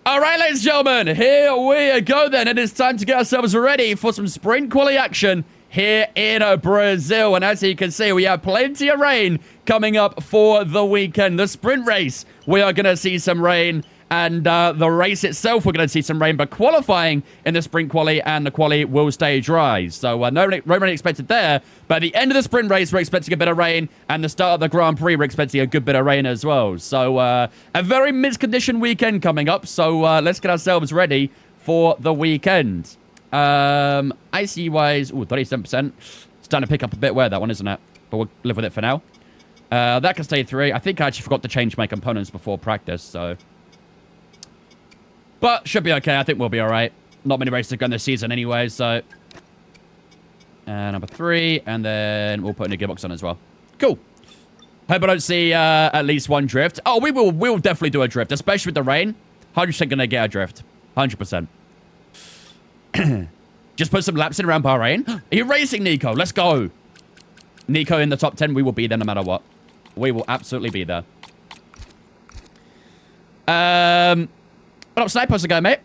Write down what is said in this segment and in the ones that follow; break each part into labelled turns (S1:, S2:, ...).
S1: All right, ladies and gentlemen, here we go then. It is time to get ourselves ready for some sprint quali action here in Brazil. And as you can see, we have plenty of rain coming up for the weekend. The sprint race, we are going to see some rain. And the race itself, we're going to see some rain. But qualifying in the sprint quali and the quali will stay dry. So no rain expected there. But at the end of the sprint race, we're expecting a bit of rain. And the start of the Grand Prix, we're expecting a good bit of rain as well. So a very mixed-condition weekend coming up. So let's get ourselves ready for the weekend. IC-wise, 37%. It's starting to pick up a bit where that one, isn't it? But we'll live with it for now. That can stay 3. I think I actually forgot to change my components before practice, so... But should be okay. I think we'll be all right. Not many races to go in this season anyway, so... number 3, and then we'll put a new gearbox on as well. Cool. Hope I don't see at least one drift. Oh, we'll definitely do a drift, especially with the rain. 100% gonna get a drift. 100%. Just put some laps in around Bahrain. Are you racing, Nico? Let's go. Nico in the top 10. We will be there no matter what. We will absolutely be there. What up, Snipe? How's it going, mate?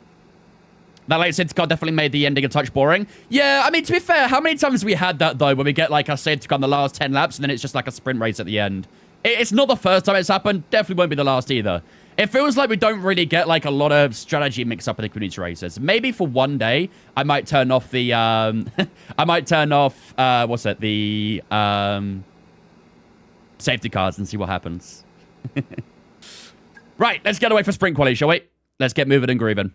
S1: That late safety car definitely made the ending a touch boring. Yeah, I mean, to be fair, how many times have we had that, though, when we get, like, a safety car in the last 10 laps, and then it's just, like, a sprint race at the end? It's not the first time it's happened. Definitely won't be the last either. It feels like we don't really get, like, a lot of strategy mix-up in the community races. Maybe for one day, I might turn off the, I might turn off, what's it? The, safety cars and see what happens. Right, let's get away for sprint quali, shall we? Let's get moving and grooving.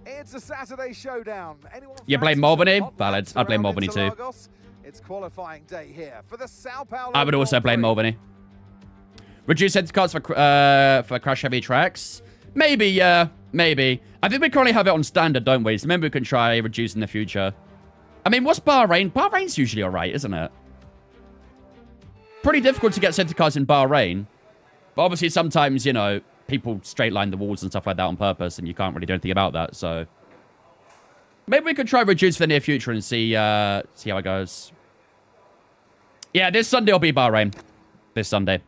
S2: It's a Saturday showdown.
S1: You blame Malviny? Valid. I blame Malviny too.
S2: It's qualifying day here for the Sao Paulo.
S1: I would also blame Malviny. Reduce safety cars for crash-heavy tracks? Maybe, yeah. Maybe. I think we currently have it on standard, don't we? So maybe we can try reduce in the future. I mean, what's Bahrain? Bahrain's usually alright, isn't it? Pretty difficult to get safety cars in Bahrain. But obviously, sometimes, you know, people straight line the walls and stuff like that on purpose, and you can't really do anything about that, so... Maybe we could try reduce for the near future and see how it goes. Yeah, this Sunday will be Bahrain. This Sunday.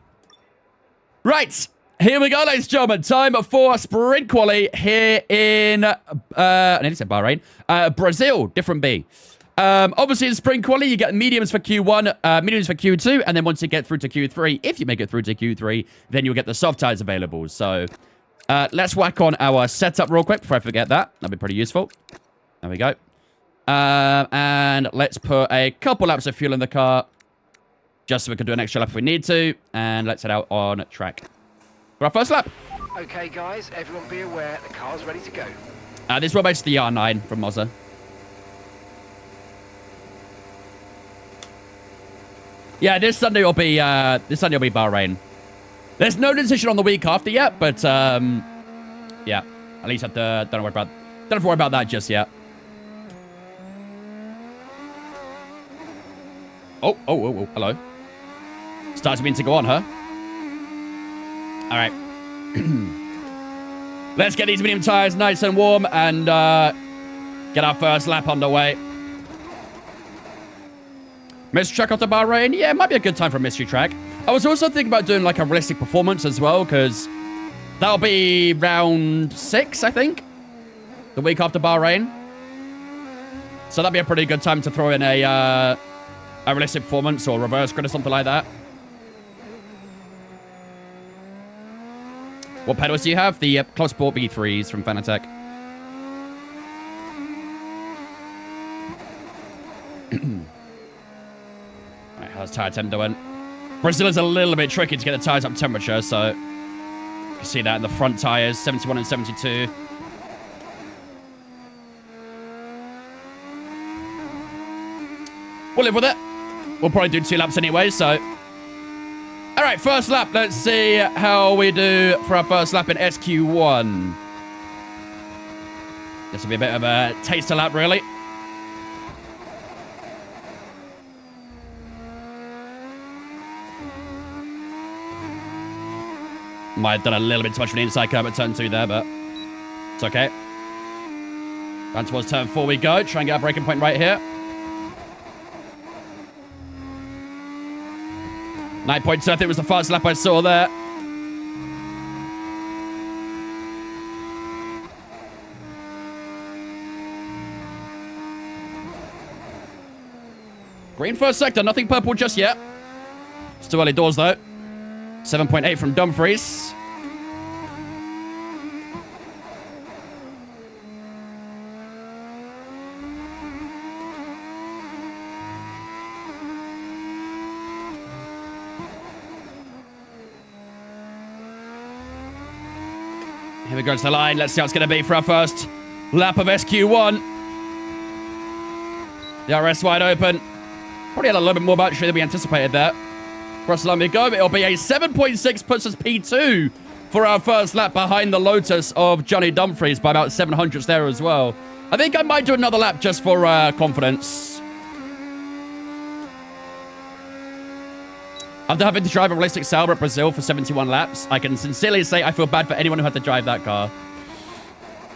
S1: Right! Here we go, ladies and gentlemen. Time for sprint quali here in... I nearly said Bahrain. Brazil, different B. Obviously, in sprint quali, you get mediums for Q1, mediums for Q2, and then once you get through to Q3, if you make it through to Q3, then you'll get the soft tires available. So, let's whack on our setup real quick before I forget that. That'll be pretty useful. There we go. And let's put a couple laps of fuel in the car, just so we can do an extra lap if we need to. And let's head out on track for our first lap.
S3: Okay, guys, everyone be aware, the car's ready to go.
S1: This will match the R9 from Mozza. Yeah, this Sunday will be Bahrain. There's no decision on the week after yet, but yeah, at least don't have to worry about that just yet. Oh, hello. Starts mean to go on, huh? All right. Let's get these medium tires nice and warm and get our first lap underway. Mystery track after Bahrain? Yeah, it might be a good time for a mystery track. I was also thinking about doing like a realistic performance as well, because that'll be round 6, I think. The week after Bahrain. So that'd be a pretty good time to throw in a realistic performance or reverse grid or something like that. What pedals do you have? The Club Sport V3s from Fanatec. Right, how's tire temp doing? Brazil is a little bit tricky to get the tires up temperature, so you can see that in the front tires, 71 and 72. We'll live with it. We'll probably do 2 laps anyway, so... All right, first lap. Let's see how we do for our first lap in SQ1. This will be a bit of a taster lap, really. Might have done a little bit too much for the inside curve at turn 2 there, but it's okay. Down towards turn 4 we go. Try and get a braking point right here. 9.2, I think was the first lap I saw there. Green first sector, nothing purple just yet. Still early doors, though. 7.8 from Dumfries. Here we go to the line. Let's see how it's going to be for our first lap of SQ1. The RS wide open. Probably had a little bit more battery than we anticipated there. Across the line we go. It'll be a 7.6, puts us P2 for our first lap behind the Lotus of Johnny Dumfries by about 700ths there as well. I think I might do another lap just for confidence. After having to drive a realistic Sauber at Brazil for 71 laps, I can sincerely say I feel bad for anyone who had to drive that car.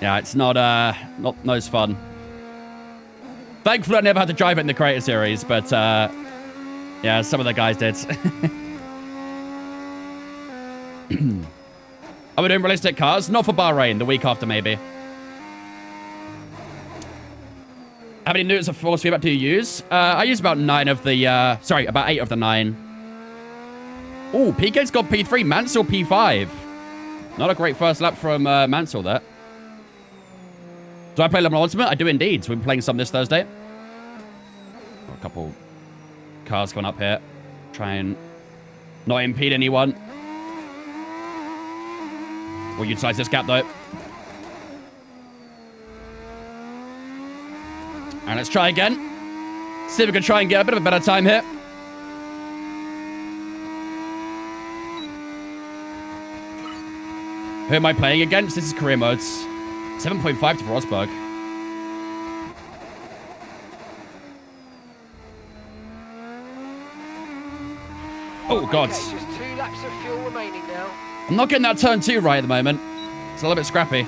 S1: Yeah, it's not as fun. Thankfully, I never had to drive it in the Creator Series, but yeah, some of the guys did. Are we doing realistic cars? Not for Bahrain, the week after maybe. How many newtons of force feedback do you use? I use about 9 of the, sorry, about 8 of the 9. Ooh, PK's got P3, Mansell P5. Not a great first lap from Mansell there. Do I play Le Mans Ultimate? I do indeed. So we'll be playing some this Thursday. Got a couple cars coming up here. Try and not impede anyone. We'll utilize this gap though. And let's try again. See if we can try and get a bit of a better time here. Who am I playing against? This is career modes. 7.5 to Rosberg. Oh, God.
S3: Okay, just 2 laps of fuel remaining now.
S1: I'm not getting that turn 2 right at the moment. It's a little bit scrappy.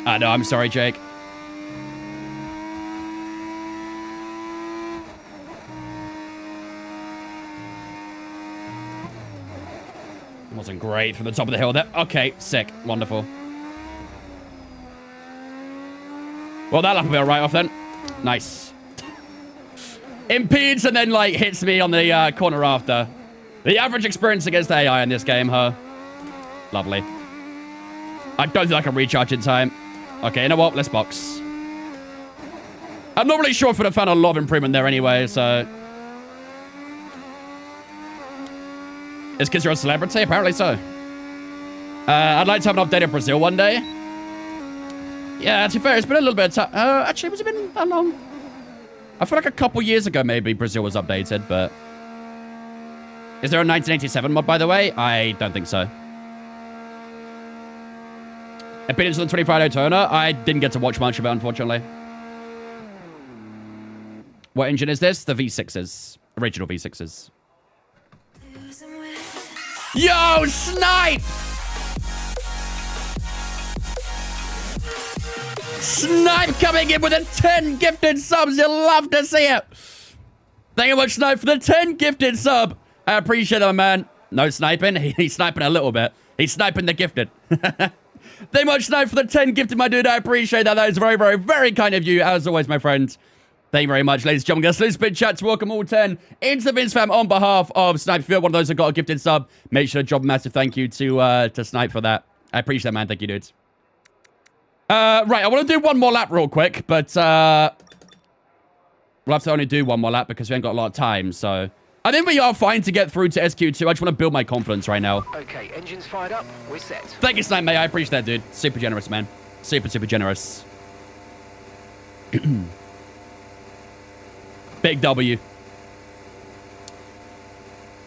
S1: I know, I'm sorry, Jake. Wasn't great from the top of the hill there. Okay, sick. Wonderful. Well, that lap will be right off then. Nice. Impedes and then, like, hits me on the corner after. The average experience against AI in this game, huh? Lovely. I don't think I can recharge in time. Okay, you know what? Let's box. I'm not really sure if I found a lot of improvement there anyway, so... It's because you're a celebrity? Apparently so. I'd like to have an updated Brazil one day. Yeah, to be fair, it's been a little bit of time. Actually, has it been that long? I feel like a couple years ago, maybe, Brazil was updated, but... Is there a 1987 mod, by the way? I don't think so. Opinions on the 25 Daytona? I didn't get to watch much of it, unfortunately. What engine is this? The V6s. Original V6s. Yo, Snipe! Snipe coming in with a 10 gifted subs. You'll love to see it. Thank you much, Snipe, for the 10 gifted sub. I appreciate that, man. No sniping. He's sniping a little bit. He's sniping the gifted. Thank you much, Snipe, for the 10 gifted, my dude. I appreciate that. That is very, very, very kind of you, as always, my friend. Thank you very much, ladies and gentlemen. Salute Spin Chat to welcome all 10 into the Vince fam on behalf of Snipe. If you're one of those who got a gifted sub, make sure to drop a massive thank you to Snipe for that. I appreciate that, man. Thank you, dudes. Right, I want to do one more lap real quick, but we'll have to only do one more lap because we ain't got a lot of time, so... I think we are fine to get through to SQ2. I just want to build my confidence right now.
S3: Okay, engines fired up. We're set.
S1: Thank you, Snipe, mate. I appreciate that, dude. Super generous, man. Super, super generous. Big W.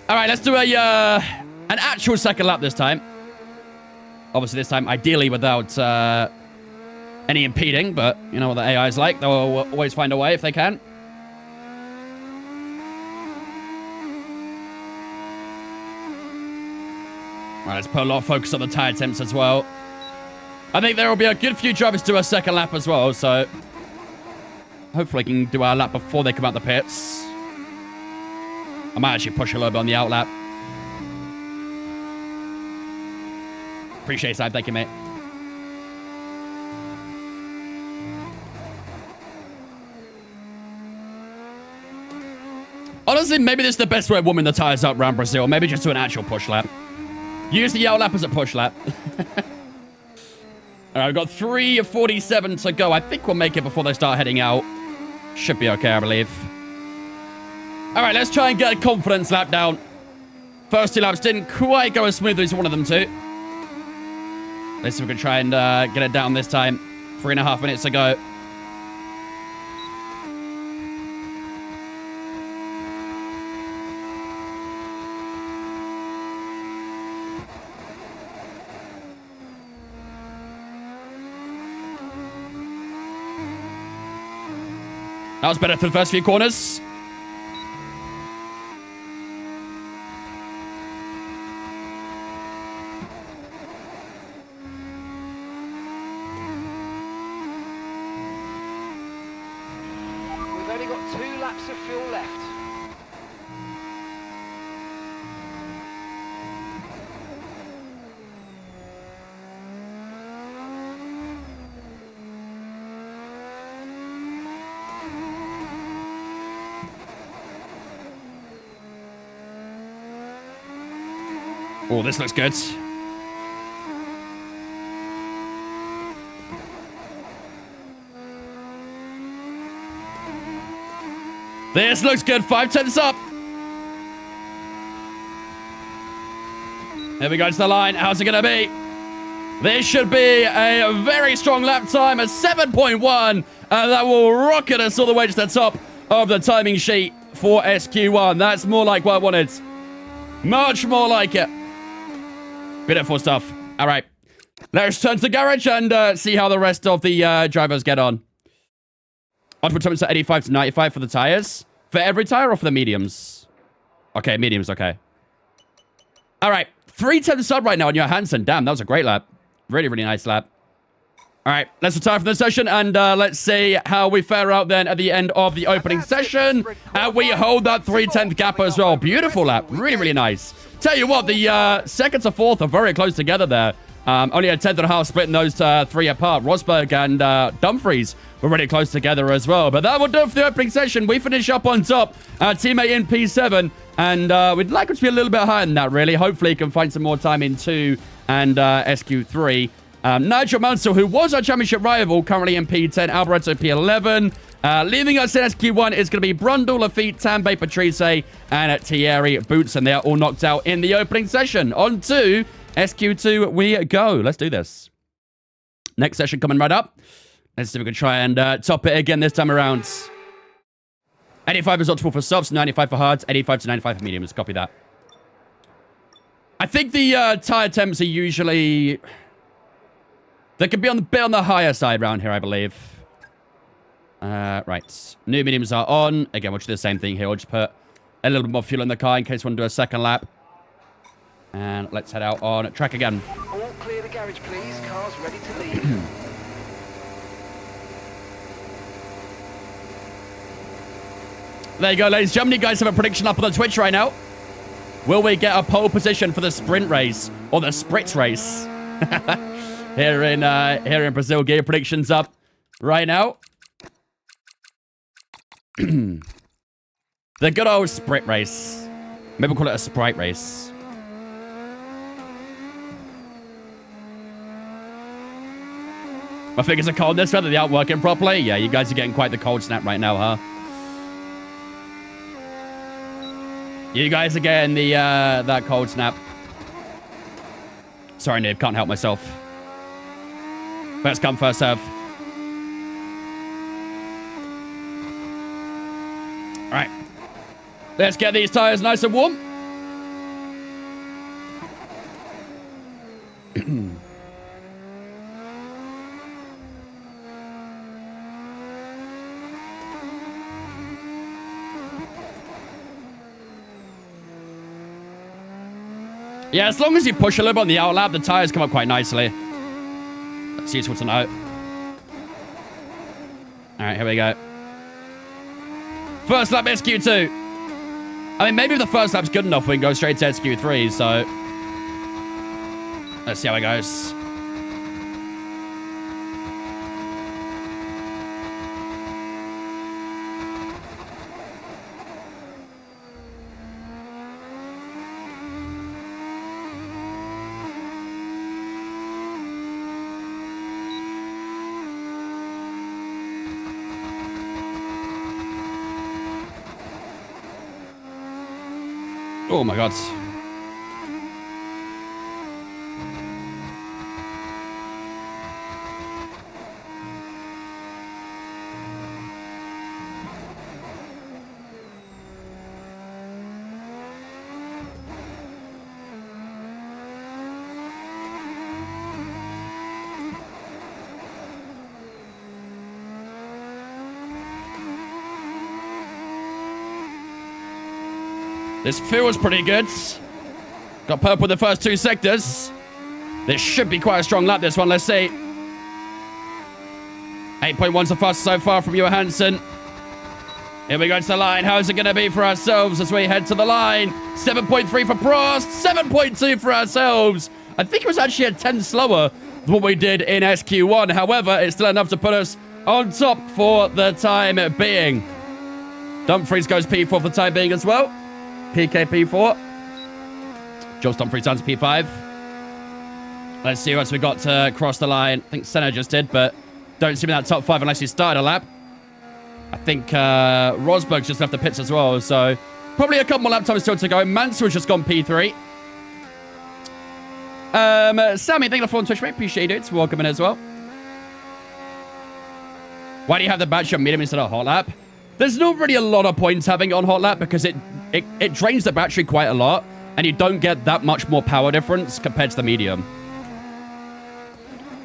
S1: All right, let's do a an actual second lap this time. Obviously, this time, ideally, without any impeding, but you know what the AI is like. They'll always find a way if they can. All right, let's put a lot of focus on the tire temps as well. I think there will be a good few drivers do a second lap as well, so hopefully we can do our lap before they come out the pits. I might actually push a little bit on the out lap. Appreciate that. Thank you, mate. Honestly, maybe this is the best way of warming the tires up around Brazil. Maybe just do an actual push lap. Use the yellow lap as a push lap. All right, we've got 3:47 to go. I think we'll make it before they start heading out. Should be okay, I believe. All right, let's try and get a confidence lap down. First 2 laps didn't quite go as smoothly as one of them to. Let's see if we can try and get it down this time. 3.5 minutes to go. That was better for the first few corners.
S3: We've only got 2 laps of fuel left.
S1: Oh, this looks good. This looks good. 5 tenths up. Here we go to the line. How's it going to be? This should be a very strong lap time, a 7.1. And that will rocket us all the way to the top of the timing sheet for SQ1. That's more like what I wanted. Much more like it. Beautiful stuff. All right. Let's turn to the garage and see how the rest of the drivers get on. Output times to 85 to 95 for the tires. For every tire or for the mediums? Okay, mediums, okay. All right. 3 tenths up right now on your Hansen. Damn, that was a great lap. Really, really nice lap. All right, let's retire from the session and let's see how we fare out then at the end of the opening session. And we hold that 3/10 gap as well. Beautiful lap. Really, really nice. Tell you what, the second to fourth are very close together there. Only a 10.5 splitting those 3 apart. Rosberg and Dumfries were really close together as well. But that will do it for the opening session. We finish up on top. Teammate in P7. And we'd like it to be a little bit higher than that, really. Hopefully, you can find some more time in 2 and SQ3. Nigel Mansell, who was our championship rival, currently in P10. Alboreto P11. Leaving us in SQ1 is going to be Brundle, Lafitte, Tambay, Patrice, and Thierry Boots. And they're all knocked out in the opening session. On to SQ2 we go. Let's do this. Next session coming right up. Let's see if we can try and top it again this time around. 85 is optimal for softs, 95 for hards, 85 to 95 for mediums. Copy that. I think the tire temps are usually... They could be on the bit on the higher side around here, I believe. Right. New mediums are on. Again, we'll do the same thing here. We'll just put a little bit more fuel in the car in case we want to do a second lap. And let's head out on track again.
S3: All clear the garage, please. Cars ready to leave.
S1: There you go, ladies and gentlemen. You guys have a prediction up on the Twitch right now. Will we get a pole position for the sprint race or the spritz race? here in Brazil, get your predictions up right now. The good old sprint race. Maybe we'll call it a sprite race. My fingers are cold this weather. They aren't working properly. Yeah, you guys are getting quite the cold snap right now, huh? You guys are getting the that cold snap. Sorry, Nib, can't help myself. First come, first serve. All right. Let's get these tires nice and warm. Yeah, as long as you push a little bit on the outlap, the tires come up quite nicely. That's useful to know. All right, here we go. First lap SQ2. I mean, maybe if the first lap's good enough, we can go straight to SQ3, so... Let's see how it goes. Oh my god. This feels pretty good. Got purple in the first 2 sectors. This should be quite a strong lap, this one. Let's see. 8.1's the fastest so far from Johansson. Here we go to the line. How's it going to be for ourselves as we head to the line? 7.3 for Prost. 7.2 for ourselves. I think it was actually a 10 slower than what we did in SQ1. However, it's still enough to put us on top for the time being. Dumfries goes P4 for the time being as well. PK P4. Josh Dumfries down to P5. Let's see who else we got to cross the line. I think Senna just did, but don't see him in that top 5 unless he started a lap. I think Rosberg's just left the pits as well, so probably a couple more lap times still to go. Mansell's just gone P3. Sammy, thank you for on Twitch, mate. Appreciate it. Welcome in as well. Why do you have the battery on medium instead of hot lap? There's not really a lot of points having it on hot lap because it drains the battery quite a lot, and you don't get that much more power difference compared to the medium.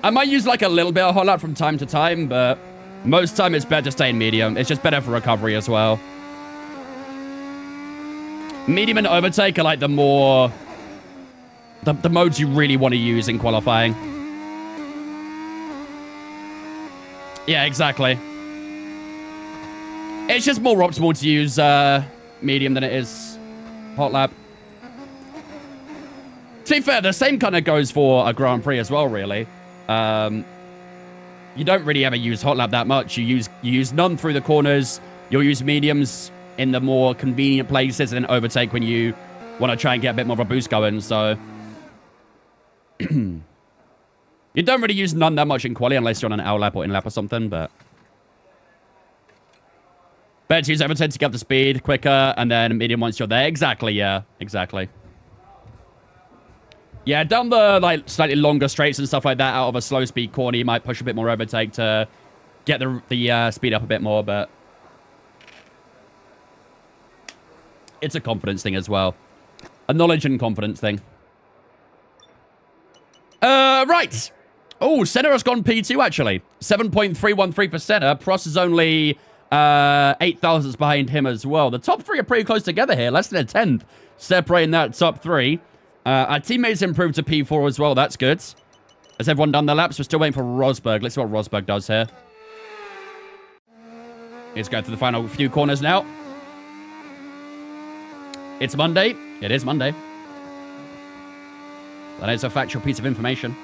S1: I might use like a little bit of hot lap from time to time, but most time it's better to stay in medium. It's just better for recovery as well. Medium and overtake are like the more... The modes you really want to use in qualifying. Yeah, exactly. It's just more optimal to use medium than it is hot lap. To be fair, the same kind of goes for a Grand Prix as well, really. You don't really ever use hot lap that much. You use none through the corners. You'll use mediums in the more convenient places and then overtake when you want to try and get a bit more of a boost going. So you don't really use none that much in quali unless you're on an out lap or in lap or something, but better to use overtake to get up to speed quicker, and then medium once you're there. Exactly, yeah. Exactly. Yeah, down the like slightly longer straights and stuff like that, out of a slow speed corner, you might push a bit more overtake to get the speed up a bit more, but it's a confidence thing as well. A knowledge and confidence thing. Right. Oh, Senna has gone P2, actually. 7.313 for Senna. Prost is only 8 thousandths behind him as well. The top 3 are pretty close together here. Less than a 10th separating that top 3. Our teammates improved to P4 as well. That's good. Has everyone done their laps? We're still waiting for Rosberg. Let's see what Rosberg does here. He's going through the final few corners now. It's Monday. It is Monday. That is a factual piece of information.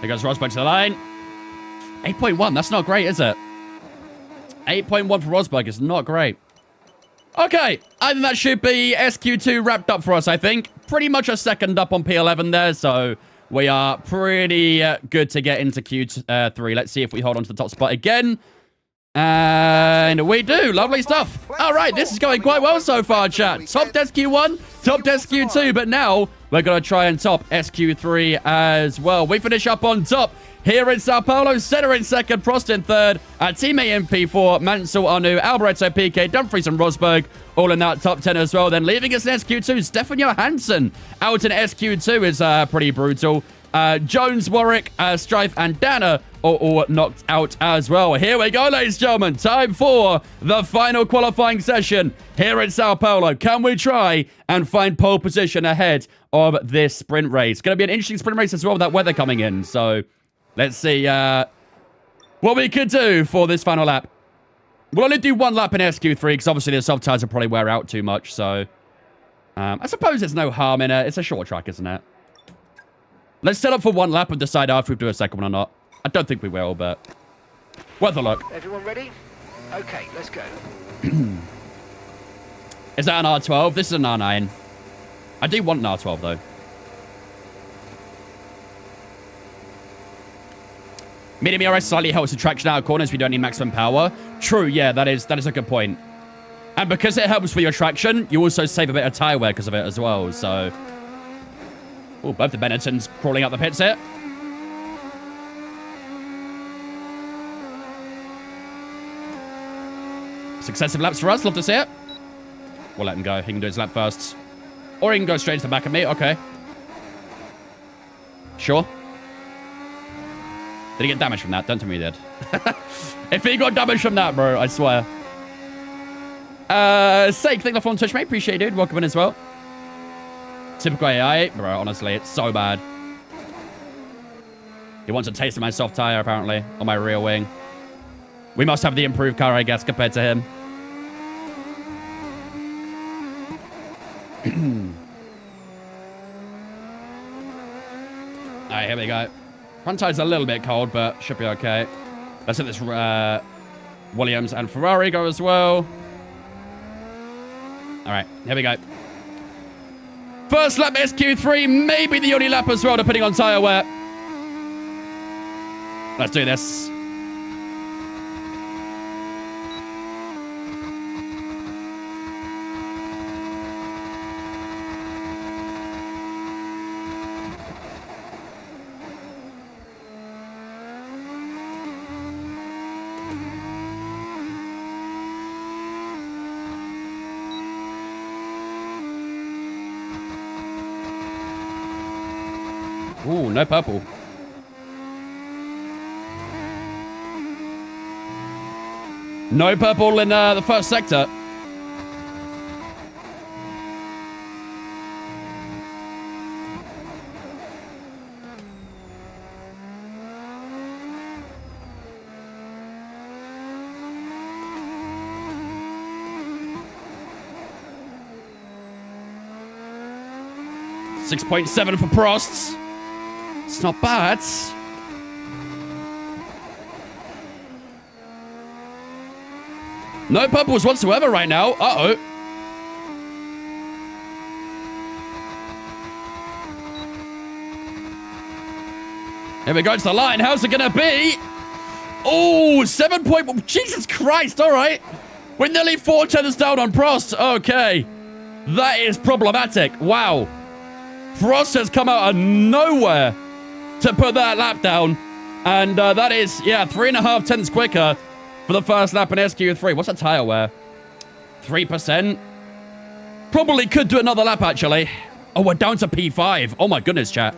S1: There goes Rosberg to the line. 8.1. That's not great, is it? 8.1 for Rosberg is not great. Okay, I think that should be SQ2 wrapped up for us, I think. Pretty much a second up on P11 there, so we are pretty good to get into Q3. Let's see if we hold on to the top spot again. And we do. Lovely stuff. All right, this is going quite well so far, chat. Topped SQ1, topped SQ2, but now we're going to try and top SQ3 as well. We finish up on top here in Sao Paulo. Senna in second, Prost in third, teammate in P4, Mansell, Anu, Alboreto, PK, Dumfries and Rosberg all in that top 10 as well. Then leaving us in SQ2, Stefan Johansson out in SQ2 is pretty brutal. Jones, Warwick, Strife, and Dana are all knocked out as well. Here we go, ladies and gentlemen. Time for the final qualifying session here at Sao Paulo. Can we try and find pole position ahead of this sprint race? It's going to be an interesting sprint race as well with that weather coming in. So let's see what we could do for this final lap. We'll only do one lap in SQ3 because obviously the soft tires will probably wear out too much. So I suppose there's no harm in it. It's a short track, isn't it? Let's set up for one lap and decide after we do a second one or not. I don't think we will, but worth a look.
S3: Everyone ready? Okay, let's go.
S1: Is that an R12? This is an R9. I do want an R12, though. Medium ERS slightly helps the traction out of corners. We don't need maximum power. True, yeah, that is a good point. And because it helps with your traction, you also save a bit of tire wear because of it as well, so... Oh, both the Benettons crawling out the pits here. Successive laps for us. Love to see it. We'll let him go. He can do his lap first. Or he can go straight to the back of me. Okay. Sure. Did he get damage from that? Don't tell me he did. If he got damage from that, bro, I swear. Sake, thank you for on Twitch, mate. Appreciate it, dude. Welcome in as well. Typical AI. Bro, honestly, it's so bad. He wants a taste of my soft tire, apparently, on my rear wing. We must have the improved car, I guess, compared to him. Alright, here we go. Front tire's a little bit cold, but should be okay. Let's hit this Williams and Ferrari go as well. Alright, here we go. First lap SQ3, maybe the only lap as well, depending on tire wear. Let's do this. Ooh, no purple. No purple in the first sector. .7 for Prosts. It's not bad. No purples whatsoever right now. Uh-oh. Here we go to the line. How's it gonna be? Oh, 7 point... Jesus Christ, all right. We're nearly 4 tenths down on Prost. Okay. That is problematic. Wow. Prost has come out of nowhere to put that lap down. And that is, yeah, 3.5 tenths quicker for the first lap in SQ3. What's that tire wear? 3%. Probably could do another lap, actually. Oh, we're down to P5. Oh, my goodness, chat.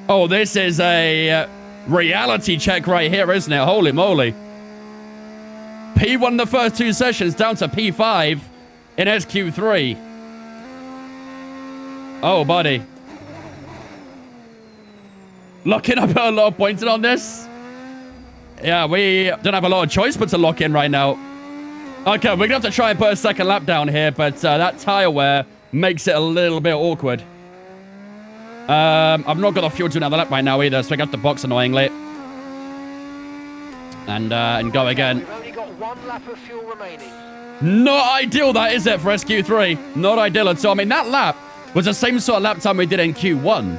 S1: Oh, this is a reality check right here, isn't it? Holy moly. P1 the first 2 sessions, down to P5 in SQ3. Oh, buddy. Lock in, I put a lot of points in on this. Yeah, we don't have a lot of choice but to lock in right now. Okay, we're going to have to try and put a second lap down here, but that tire wear makes it a little bit awkward. I've not got the fuel to another lap right now either, so I got the box annoyingly. And go again.
S3: We've only got 1 lap of fuel remaining.
S1: Not ideal, that is it, for SQ3. Not ideal at all. I mean, that lap was the same sort of lap time we did in Q1.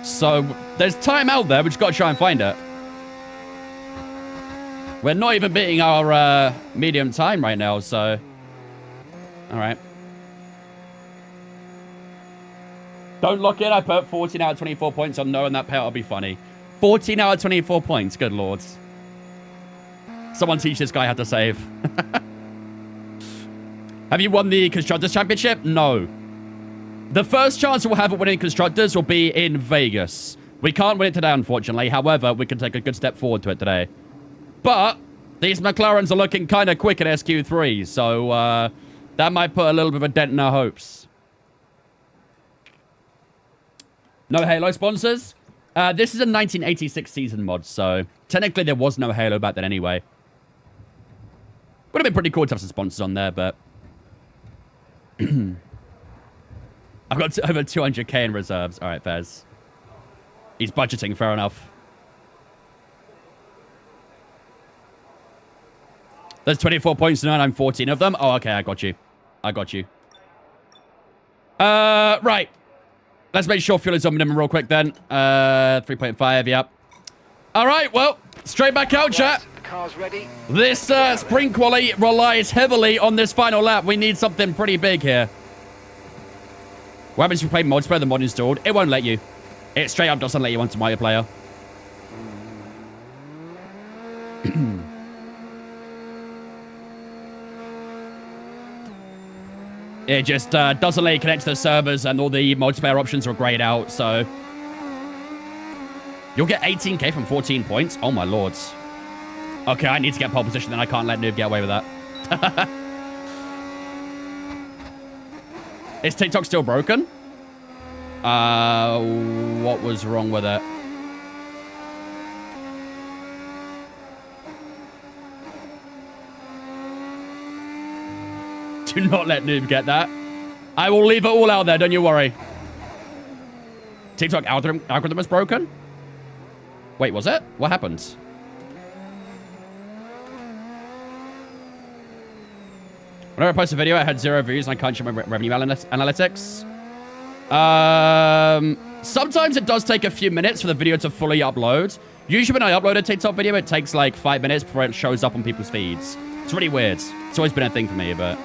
S1: So there's time out there. We just got to try and find it. We're not even beating our medium time right now, so... All right. Don't lock in. I put 14 out of 24 points on no, and that payout will be funny. 14 out of 24 points. Good lords. Someone teach this guy how to save. Have you won the Constructors Championship? No. The first chance we'll have at winning Constructors will be in Vegas. We can't win it today, unfortunately. However, we can take a good step forward to it today. But these McLarens are looking kind of quick at SQ3, so that might put a little bit of a dent in our hopes. No Halo sponsors? This is a 1986 season mod, so technically there was no Halo back then anyway. Would have been pretty cool to have some sponsors on there, but... I've got over 200k in reserves. All right, Fez. He's budgeting, fair enough. There's 24 points tonight. I'm 14 of them. Oh, okay, I got you. I got you. Right. Let's make sure fuel is on minimum real quick then. 3.5, yep. All right, well, straight back out, chat.
S3: The car's ready.
S1: This sprint quali relies heavily on this final lap. We need something pretty big here. What happens if you play multiplayer, the mod installed? It won't let you. It straight up doesn't let you onto multiplayer. It just doesn't let you connect to the servers, and all the multiplayer options are grayed out, so... You'll get 18k from 14 points? Oh my lords. Okay, I need to get pole position, then I can't let Noob get away with that. Is TikTok still broken? What was wrong with it? Do not let Noob get that. I will leave it all out there, don't you worry. TikTok algorithm was broken? Wait, was it? What happened? Whenever I post a video, I had 0 views and I can't show my revenue analytics. Sometimes it does take a few minutes for the video to fully upload. Usually when I upload a TikTok video, it takes like 5 minutes before it shows up on people's feeds. It's really weird. It's always been a thing for me, but...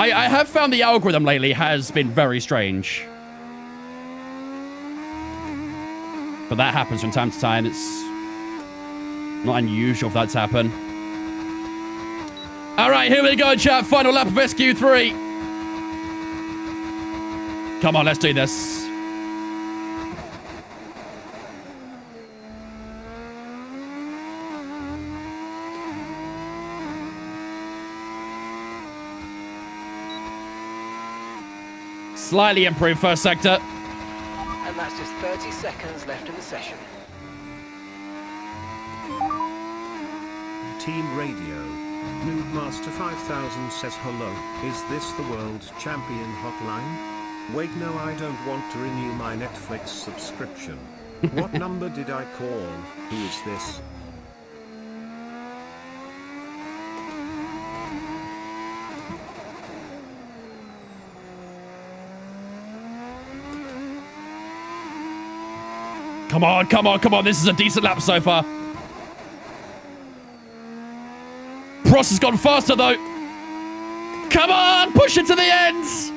S1: I have found the algorithm lately has been very strange. But that happens from time to time. It's not unusual for that to happen. All right, here we go, chat. Final lap of SQ3. Come on, let's do this. Slightly improved first sector.
S3: And that's just 30 seconds left in the session.
S4: Team Radio. Noobmaster 5000 says hello. Is this the world champion hotline? Wait, no, I don't want to renew my Netflix subscription. What number did I call? Who is this?
S1: Come on, come on, come on. This is a decent lap so far. Prost has gone faster, though. Come on, push it to the ends.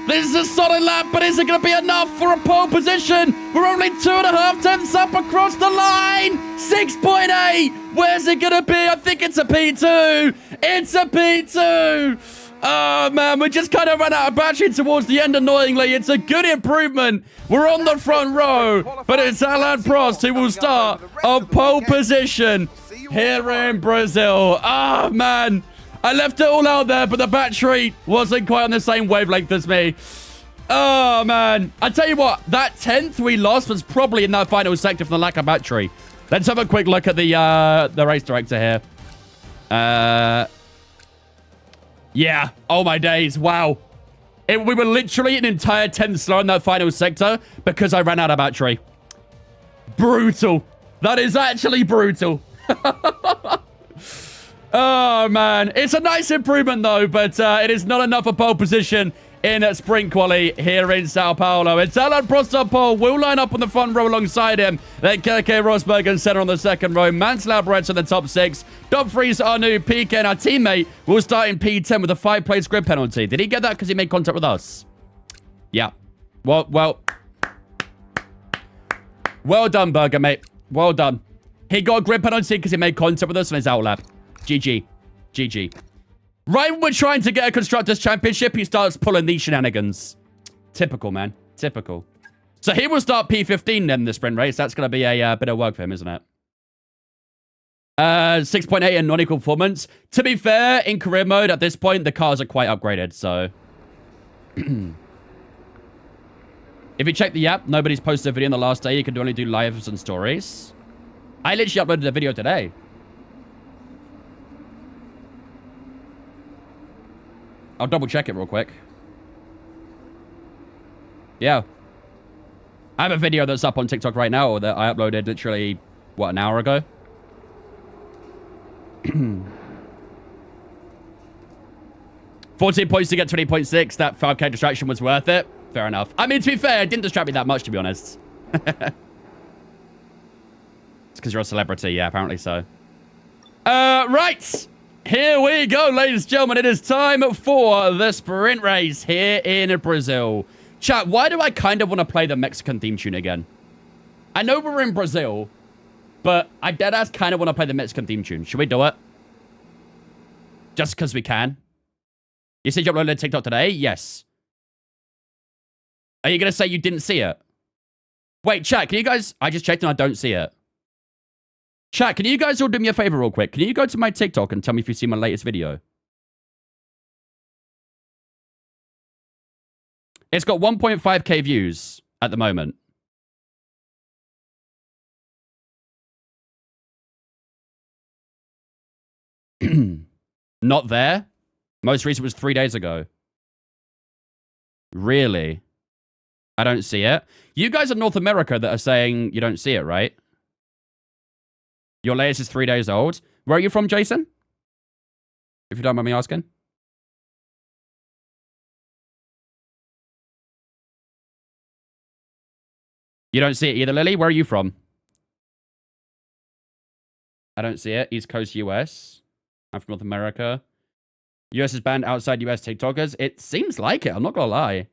S1: This is a solid lap, but is it going to be enough for a pole position? We're only 2.5 tenths up across the line. 6.8. Where's it going to be? I think it's a P2. It's a P2. Oh, man, we just kind of ran out of battery towards the end, annoyingly. It's a good improvement. We're on the front row, but it's Alain Prost who will start on pole position here in Brazil. Oh, man. I left it all out there, but the battery wasn't quite on the same wavelength as me. Oh, man. I tell you what, that 10th we lost was probably in that final sector from the lack of battery. Let's have a quick look at the race director here. Yeah. Oh, my days. Wow. We were literally an entire 10th slow in that final sector because I ran out of battery. Brutal. That is actually brutal. Oh, man. It's a nice improvement, though, but it is not enough for pole position in sprint quali here in Sao Paulo. It's Alain Prost on pole. We'll line up on the front row alongside him. Then Keke Rosberg and center on the second row. Mansell Alboreto in the top 6. Dumfries, Arnoux, Piquet, and our teammate will start in P10 with a 5-place grid penalty. Did he get that because he made contact with us? Yeah. Well done, Berger, mate. Well done. He got a grid penalty because he made contact with us on his out lap. GG. GG. Right when we're trying to get a Constructors' Championship, he starts pulling these shenanigans. Typical, man. Typical. So he will start P15 then, the sprint race. That's going to be a bit of work for him, isn't it? 6.8 in non-equal performance. To be fair, in career mode, at this point, the cars are quite upgraded, so... If you check the app, nobody's posted a video in the last day. You can only do lives and stories. I literally uploaded a video today. I'll double check it real quick. Yeah. I have a video that's up on TikTok right now that I uploaded literally, what, an hour ago? 14 points to get 20.6. That 5k distraction was worth it. Fair enough. I mean, to be fair, it didn't distract me that much, to be honest. It's because you're a celebrity. Yeah, apparently so. Right. Here we go, ladies and gentlemen. It is time for the sprint race here in Brazil. Chat, why do I kind of want to play the Mexican theme tune again? I know we're in Brazil, but I deadass kind of want to play the Mexican theme tune. Should we do it? Just because we can. You said you uploaded TikTok today? Yes. Are you going to say you didn't see it? Wait, chat, can you guys... I just checked and I don't see it. Chat, can you guys all do me a favor real quick? Can you go to my TikTok and tell me if you see my latest video? It's got 1.5k views at the moment. Not there? Most recent was 3 days ago. Really? I don't see it. You guys in North America that are saying you don't see it, right? Your latest is 3 days old. Where are you from, Jason? If you don't mind me asking. You don't see it either, Lily? Where are you from? I don't see it. East Coast US. I'm from North America. US is banned outside US TikTokers. It seems like it. I'm not going to lie.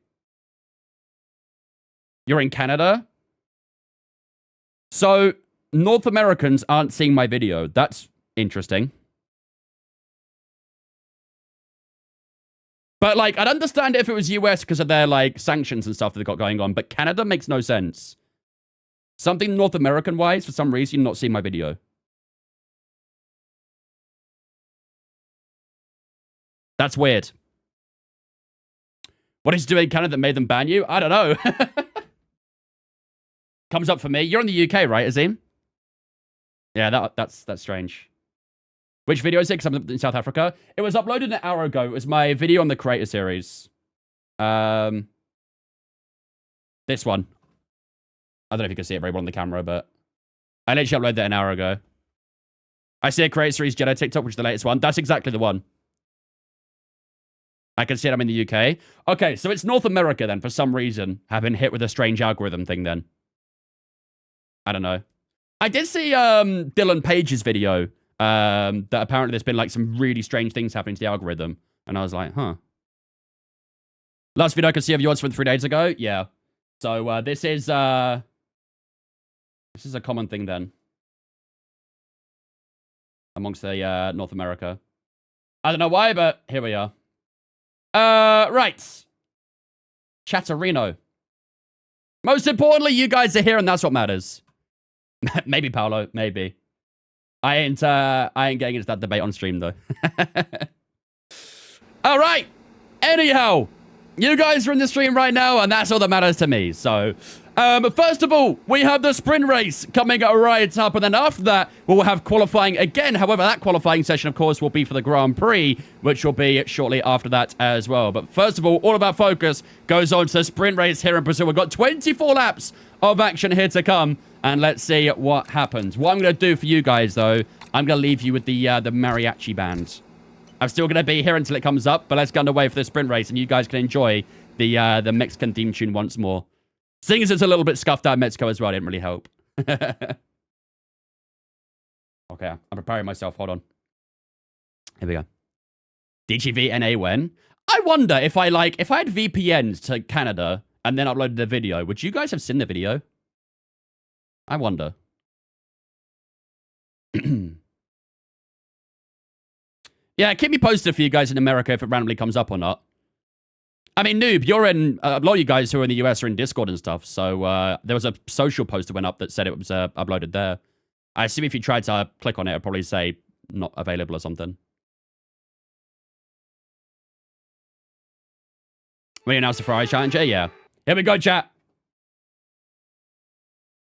S1: You're in Canada? So, North Americans aren't seeing my video. That's interesting. But, like, I'd understand it if it was US because of their, like, sanctions and stuff that they've got going on. But Canada makes no sense. Something North American-wise, for some reason, you're not seeing my video. That's weird. What is doing in Canada that made them ban you? I don't know. Comes up for me. You're in the UK, right, Azim? Yeah, that's strange. Which video is it? Because I'm in South Africa. It was uploaded an hour ago. It was my video on the Creator Series. This one. I don't know if you can see it very well on the camera, but I literally uploaded that an hour ago. I see a Creator Series Jedi TikTok, which is the latest one. That's exactly the one. I can see it. I'm in the UK. Okay, so it's North America then, for some reason, have been hit with a strange algorithm thing then. I don't know. I did see Dylan Page's video that apparently there's been like some really strange things happening to the algorithm. And I was like, huh. Last video I could see of yours from 3 days ago? Yeah. So this is a common thing then. Amongst the North America. I don't know why, but here we are. Right. Chatterino. Most importantly, you guys are here and that's what matters. Maybe, Paolo. Maybe. I ain't getting into that debate on stream, though. All right. Anyhow, you guys are in the stream right now, and that's all that matters to me. So, first of all, we have the sprint race coming right up, and then after that, we'll have qualifying again. However, that qualifying session, of course, will be for the Grand Prix, which will be shortly after that as well. But first of all of our focus goes on to the sprint race here in Brazil. We've got 24 laps of action here to come, and let's see what happens. What I'm going to do for you guys, though, I'm going to leave you with the mariachi band. I'm still going to be here until it comes up, but let's get underway for the sprint race, and you guys can enjoy the Mexican theme tune once more. Seeing as it's a little bit scuffed out in Mexico as well, it didn't really help. Okay, I'm preparing myself. Hold on. Here we go. DGVNA when? I wonder if I had VPNs to Canada and then uploaded a video, would you guys have seen the video? I wonder. Yeah, keep me posted for you guys in America if it randomly comes up or not. I mean, Noob, you're in... a lot of you guys who are in the US are in Discord and stuff, so there was a social post that went up that said it was uploaded there. I assume if you tried to click on it, it'd probably say not available or something. We announced the Friday Challenger? Yeah. Here we go, chat.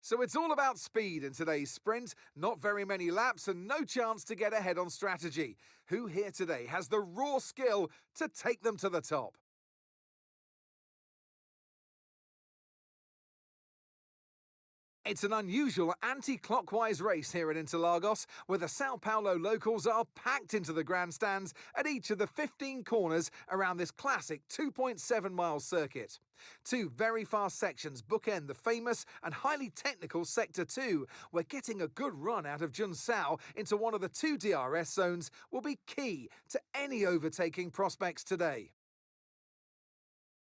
S2: So it's all about speed in today's sprint. Not very many laps and no chance to get ahead on strategy. Who here today has the raw skill to take them to the top? It's an unusual anti-clockwise race here at Interlagos, where the Sao Paulo locals are packed into the grandstands at each of the 15 corners around this classic 2.7-mile circuit. Two very fast sections bookend the famous and highly technical Sector 2, where getting a good run out of Junsao into one of the two DRS zones will be key to any overtaking prospects today.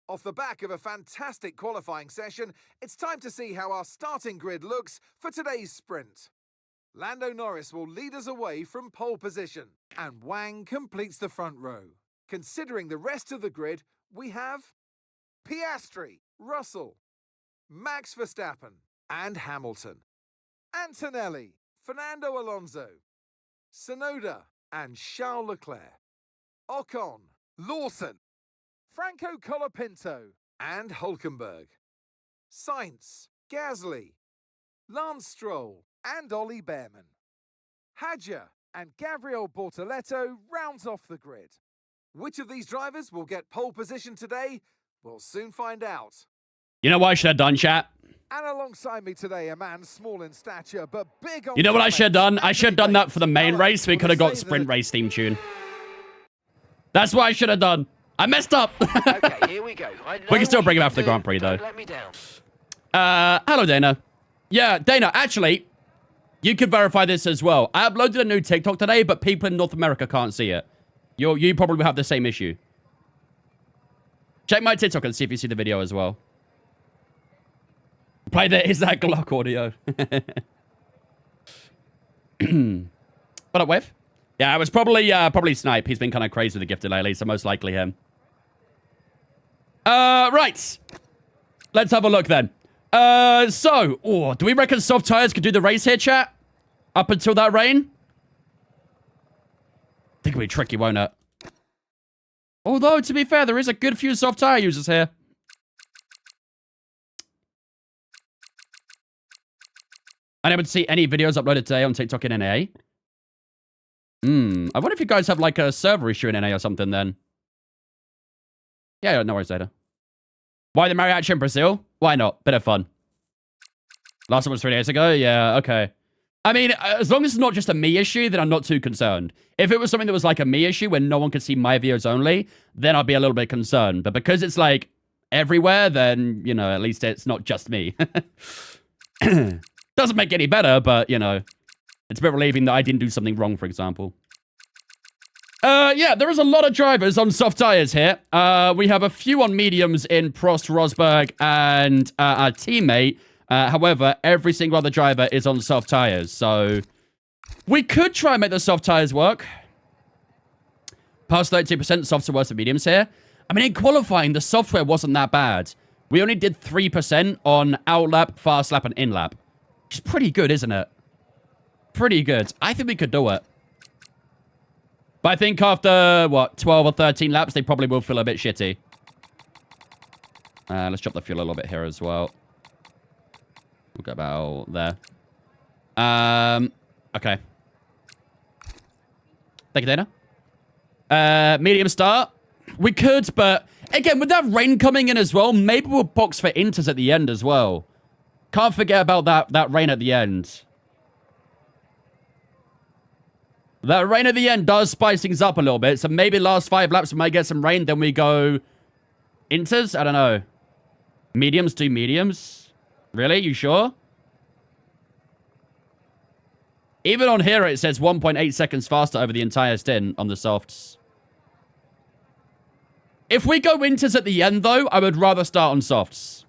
S2: Off the back of a fantastic qualifying session, it's time to see how our starting grid looks for today's sprint. Lando Norris will lead us away from pole position, and Wang completes the front row. Considering the rest of the grid, we have Piastri, Russell, Max Verstappen, and Hamilton, Antonelli, Fernando Alonso, Tsunoda, and Charles Leclerc, Ocon, Lawson, Franco Colapinto, and Hülkenberg, Sainz, Gasly, Lance Stroll, and Ollie Behrman. Hadja and Gabriel Bortoleto rounds off the grid. Which of these drivers will get pole position today? We'll soon find out.
S1: You know what I should have done, chat?
S2: And alongside me today, a man small in stature, but big on...
S1: You know what I should have done? I should have done that for the main race. We could have got sprint race theme tune. That's what I should have done. I messed up.
S3: Okay, here we go.
S1: We can still bring him out for the Grand Prix, though.
S3: Don't let me down.
S1: Hello, Dana. Yeah, Dana, actually, you can verify this as well. I uploaded a new TikTok today, but people in North America can't see it. You probably have the same issue. Check my TikTok and see if you see the video as well. Play the Is That Glock audio. What up, Whiff? Yeah, it was probably Snipe. He's been kind of crazy with the gifted lately, so most likely him. Right. Let's have a look then. Do we reckon soft tires could do the race here, chat? Up until that rain? I think it'll be tricky, won't it? Although, to be fair, there is a good few soft tire users here. Unable to see any videos uploaded today on TikTok in NA. I wonder if you guys have, like, a server issue in NA or something, then. Yeah, no worries, Data. Why the mariachi in Brazil? Why not? Bit of fun. Last one was 3 days ago? Yeah, okay. I mean, as long as it's not just a me issue, then I'm not too concerned. If it was something that was like a me issue where no one could see my videos only, then I'd be a little bit concerned. But because it's, like, everywhere, then, you know, at least it's not just me. Doesn't make it any better, but, you know, it's a bit relieving that I didn't do something wrong, for example. Yeah, there is a lot of drivers on soft tires here. We have a few on mediums in Prost, Rosberg, and our teammate. However, every single other driver is on soft tires, so we could try and make the soft tires work. Past 32%, softs are worse than mediums here. I mean, in qualifying, the software wasn't that bad. We only did 3% on outlap, fast lap, and in-lap. Which is pretty good, isn't it? Pretty good. I think we could do it. But I think after, what, 12 or 13 laps, they probably will feel a bit shitty. Let's drop the fuel a little bit here as well. We'll go about there. Okay. Thank you, Dana. Medium start. We could, but again, with that rain coming in as well, maybe we'll box for inters at the end as well. Can't forget about that rain at the end. That rain at the end does spice things up a little bit. So maybe last 5 laps we might get some rain. Then we go inters? I don't know. Mediums do mediums? Really? You sure? Even on here it says 1.8 seconds faster over the entire stint on the softs. If we go inters at the end though, I would rather start on softs.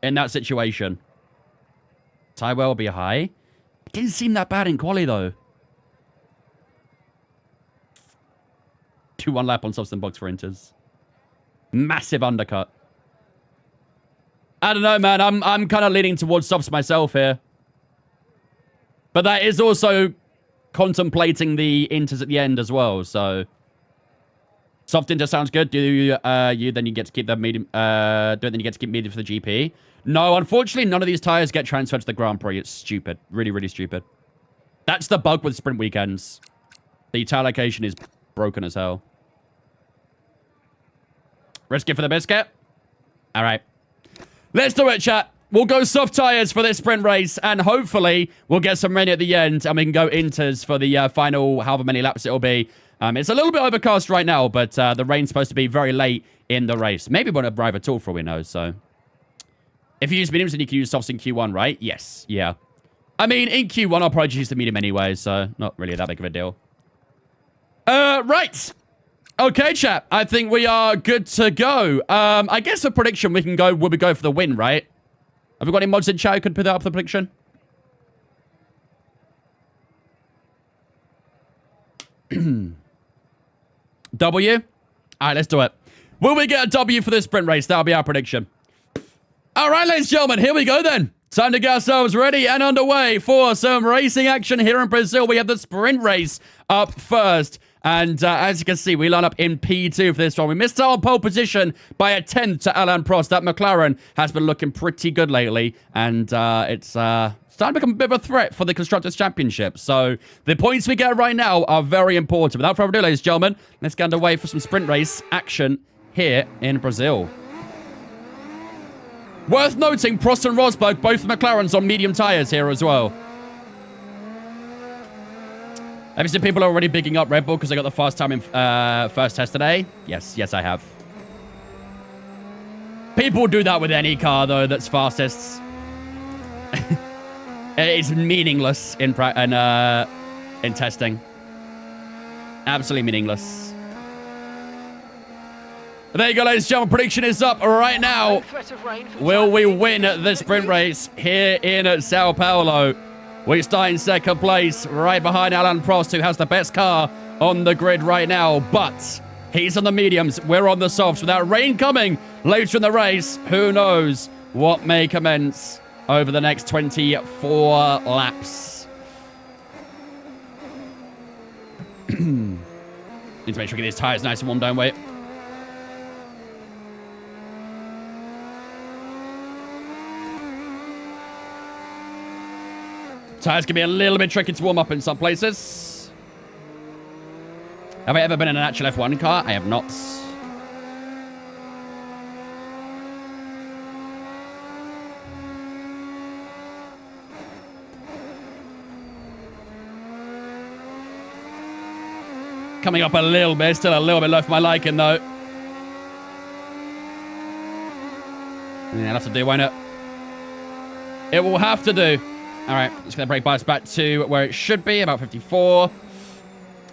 S1: In that situation. Tire wear will be high. Didn't seem that bad in quali, though. 2-1 lap on softs and box for inters. Massive undercut. I don't know, man. I'm kind of leaning towards softs myself here. But that is also contemplating the inters at the end as well, so... Soft inter sounds good. Do you then you get to keep that medium... do it, then you get to keep medium for the GP. No, unfortunately, none of these tires get transferred to the Grand Prix. It's stupid. Really, really stupid. That's the bug with sprint weekends. The tire allocation is broken as hell. Risk it for the biscuit? All right. Let's do it, chat. We'll go soft tires for this sprint race, and hopefully we'll get some rain at the end, and we can go inters for the final however many laps it'll be. It's a little bit overcast right now, but the rain's supposed to be very late in the race. Maybe won't arrive at all for all we know, so... If you use mediums, then you can use softs in Q1, right? Yes, yeah. I mean, in Q1, I'll probably just use the medium anyway, so not really that big of a deal. Right. Okay, chat. I think we are good to go. I guess for prediction, we can go, will we go for the win, right? Have we got any mods in chat who could put that up for the prediction? W? All right, let's do it. Will we get a W for this sprint race? That'll be our prediction. All right, ladies and gentlemen, here we go then. Time to get ourselves ready and underway for some racing action here in Brazil. We have the sprint race up first. And as you can see, we line up in P2 for this one. We missed our pole position by a 10th to Alain Prost. That McLaren has been looking pretty good lately. And it's starting to become a bit of a threat for the Constructors' Championship. So the points we get right now are very important. Without further ado, ladies and gentlemen, let's get underway for some sprint race action here in Brazil. Worth noting, Prost and Rosberg, both McLarens on medium tyres here as well. Have you seen people already bigging up Red Bull because they got the fast time in first test today? Yes, I have. People do that with any car, though, that's fastest. It's meaningless in testing. Absolutely meaningless. There you go, ladies and gentlemen. Prediction is up right now. Will we win the sprint race here in Sao Paulo? We start in second place, right behind Alain Prost, who has the best car on the grid right now. But he's on the mediums. We're on the softs. Without rain coming later in the race, who knows what may commence over the next 24 laps. Need to make sure we get these tires nice and warm, don't we? Tires can be a little bit tricky to warm up in some places. Have I ever been in an actual F1 car? I have not. Coming up a little bit, still a little bit low for my liking though. Yeah, it'll have to do, won't it? It will have to do. All right, just going to brake bias back to where it should be, about 54.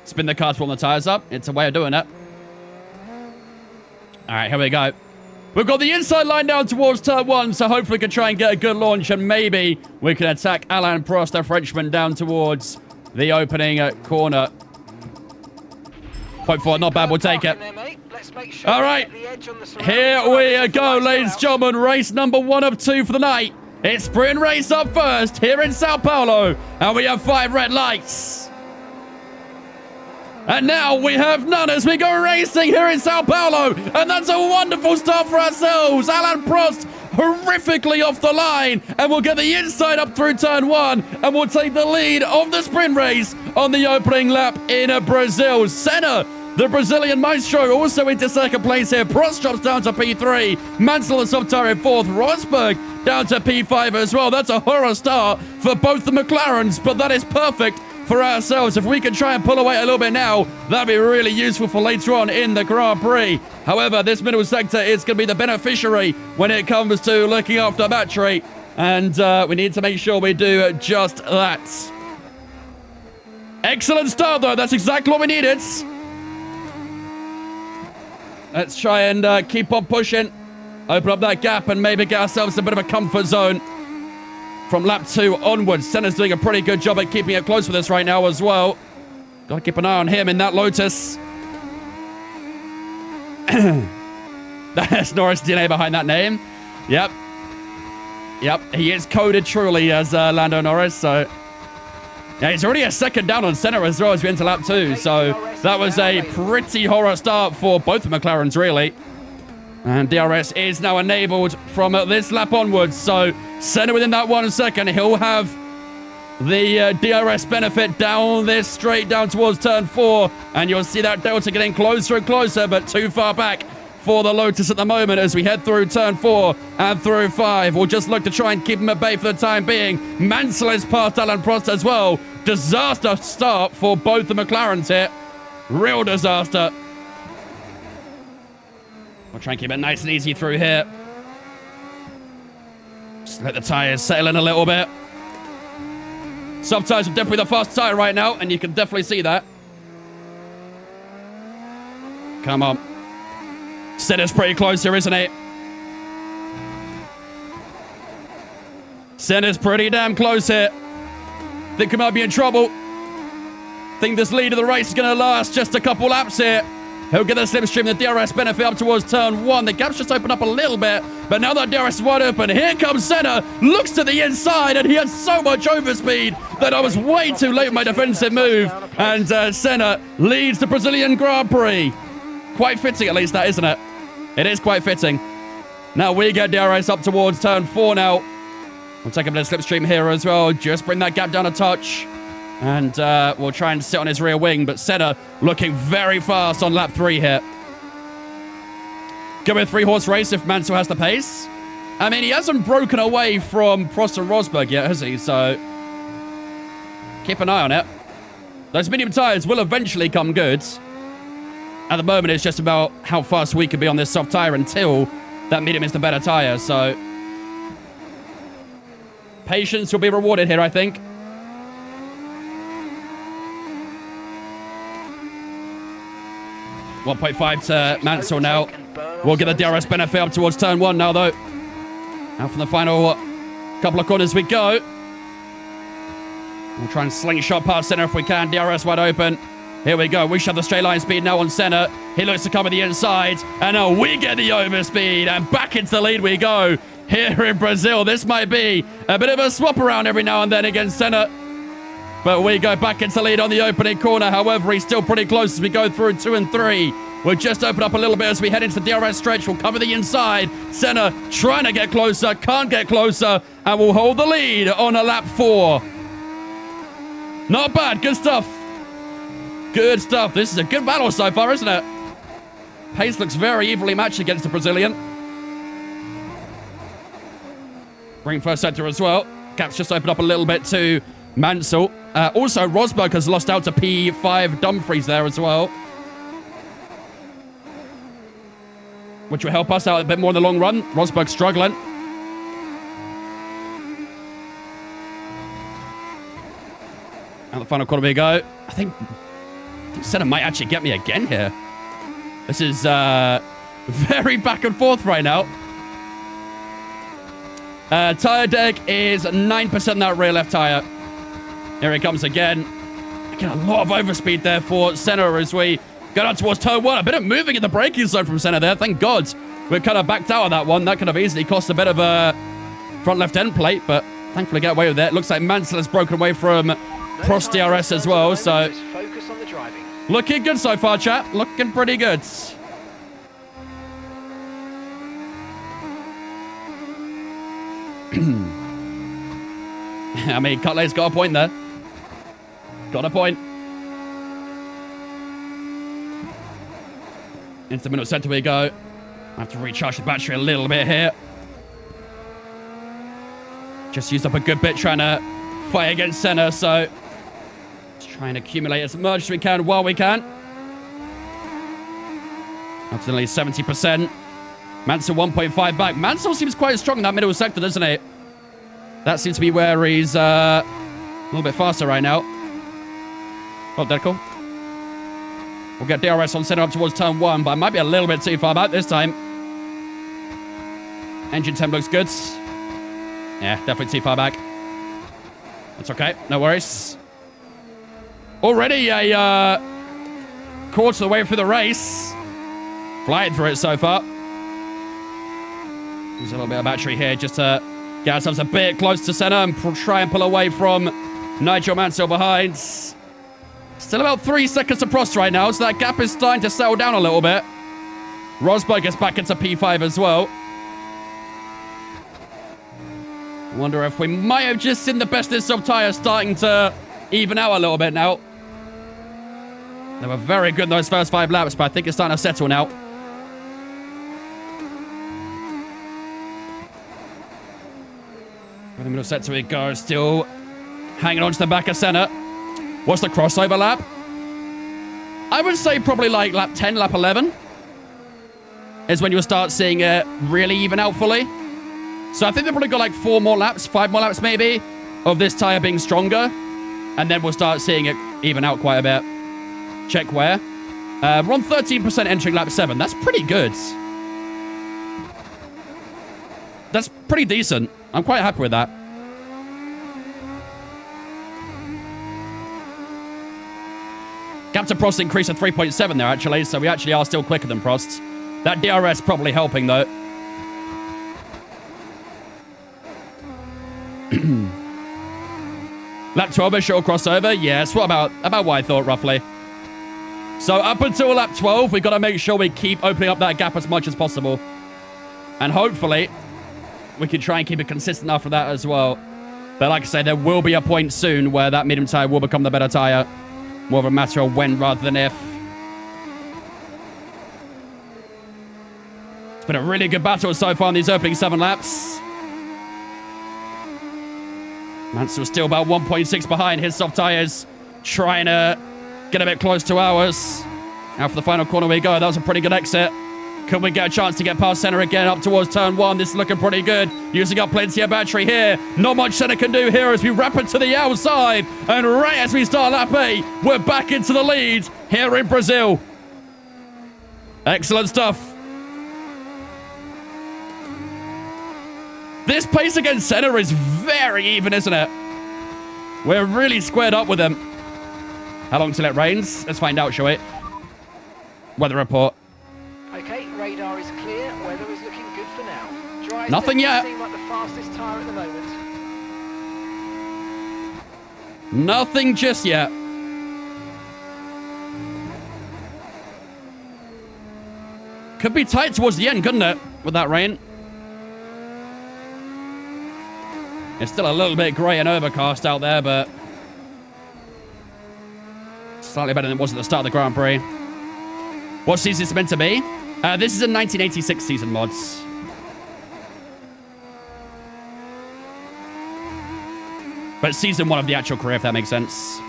S1: Spin the car to warm the tires up. It's a way of doing it. All right, here we go. We've got the inside line down towards turn 1, so hopefully we can try and get a good launch, and maybe we can attack Alain Prost, the Frenchman, down towards the opening corner. Point 4, not bad, we'll take it. All right, here we go, ladies and gentlemen. Race number 1 of 2 for the night. It's sprint race up first here in Sao Paulo, and we have 5 red lights. And now we have none as we go racing here in Sao Paulo, and that's a wonderful start for ourselves. Alain Prost horrifically off the line, and we'll get the inside up through turn 1, and we'll take the lead of the sprint race on the opening lap in Brazil. Senna, the Brazilian maestro, also into second place here. Prost drops down to P3. Mansell and Sobtire in 4th. Rosberg down to P5 as well. That's a horror start for both the McLarens, but that is perfect for ourselves. If we can try and pull away a little bit now, that'd be really useful for later on in the Grand Prix. However, this middle sector is going to be the beneficiary when it comes to looking after battery, and we need to make sure we do just that. Excellent start, though. That's exactly what we needed. Let's try and keep on pushing. Open up that gap and maybe get ourselves a bit of a comfort zone from lap 2 onwards. Senna's doing a pretty good job at keeping it close with us right now as well. Got to keep an eye on him in that Lotus. That's Norris DNA behind that name. Yep. He is coded truly as Lando Norris, so... Yeah, he's already a second down on Senna as well as we enter lap 2, so that was a pretty horror start for both the McLarens, really. And DRS is now enabled from this lap onwards. So Senna within that 1 second, he'll have the DRS benefit down this straight down towards turn 4. And you'll see that delta getting closer and closer, but too far back for the Lotus at the moment as we head through turn 4 and through 5. We'll just look to try and keep him at bay for the time being. Mansell is past Alan Prost as well. Disaster start for both the McLarens here. Real disaster. We'll try and keep it nice and easy through here. Just let the tyres settle in a little bit. Soft tyres are definitely the fast tyre right now, and you can definitely see that. Come on. Senna's pretty close here, isn't it? Senna's pretty damn close here. Think he might be in trouble. Think this lead of the race is going to last just a couple laps here. He'll get the slipstream, the DRS benefit up towards turn 1. The gap's just opened up a little bit, but now that DRS is wide open, here comes Senna, looks to the inside, and he has so much overspeed that I was way too late with my defensive move, and Senna leads the Brazilian Grand Prix. Quite fitting, at least, that, isn't it? It is quite fitting. Now we get DRS up towards turn 4 now. We'll take a bit of slipstream here as well, just bring that gap down a touch. And we'll try and sit on his rear wing, but Senna looking very fast on lap 3 here. Go with a 3-horse race if Mansell has the pace. I mean, he hasn't broken away from Prost and Rosberg yet, has he? So keep an eye on it. Those medium tyres will eventually come good. At the moment, it's just about how fast we can be on this soft tyre until that medium is the better tyre. So patience will be rewarded here, I think. 1.5 to Mansell now. We'll get the DRS benefit up towards turn 1 now, though. Out from the final couple of corners we go. We'll try and slingshot past Senna if we can. DRS wide open. Here we go. We should have the straight line speed now on Senna. He looks to cover the inside. And now we get the overspeed. And back into the lead we go. Here in Brazil, this might be a bit of a swap around every now and then against Senna. But we go back into lead on the opening corner. However, he's still pretty close as we go through 2 and 3. We'll just open up a little bit as we head into the DRS stretch. We'll cover the inside. Senna trying to get closer, can't get closer, and will hold the lead on a lap 4. Not bad, good stuff. Good stuff. This is a good battle so far, isn't it? Pace looks very evenly matched against the Brazilian. Bring first sector as well. Gap's just opened up a little bit to Mansell. Also, Rosberg has lost out to P5 Dumfries there as well, which will help us out a bit more in the long run. Rosberg struggling. Out the final corner we go. I think Senna might actually get me again here. This is very back and forth right now. Tire deck is 9% that rear left tire. Here he comes again. Again, a lot of overspeed there for Senna as we go down towards turn 1. A bit of moving in the braking zone from Senna there. Thank God we're kind of backed out of that one. That could have easily cost a bit of a front left end plate, but thankfully get away with it. Looks like Mansell has broken away from Prost DRS as well. So
S3: focus on the driving.
S1: Looking good so far, chat. Looking pretty good. I mean, Cutlay's got a point there. Got a point. Into the middle center we go. I have to recharge the battery a little bit here. Just used up a good bit trying to fight against Senna, so let's try and accumulate as much as we can while we can. Up to nearly 70%. Mansell 1.5 back. Mansell seems quite strong in that middle sector, doesn't he? That seems to be where he's a little bit faster right now. Oh, dead cool. We'll get DRS on Senna up towards turn 1, but I might be a little bit too far back this time. Engine temp looks good. Yeah, definitely too far back. That's okay. No worries. Already a quarter of the way through the race. Flying through it so far. Use a little bit of battery here just to get ourselves a bit close to Senna and try and pull away from Nigel Mansell behind. Still about 3 seconds to Prost right now, so that gap is starting to settle down a little bit. Rosberg gets back into P5 as well. Wonder if we might have just seen the bestest of tyres starting to even out a little bit now. They were very good in those first 5 laps, but I think it's starting to settle now. In the middle sector we go, still hanging on to the back of Senna. What's the crossover lap? I would say probably like lap 10, lap 11 is when you'll start seeing it really even out fully. So I think they've probably got like 4 more laps, 5 more laps maybe, of this tyre being stronger. And then we'll start seeing it even out quite a bit. Check where. We're on 13% entering lap 7. That's pretty good. That's pretty decent. I'm quite happy with that. Gap to Prost increased to 3.7 there, actually, so we actually are still quicker than Prost. That DRS probably helping, though. Lap 12, a short crossover. Yes, what about what I thought, roughly. So up until lap 12, we've got to make sure we keep opening up that gap as much as possible. And hopefully, we can try and keep it consistent after that as well. But like I say, there will be a point soon where that medium tyre will become the better tyre. More of a matter of when rather than if. It's been a really good battle so far in these opening 7 laps. Mansell's still about 1.6 behind his soft tyres, trying to get a bit close to ours. Now for the final corner we go. That was a pretty good exit. Could we get a chance to get past Senna again up towards turn 1? This is looking pretty good. Using up plenty of battery here. Not much Senna can do here as we wrap it to the outside. And right as we start lap 8, we're back into the lead here in Brazil. Excellent stuff. This pace against Senna is very even, isn't it? We're really squared up with him. How long till it rains? Let's find out, shall we? Weather report.
S3: Okay, radar is clear. Weather is looking good for now. Dry
S1: Nothing yet.
S3: Seem like the fastest tyre at the moment.
S1: Nothing just yet. Could be tight towards the end, couldn't it? With that rain. It's still a little bit grey and overcast out there, but slightly better than it was at the start of the Grand Prix. What season is it meant to be? This is a 1986 season, mods. But season 1 of the actual career, if that makes sense.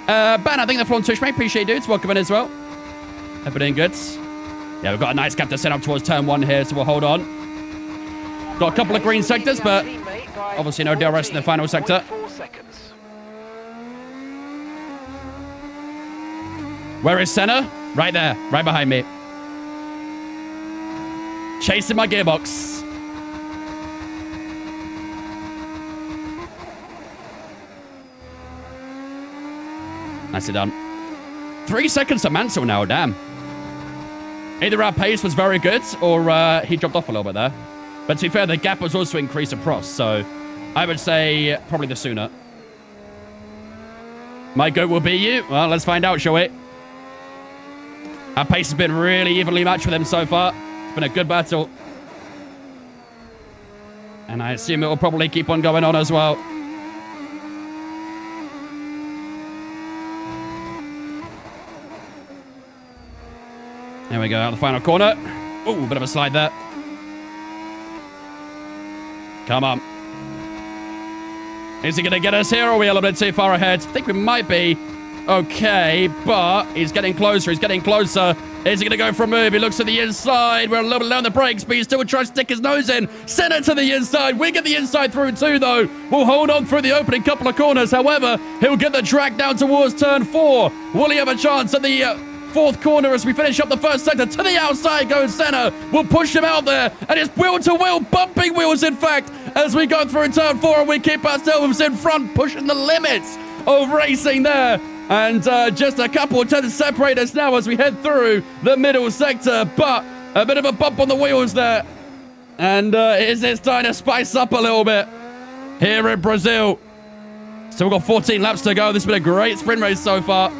S1: Ben, I think the floor on Twitch, mate. Appreciate you, dudes. Welcome in as well. Hope you're doing good. Yeah, we've got a nice gap to set up towards turn 1 here, so we'll hold on. Got a couple of green sectors, but obviously no DRS in the final sector. Where is Senna? Right there, right behind me. Chasing my gearbox. Nicely done. 3 seconds to Mansell now, damn. Either our pace was very good, or he dropped off a little bit there. But to be fair, the gap was also increased across, so I would say probably the sooner. My goat will be you? Well, let's find out, shall we? Our pace has been really evenly matched with him so far. It's been a good battle. And I assume it will probably keep on going on as well. There we go, out the final corner. Ooh, bit of a slide there. Come on. Is he going to get us here, or are we a little bit too far ahead? I think we might be okay, but he's getting closer. He's getting closer. Is he going to go for a move? He looks to the inside. We're a little bit low on the brakes, but he still tries to stick his nose in. Send it to the inside. We get the inside through too, though. We'll hold on through the opening couple of corners. However, he'll get the track down towards turn 4. Will he have a chance at the 4th corner as we finish up the first sector? To the outside goes Senna. We'll push him out there, and it's wheel-to-wheel, bumping wheels, in fact, as we go through turn 4, and we keep ourselves in front, pushing the limits of racing there. And just a couple of turns separate us now as we head through the middle sector, but a bit of a bump on the wheels there. And it's starting to spice up a little bit here in Brazil. So we've got 14 laps to go. This has been a great sprint race so far.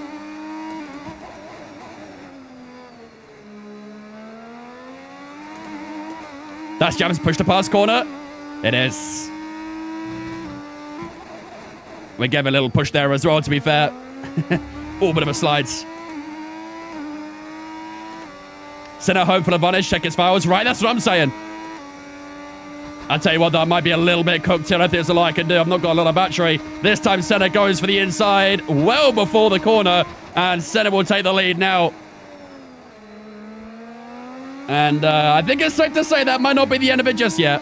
S1: That's Jam's push to pass corner. It is. We gave a little push there as well, to be fair. All bit of a slide. Senna home for the advantage. Check his fouls. Right, that's what I'm saying. I'll tell you what, that might be a little bit cooked here. I think there's a lot I can do. I've not got a lot of battery. This time, Senna goes for the inside, well before the corner, and Senna will take the lead now. And I think it's safe to say that might not be the end of it just yet.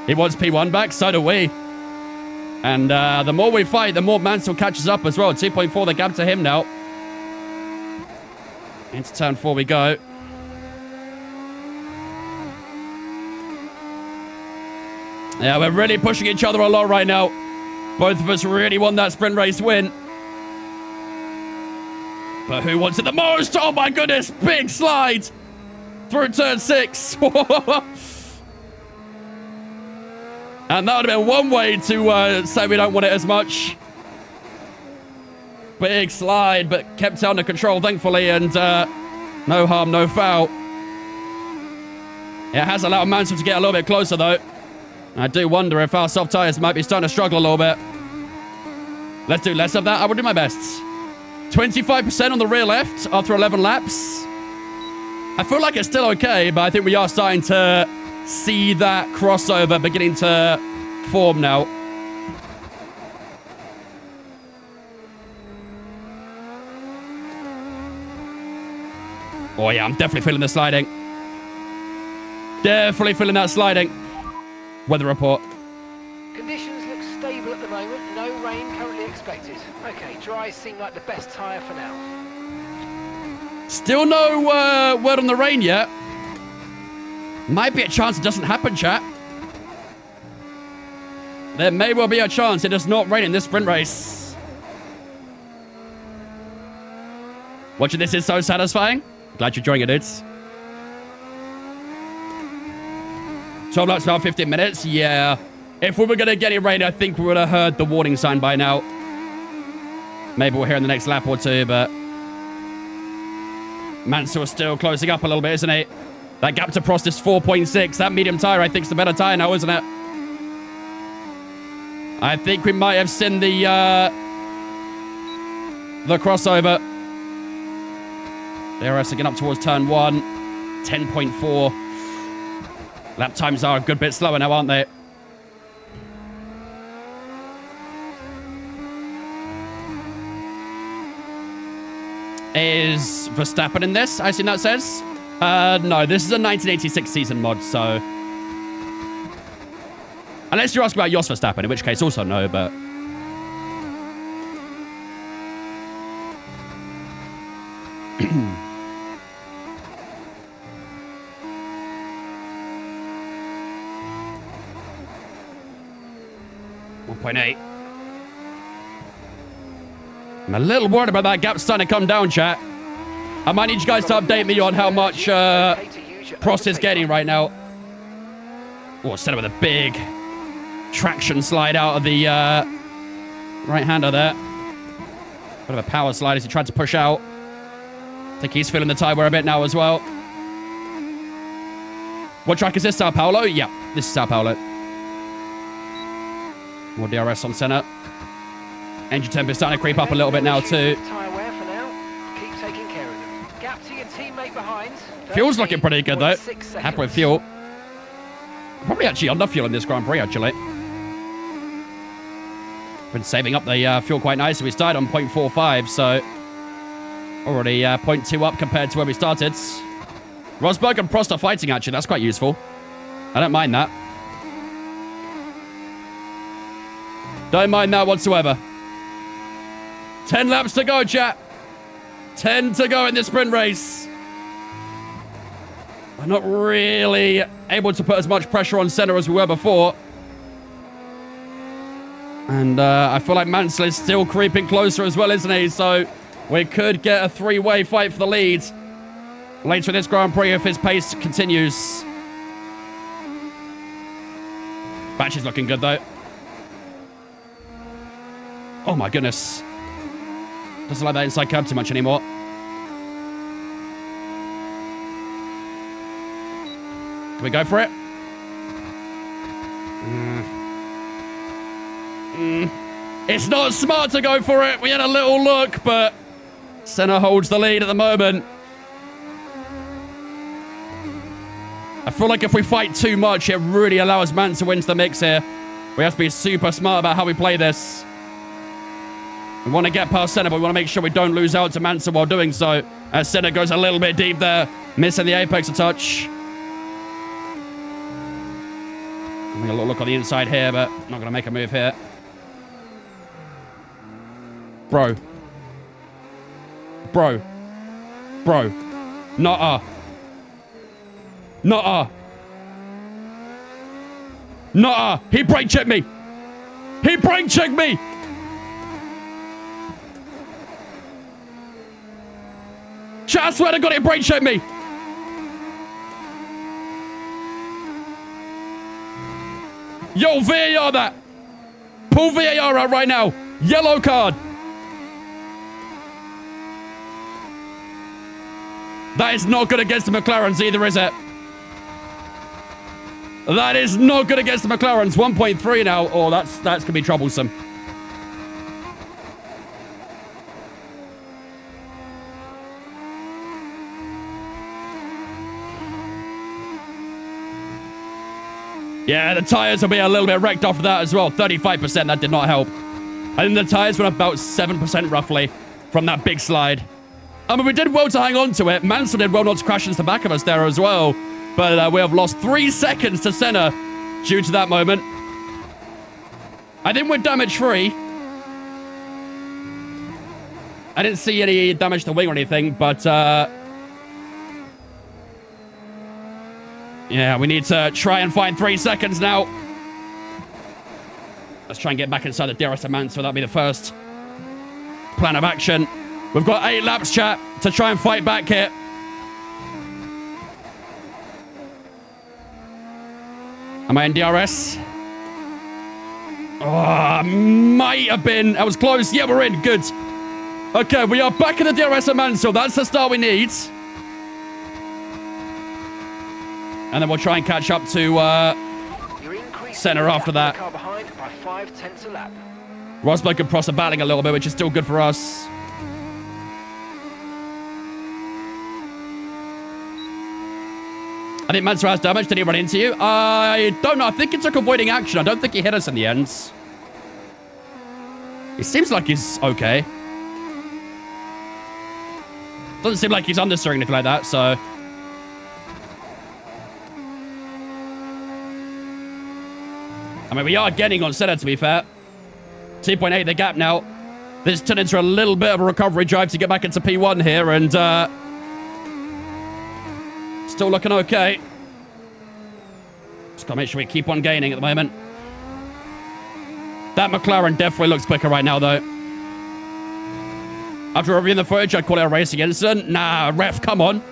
S1: He wants P1 back, so do we. And the more we fight, the more Mansell catches up as well. 2.4, the gap to him now. Into turn 4 we go. Yeah, we're really pushing each other a lot right now. Both of us really want that sprint race win. But who wants it the most? Oh my goodness, big slide through turn 6. And that would have been one way to say we don't want it as much. Big slide, but kept under control, thankfully, and no harm, no foul. It has allowed Mansell to get a little bit closer, though. I do wonder if our soft tyres might be starting to struggle a little bit. Let's do less of that. I will do my best. 25% on the rear left after 11 laps. I feel like it's still okay, but I think we are starting to see that crossover beginning to form now. Oh yeah, I'm definitely feeling the sliding. Definitely feeling that sliding. Weather report.
S3: Conditions look stable at the moment. No rain currently expected. Okay, dries seem like the best tyre for now.
S1: Still no word on the rain yet. Might be a chance it doesn't happen, chat. There may well be a chance it does not rain in this sprint race. Watching this is so satisfying. Glad you're enjoying it, dudes. 12 laps, about 15 minutes. Yeah. If we were going to get it rain, I think we would have heard the warning sign by now. Maybe we'll hear in the next lap or two, but Mansell is still closing up a little bit, isn't he? That gap to Prost is 4.6. That medium tyre, I think, is the better tyre now, isn't it? I think we might have seen the crossover. They're again up towards turn 1. 10.4. Lap times are a good bit slower now, aren't they? Is Verstappen in this? I assume that says. No, this is a 1986 season mod, so... Unless you're asking about Jos Verstappen, in which case also no, but... .8. I'm a little worried about that gap starting to come down, chat. I might need you guys to update me on how much Prost is getting right now. Oh, instead of with a big traction slide out of the right-hander there. Bit of a power slide as he tried to push out. I think he's feeling the tie wear a bit now as well. What track is this, Sao Paulo? Yeah, this is Sao Paulo. More DRS on Senna. Engine temp is starting to creep up a little bit now too.
S3: Tyre wear for now. Keep taking care of them. Gap to your teammate behind.
S1: Fuel's looking pretty good though.
S3: 13.6 seconds.
S1: Happy with fuel. Probably actually under fuel in this Grand Prix actually. Been saving up the fuel quite nicely. We started on 0.45, so already 0.2 up compared to where we started. Rosberg and Prost are fighting actually. That's quite useful. I don't mind that. Don't mind that whatsoever. 10 laps to go, chat. 10 to go in this sprint race. I'm not really able to put as much pressure on Senna as we were before. And I feel like Mansell is still creeping closer as well, isn't he? So we could get a three-way fight for the lead later in this Grand Prix if his pace continues. Batch is looking good, though. Oh, my goodness. Doesn't like that inside curb too much anymore. Can we go for it? It's not smart to go for it. We had a little look, but Senna holds the lead at the moment. I feel like if we fight too much, it really allows Man to win the mix here. We have to be super smart about how we play this. We want to get past Senna, but we want to make sure we don't lose out to Mansa while doing so. As Senna goes a little bit deep there, missing the apex a touch. Having a little look on the inside here, but not going to make a move here. Bro. Nuh-uh. He brake checked me. Chat, I swear to God, it brake checked me. Yo, VAR that. Pull VAR out right now. Yellow card. That is not good against the McLarens either, is it? That is not good against the McLarens. 1.3 now. Oh, that's going to be troublesome. Yeah, the tyres will be a little bit wrecked after that as well. 35%, that did not help. I think the tyres went about 7% roughly from that big slide. I mean, we did well to hang on to it. Mansell did well not to crash into the back of us there as well. But we have lost 3 seconds to Senna due to that moment. I think we're damage-free. I didn't see any damage to the wing or anything, but... yeah, we need to try and find 3 seconds now. Let's try and get back inside the DRS of Mansell. That'll be the first plan of action. We've got 8 laps, chat, to try and fight back here. Am I in DRS? Oh, might have been. That was close. Yeah, we're in. Good. Okay, we are back in the DRS of Mansell. That's the start we need. And then we'll try and catch up to Senna after that. Rosberg and Prost are battling a little bit, which is still good for us. I think Mansell has damage. Did he run into you? I don't know. I think he took avoiding action. I don't think he hit us in the end. He seems like he's okay. Doesn't seem like he's understeering or anything like that, so... I mean, we are getting on Senna, to be fair. 2.8 the gap now. This turned into a little bit of a recovery drive to get back into P1 here, and still looking okay. Just gotta make sure we keep on gaining at the moment. That McLaren definitely looks quicker right now, though. After reviewing the footage, I'd call it a racing incident. Nah, ref, come on.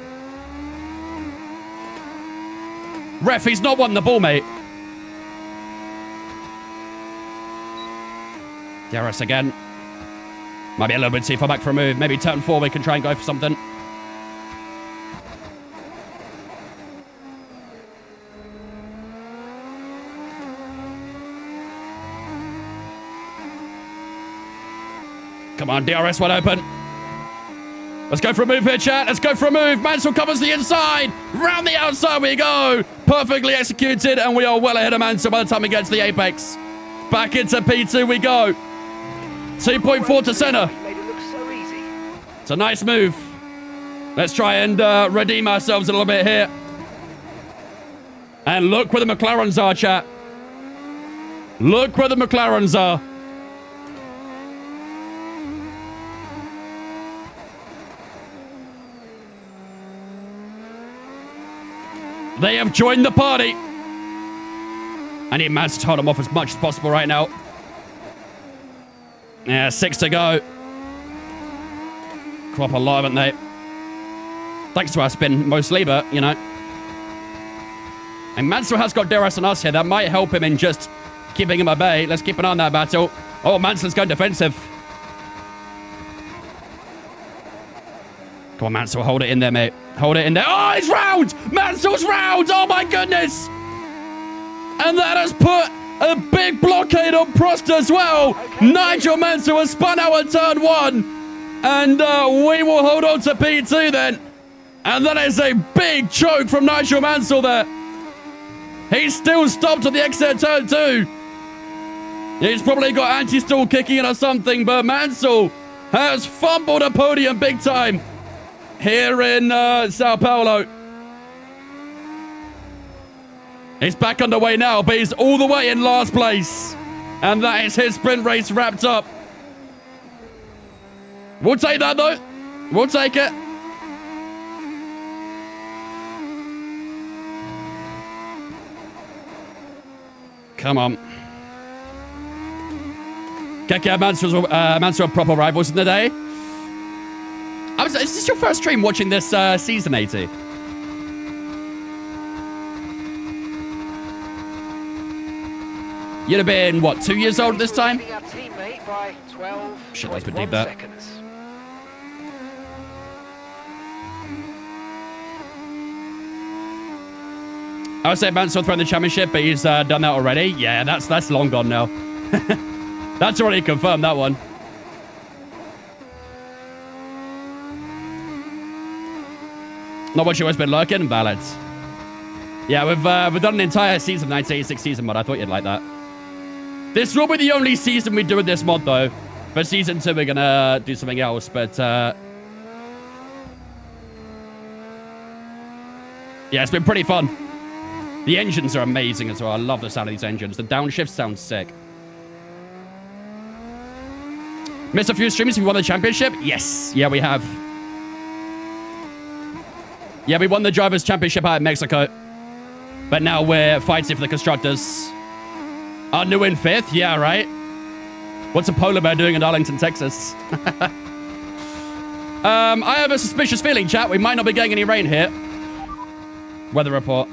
S1: Ref, he's not won the ball, mate. DRS again. Might be a little bit too far back for a move. Maybe turn 4, we can try and go for something. Come on, DRS wide open. Let's go for a move here, chat. Let's go for a move. Mansell covers the inside. Round the outside we go. Perfectly executed, and we are well ahead of Mansell by the time we get to the apex. Back into P2 we go. 2.4 to Senna. It's a nice move. Let's try and redeem ourselves a little bit here. And look where the McLarens are, chat. Look where the McLarens are. They have joined the party. I need Mads to hold them off as much as possible right now. Yeah, 6 to go. Come up a lot, haven't they? Thanks to our spin, mostly, but, you know. And Mansell has got DRS on us here. That might help him in just keeping him at bay. Let's keep an eye on that battle. Oh, Mansell's going defensive. Come on, Mansell, hold it in there, mate. Hold it in there. Oh, he's round! Mansell's round! Oh, my goodness! And that has put A big blockade on Prost as well.
S3: Okay.
S1: Nigel Mansell has spun out at turn 1. And we will hold on to P2 then. And that is a big choke from Nigel Mansell there. He's still stopped at the exit of turn 2. He's probably got anti-stall kicking in or something, but Mansell has fumbled a podium big time here in Sao Paulo. He's back underway now, but he's all the way in last place. And that is his sprint race wrapped up. We'll take that, though. We'll take it. Come on. Keke and Mansell are proper rivals in the day. Is this your first stream watching this season, 80? You'd have been, what, 2 years old this time?
S3: Our teammate by 12.
S1: Shit, that's been deep that.
S3: Seconds.
S1: I would say Mansell throwing the championship, but he's done that already. Yeah, that's long gone now. That's already confirmed, that one. Not what you always been lurking, valid. Yeah, we've done an entire season of 1986 season mod. I thought you'd like that. This will be the only season we do with this mod, though. For season 2, we're gonna do something else, but yeah, it's been pretty fun. The engines are amazing as well. I love the sound of these engines. The downshift sounds sick. Missed a few streams. Have we won the championship? Yes. Yeah, we have. Yeah, we won the Drivers' Championship out in Mexico. But now we're fighting for the Constructors. Our new in 5th? Yeah, right. What's a polar bear doing in Arlington, Texas? I have a suspicious feeling, chat. We might not be getting any rain here. Weather report.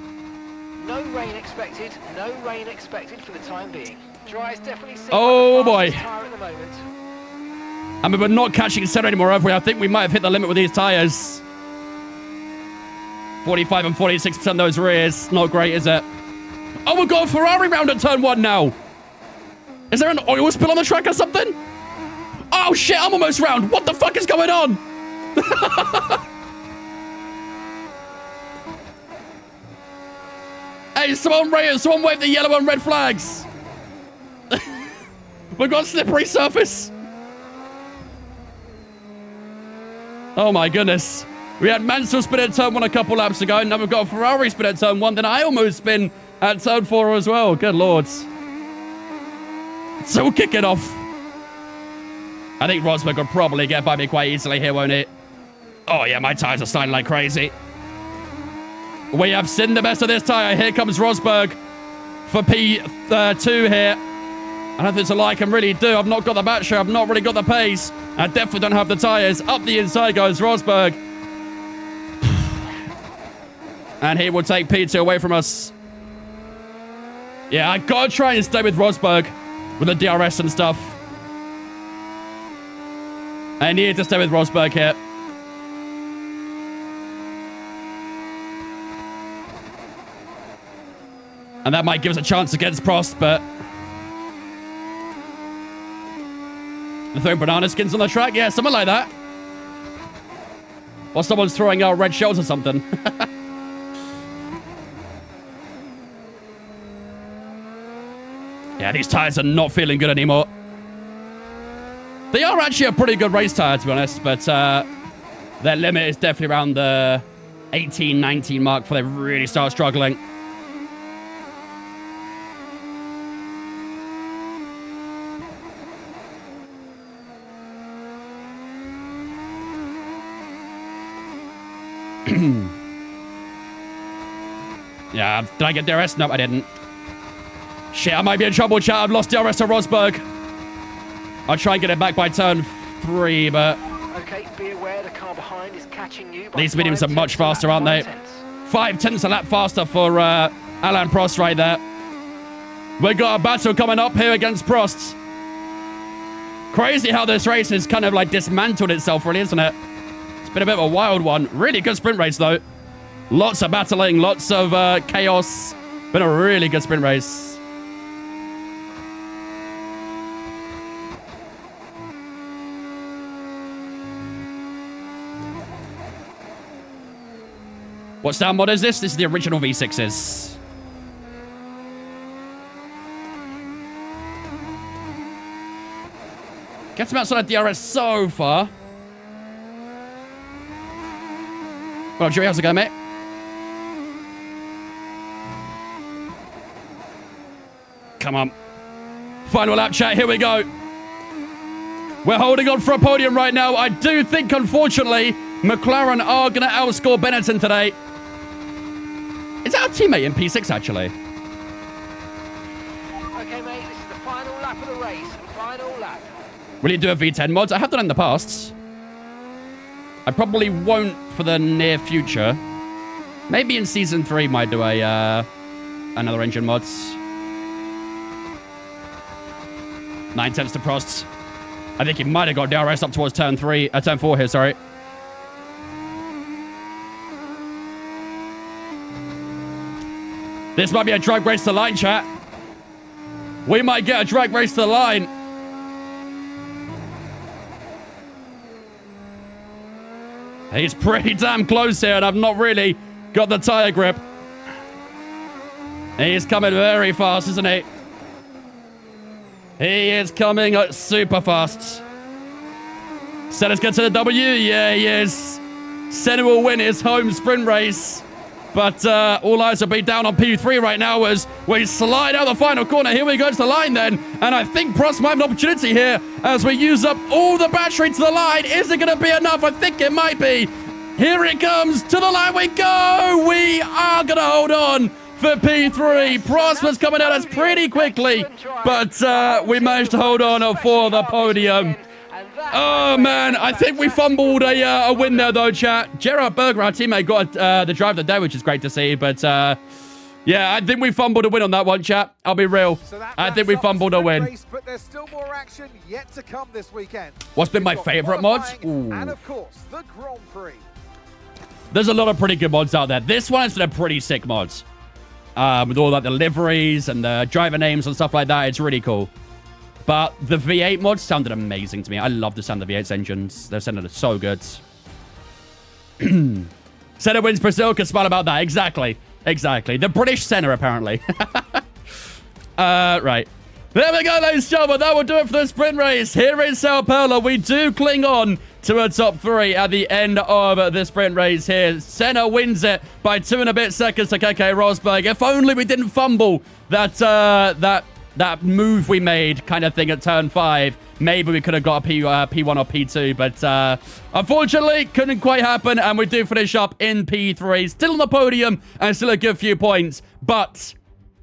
S3: No rain expected. No rain expected for the time being. Dry's definitely seen
S1: Oh, boy.
S3: tire at the moment.
S1: I mean, we're not catching center anymore, have we? I think we might have hit the limit with these tires. 45 and 46% those rears. Not great, is it? Oh, we've got a Ferrari round at turn 1 now. Is there an oil spill on the track or something? Oh, shit, I'm almost round. What the fuck is going on? Hey, someone wave the yellow and red flags. We've got a slippery surface. Oh, my goodness. We had Mansell spin at turn 1 a couple laps ago, and now we've got a Ferrari spin at turn 1. Then I almost spin at turn 4 as well. Good lords. So we'll kick it off. I think Rosberg will probably get by me quite easily here, won't it? Oh, yeah, my tires are sliding like crazy. We have seen the best of this tire. Here comes Rosberg for P2 here. I don't think it's a lie I can really do. I've not got the battery. I've not really got the pace. I definitely don't have the tires. Up the inside goes Rosberg. And he will take P2 away from us. Yeah, I gotta try and stay with Rosberg with the DRS and stuff. I need to stay with Rosberg here. And that might give us a chance against Prost, but... They're throwing banana skins on the track? Yeah, something like that. Or someone's throwing out red shells or something. Yeah, these tires are not feeling good anymore. They are actually a pretty good race tire, to be honest, but their limit is definitely around the 18, 19 mark before they really start struggling. Yeah, did I get DRS? No, I didn't. Shit, I might be in trouble, chat. I've lost DRS to Rosberg. I'll try and get it back by turn 3, but...
S3: Okay, be aware the car behind is catching you.
S1: These mediums are much faster, aren't they? 5/10 a lap faster for Alain Prost right there. We've got a battle coming up here against Prost. Crazy how this race has kind of like dismantled itself, really, isn't it? It's been a bit of a wild one. Really good sprint race, though. Lots of battling, lots of chaos. Been a really good sprint race. What sound mod is this? This is the original V6s. Gets him outside DRS so far. Well, Joey, how's it going, mate? Come on. Final lap chat, here we go. We're holding on for a podium right now. I do think, unfortunately, McLaren are going to outscore Benetton today. Is that our teammate in P6, actually?
S3: Okay, mate, this is the final lap of the race. Final lap.
S1: Will you do a V10 mods? I have done it in the past. I probably won't for the near future. Maybe in Season 3 might do a another engine mods. 9/10 to Prost. I think he might have got DRS up towards turn 4 here, sorry. This might be a drag race to the line, chat. We might get a drag race to the line. He's pretty damn close here, and I've not really got the tire grip. He's coming very fast, isn't he? He is coming super fast. Senna's get to the W. Yeah, he is. Senna will win his home sprint race. But all eyes will be down on P3 right now as we slide out the final corner. Here we go to the line then. And I think Prost might have an opportunity here as we use up all the battery to the line. Is it going to be enough? I think it might be. Here it comes. To the line we go. We are going to hold on for P3. Prost was coming at us pretty quickly. But we managed to hold on for the podium. Oh, man. I think we fumbled a win there, though, chat. Gerard Berger, our teammate, got the drive of the day, which is great to see. But, yeah, I think we fumbled a win on that one, chat. I'll be real. I think we fumbled a win.
S2: Race, but there's still more action yet to come this weekend.
S1: What's been my favorite mods?
S2: And, of course, the Grand Prix.
S1: There's a lot of pretty good mods out there. This one has been a pretty sick mods. With all like the liveries and the driver names and stuff like that. It's really cool. But the V8 mods sounded amazing to me. I love the sound of the V8's engines. They're sounding so good. Senna wins Brazil. Can smile about that. Exactly. Exactly. The British Senna, apparently. Right. There we go, ladies and gentlemen. That will do it for the sprint race. Here in Sao Paulo, we do cling on to a top 3 at the end of the sprint race here. Senna wins it by 2 and a bit seconds to Keke Rosberg. If only we didn't fumble that move we made kind of thing at turn 5. Maybe we could have got a P1 or P2, but unfortunately, couldn't quite happen, and we do finish up in P3. Still on the podium, and still a good few points, but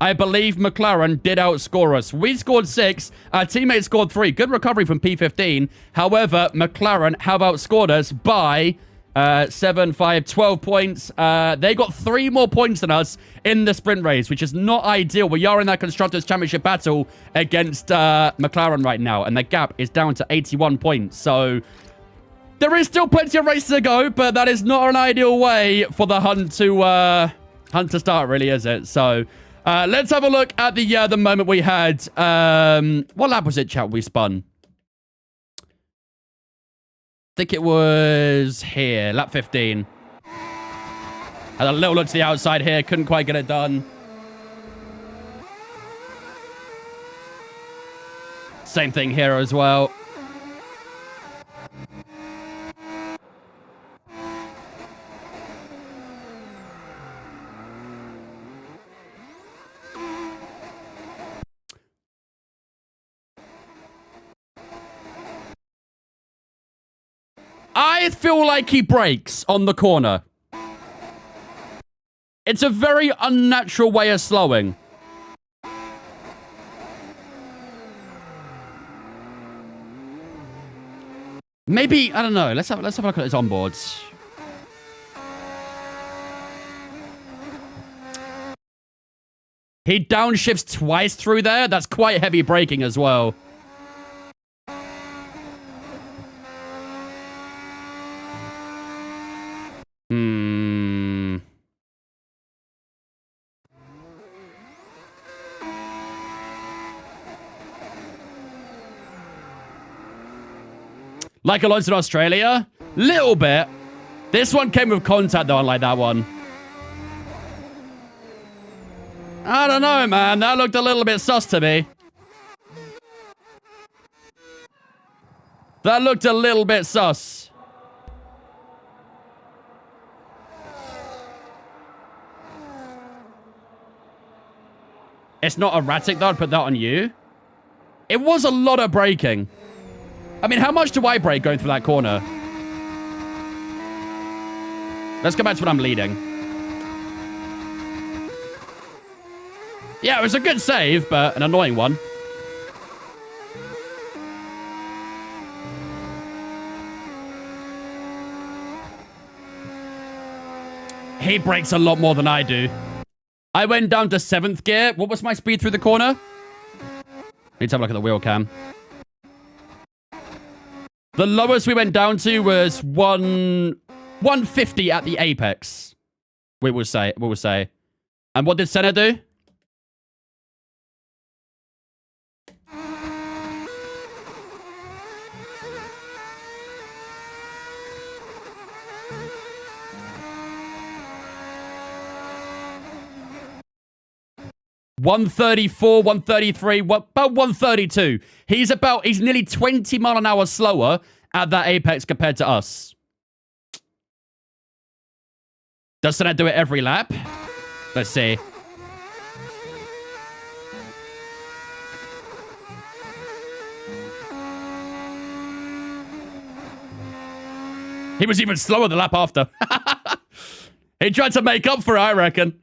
S1: I believe McLaren did outscore us. We scored 6, our teammates scored 3. Good recovery from P15. However, McLaren have outscored us by 7, 5, 12 points. They got 3 more points than us in the sprint race, which is not ideal. We are in that Constructors' Championship battle against McLaren right now, and the gap is down to 81 points. So there is still plenty of races to go, but that is not an ideal way for the hunt to start, really, is it? So let's have a look at the moment we had. What lap was it, chat, we spun? I think it was here, lap 15. Had a little look to the outside here, couldn't quite get it done. Same thing here as well. I feel like he brakes on the corner. It's a very unnatural way of slowing. Maybe, I don't know. Let's have a look at his onboards. He downshifts twice through there. That's quite heavy braking as well. Like a lot in Australia? Little bit. This one came with contact, though, unlike that one. I don't know, man. That looked a little bit sus to me. That looked a little bit sus. It's not erratic, though. I'd put that on you. It was a lot of braking. I mean, how much do I brake going through that corner? Let's go back to when I'm leading. Yeah, it was a good save, but an annoying one. He brakes a lot more than I do. I went down to 7th gear. What was my speed through the corner? Need to have a look at the wheel cam. The lowest we went down to was 150 at the apex. We will say. And what did Senna do? .134, 133, about 132. He's nearly 20 mile an hour slower at that apex compared to us. Doesn't that do it every lap? Let's see. He was even slower the lap after. He tried to make up for it, I reckon.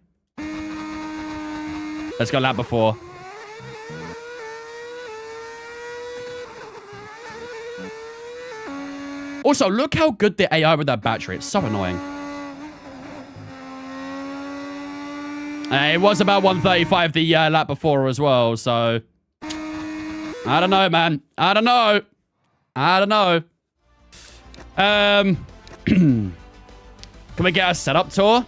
S1: Let's go lap before. Also, look how good the AI with that battery. It's so annoying. It was about 135 the lap before as well, so... I don't know, man. I don't know. Can we get a setup tour?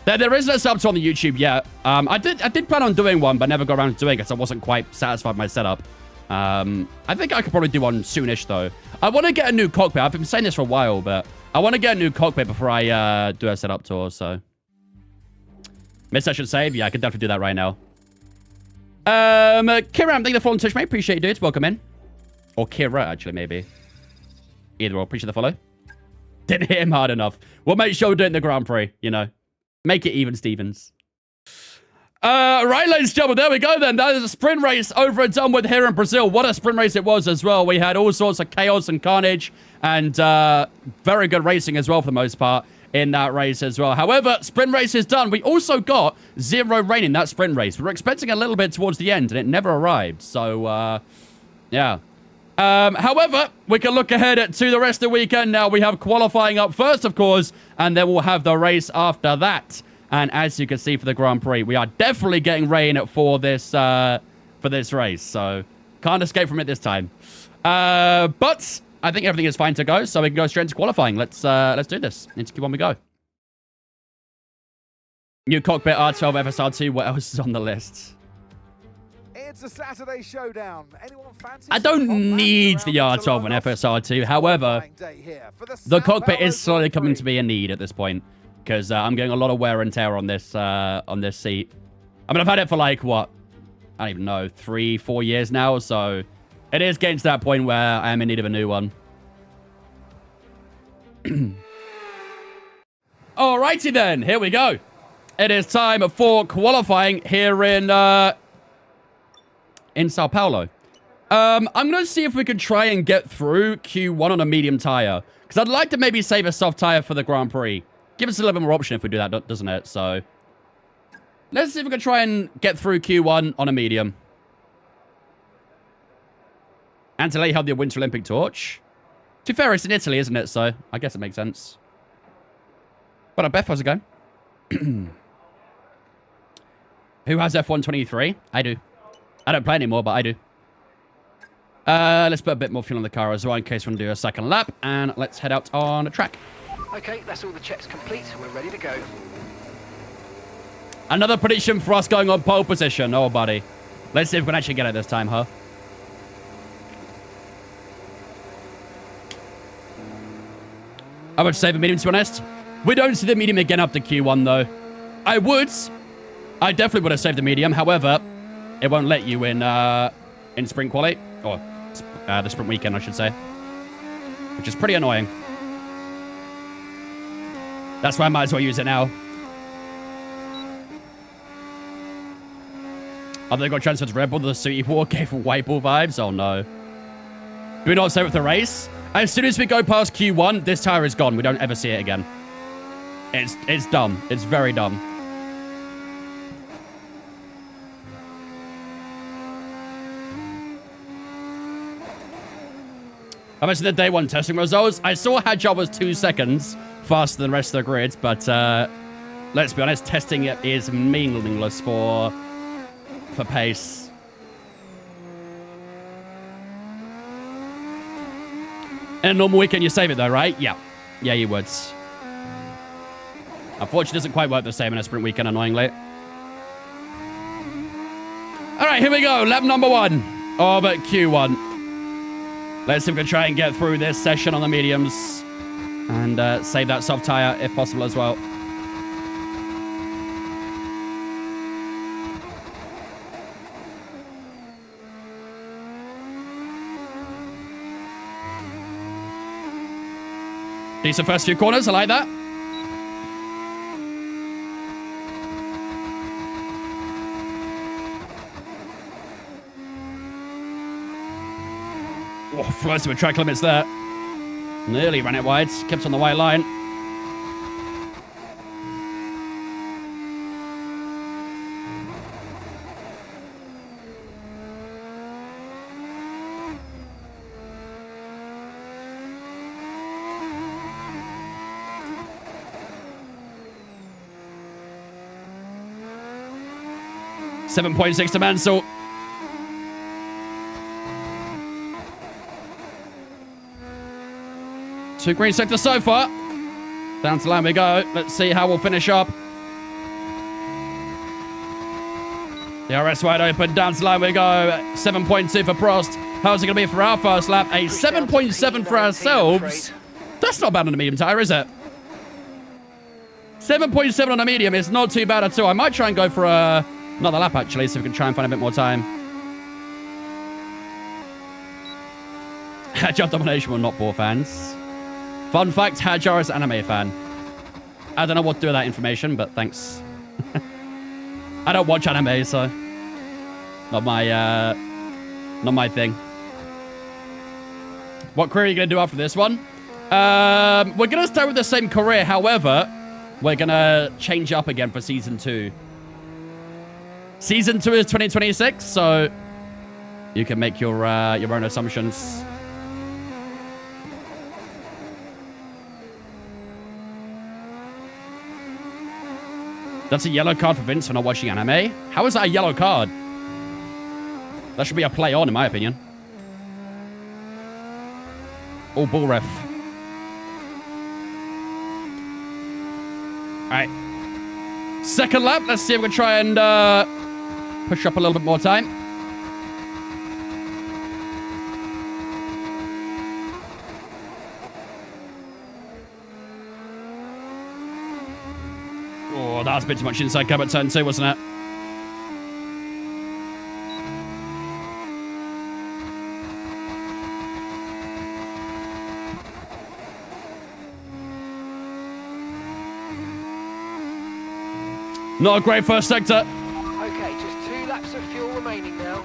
S1: There isn't a setup tour on the YouTube yet. I did plan on doing one, but never got around to doing it because I wasn't quite satisfied with my setup. I think I could probably do one soonish, though. I want to get a new cockpit. I've been saying this for a while, but I want to get a new cockpit before I do a setup tour, so... Miss session save? Yeah, I could definitely do that right now. Kira, I'm thanking the follow on Twitch, mate. Appreciate you, dude. Welcome in. Or Kira, actually, maybe. Either or. Appreciate the follow. Didn't hit him hard enough. We'll make sure we do it in the Grand Prix, you know. Make it even, Stevens. Right, ladies and gentlemen, there we go then. That is a sprint race over and done with here in Brazil. What a sprint race it was as well. We had all sorts of chaos and carnage and very good racing as well for the most part in that race as well. However, sprint race is done. We also got 0 rain in that sprint race. We were expecting a little bit towards the end and it never arrived. So, yeah. However, we can look ahead to the rest of the weekend now. We have qualifying up first, of course, and then we'll have the race after that. And as you can see for the Grand Prix, we are definitely getting rain for this race. So can't escape from it this time. But I think everything is fine to go, so we can go straight into qualifying. Let's do this. Let's keep on we go. New cockpit R12 FSR2. What else is on the list?
S2: It's a Saturday showdown. Anyone fancy
S1: I don't need the R12 and FSR2. However, the cockpit is slowly coming to be a need at this point because I'm getting a lot of wear and tear on this seat. I mean, I've had it for like what? I don't even know, 3-4 years now. So it is getting to that point where I am in need of a new one. Alrighty then, here we go. It is time for qualifying here in Sao Paulo. I'm going to see if we can try and get through Q1 on a medium tire. Because I'd like to maybe save a soft tire for the Grand Prix. Give us a little bit more option if we do that, doesn't it? So, let's see if we can try and get through Q1 on a medium. Antilei held the Winter Olympic torch. To be fair, it's in Italy, isn't it? So, I guess it makes sense. What up, Beth? How's it going? Who has F123? I do. I don't play anymore, but I do. Let's put a bit more fuel on the car as well in case we want to do a second lap. And let's head out on the track.
S3: Okay, that's all the checks complete. We're ready to go.
S1: Another prediction for us going on pole position. Oh, buddy. Let's see if we can actually get it this time, huh? I would save a medium, to be honest. We don't see the medium again after Q1, though. I would, I definitely would have saved the medium. However, it won't let you in sprint quali. Or the sprint weekend, I should say. Which is pretty annoying. That's why I might as well use it now. Have they got transferred to Red Bull? The City War gave White Bull vibes? Oh, no. Do we not save with the race? As soon as we go past Q1, this tire is gone. We don't ever see it again. It's dumb. It's very dumb. I mentioned the day one testing results. I saw Hadjar was 2 seconds faster than the rest of the grids, but let's be honest, testing it is meaningless for pace. In a normal weekend, you save it though, right? Yeah. Yeah, you would. Unfortunately, it doesn't quite work the same in a sprint weekend, annoyingly. All right, here we go. Lap number 1 of Q1. Let's see if we can try and get through this session on the mediums and save that soft tire if possible as well. Decent first few corners. I like that. Oh, flies with track limits there. Nearly ran it wide. Kept on the white line. .6 to Mansell. Two green sector so far. Down to line we go. Let's see how we'll finish up. The RS wide open. Down to line we go. 7.2 for Prost. How's it going to be for our first lap? A 7.7 for ourselves. That's not bad on a medium tire, is it? 7.7 on a medium is not too bad at all. I might try and go for another lap, actually, so we can try and find a bit more time. Hadjar domination will not bore fans. Fun fact, Hadjar is an anime fan. I don't know what to do with that information, but thanks. I don't watch anime, so not my thing. What career are you going to do after this one? We're going to start with the same career. However, we're going to change up again for Season 2. Season 2 is 2026, so you can make your own assumptions. That's a yellow card for Vince for not watching anime. How is that a yellow card? That should be a play on, in my opinion. Oh, bull ref. All right. Second lap. Let's see if we can try and push up a little bit more time. Oh, that was a bit too much inside curb at turn 2, wasn't it? Not a great first sector.
S3: Okay, just 2 laps of fuel remaining now.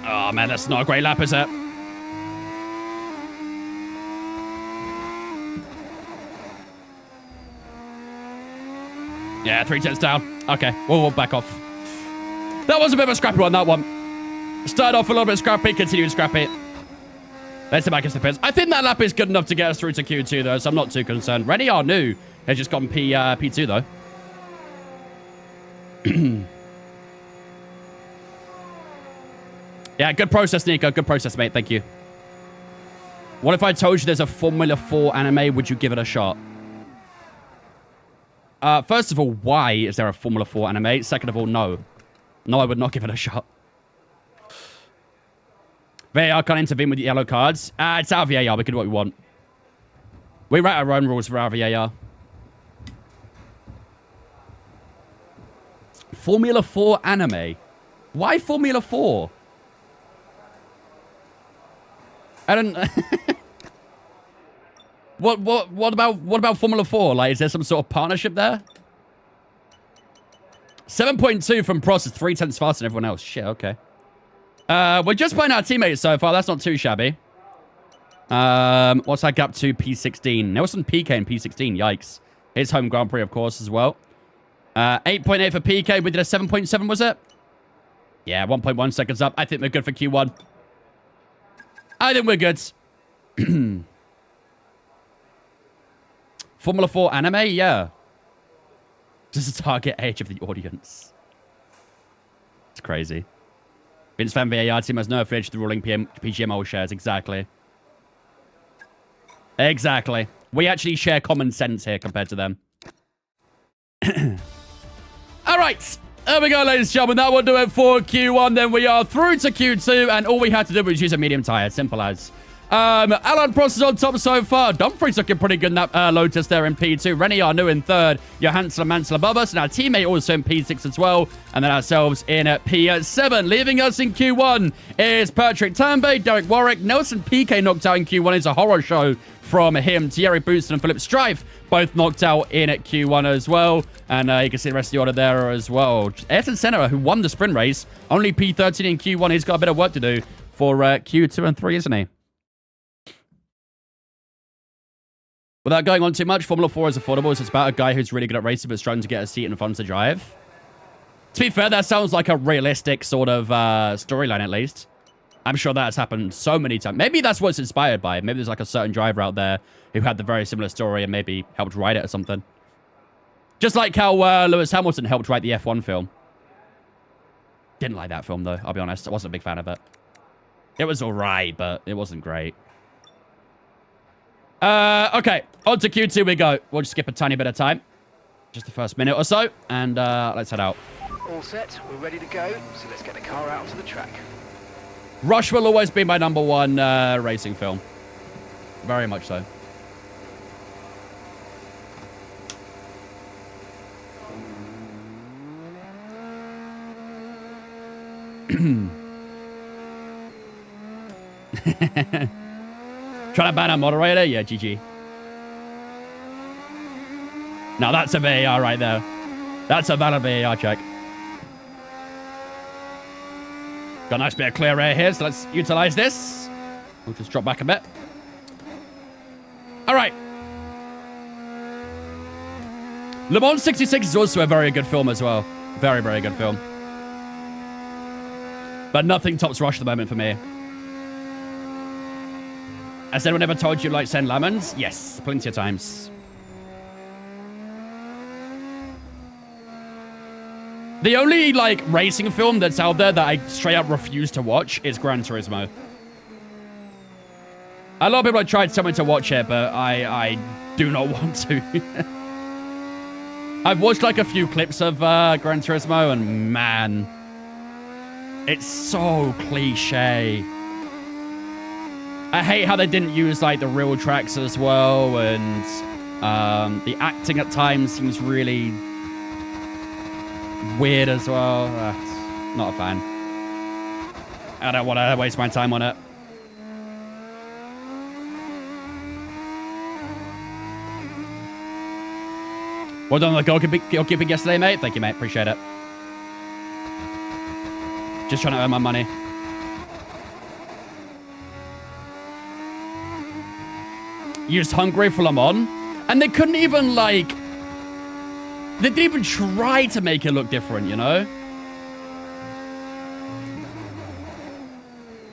S1: Oh, man, that's not a great lap, is it? Yeah, 3 tenths down. Okay, we'll back off. That was a bit of a scrappy one, that one. Started off a little bit scrappy, continued scrappy. Let's see back into the pits. I think that lap is good enough to get us through to Q2, though, so I'm not too concerned. Rennie Arnoux has just gotten P2, though. Yeah, good process, Nico. Good process, mate. Thank you. What if I told you there's a Formula 4 anime? Would you give it a shot? First of all, why is there a Formula 4 anime? Second of all, no. No, I would not give it a shot. VAR can't intervene with the yellow cards. It's our VAR. We can do what we want. We write our own rules for our VAR. Formula 4 anime. Why Formula 4? I don't... What about Formula 4? Like, is there some sort of partnership there? 7.2 from Prost is 3/10 faster than everyone else. Shit, okay. We're just playing our teammates so far. That's not too shabby. What's that gap to P16? Nelson PK in P16. Yikes. His home Grand Prix, of course, as well. 8.8 for PK. We did a 7.7, was it? Yeah, 1.1 seconds up. I think we're good for Q1. I think we're good. Formula 4 anime? Yeah. Just the target age of the audience. It's crazy. Vince Fan VAR team has no affiliation to the ruling PGMO shares. Exactly. Exactly. We actually share common sense here compared to them. All right. There we go, ladies and gentlemen. That will do it for Q1. Then we are through to Q2. And all we had to do was use a medium tire. Simple as. Alan Prost is on top so far. Dumfries looking pretty good in that Lotus there in P2. Renier new in third. Johansson and Mansell above us. And our teammate also in P6 as well. And then ourselves in P7. Leaving us in Q1 is Patrick Tambay, Derek Warwick. Nelson PK knocked out in Q1. It's a horror show from him. Thierry Booston and Philip Strife both knocked out in Q1 as well. And you can see the rest of the order there as well. Ayrton Senna, who won the sprint race, only P13 in Q1. He's got a bit of work to do for Q2 and 3, isn't he? Without going on too much, Formula 4 is affordable. It's about a guy who's really good at racing but struggling to get a seat and fun to drive. To be fair, that sounds like a realistic sort of storyline, at least. I'm sure that's happened so many times. Maybe that's what's inspired by it. Maybe there's like a certain driver out there who had the very similar story and maybe helped write it or something. Just like how Lewis Hamilton helped write the F1 film. Didn't like that film, though, I'll be honest. I wasn't a big fan of it. It was alright, but it wasn't great. Okay, on to Q2 we go. We'll just skip a tiny bit of time. Just the first minute or so, and let's head out.
S3: All set, we're ready to go, so let's get the car out onto the track.
S1: Rush will always be my #1 racing film. Very much so. Trying to ban a moderator? Yeah, GG. Now that's a VAR right there. That's a valid VAR check. Got a nice bit of clear air here, so let's utilize this. We'll just drop back a bit. All right. Le Mans 66 is also a very good film as well. Very, very good film. But nothing tops Rush at the moment for me. Has anyone ever told you like send lemons? Yes, plenty of times. The only like racing film that's out there that I straight up refuse to watch is Gran Turismo. A lot of people have tried to tell me to watch it, but I do not want to. I've watched like a few clips of Gran Turismo and man, it's so cliche. I hate how they didn't use like the real tracks as well, and the acting at times seems really weird as well. Not a fan. I don't want to waste my time on it. Well done on the goalkeeping yesterday, mate. Thank you, mate. Appreciate it. Just trying to earn my money. Used Hungary for Le Mans, and they couldn't even like, they didn't even try to make it look different, you know?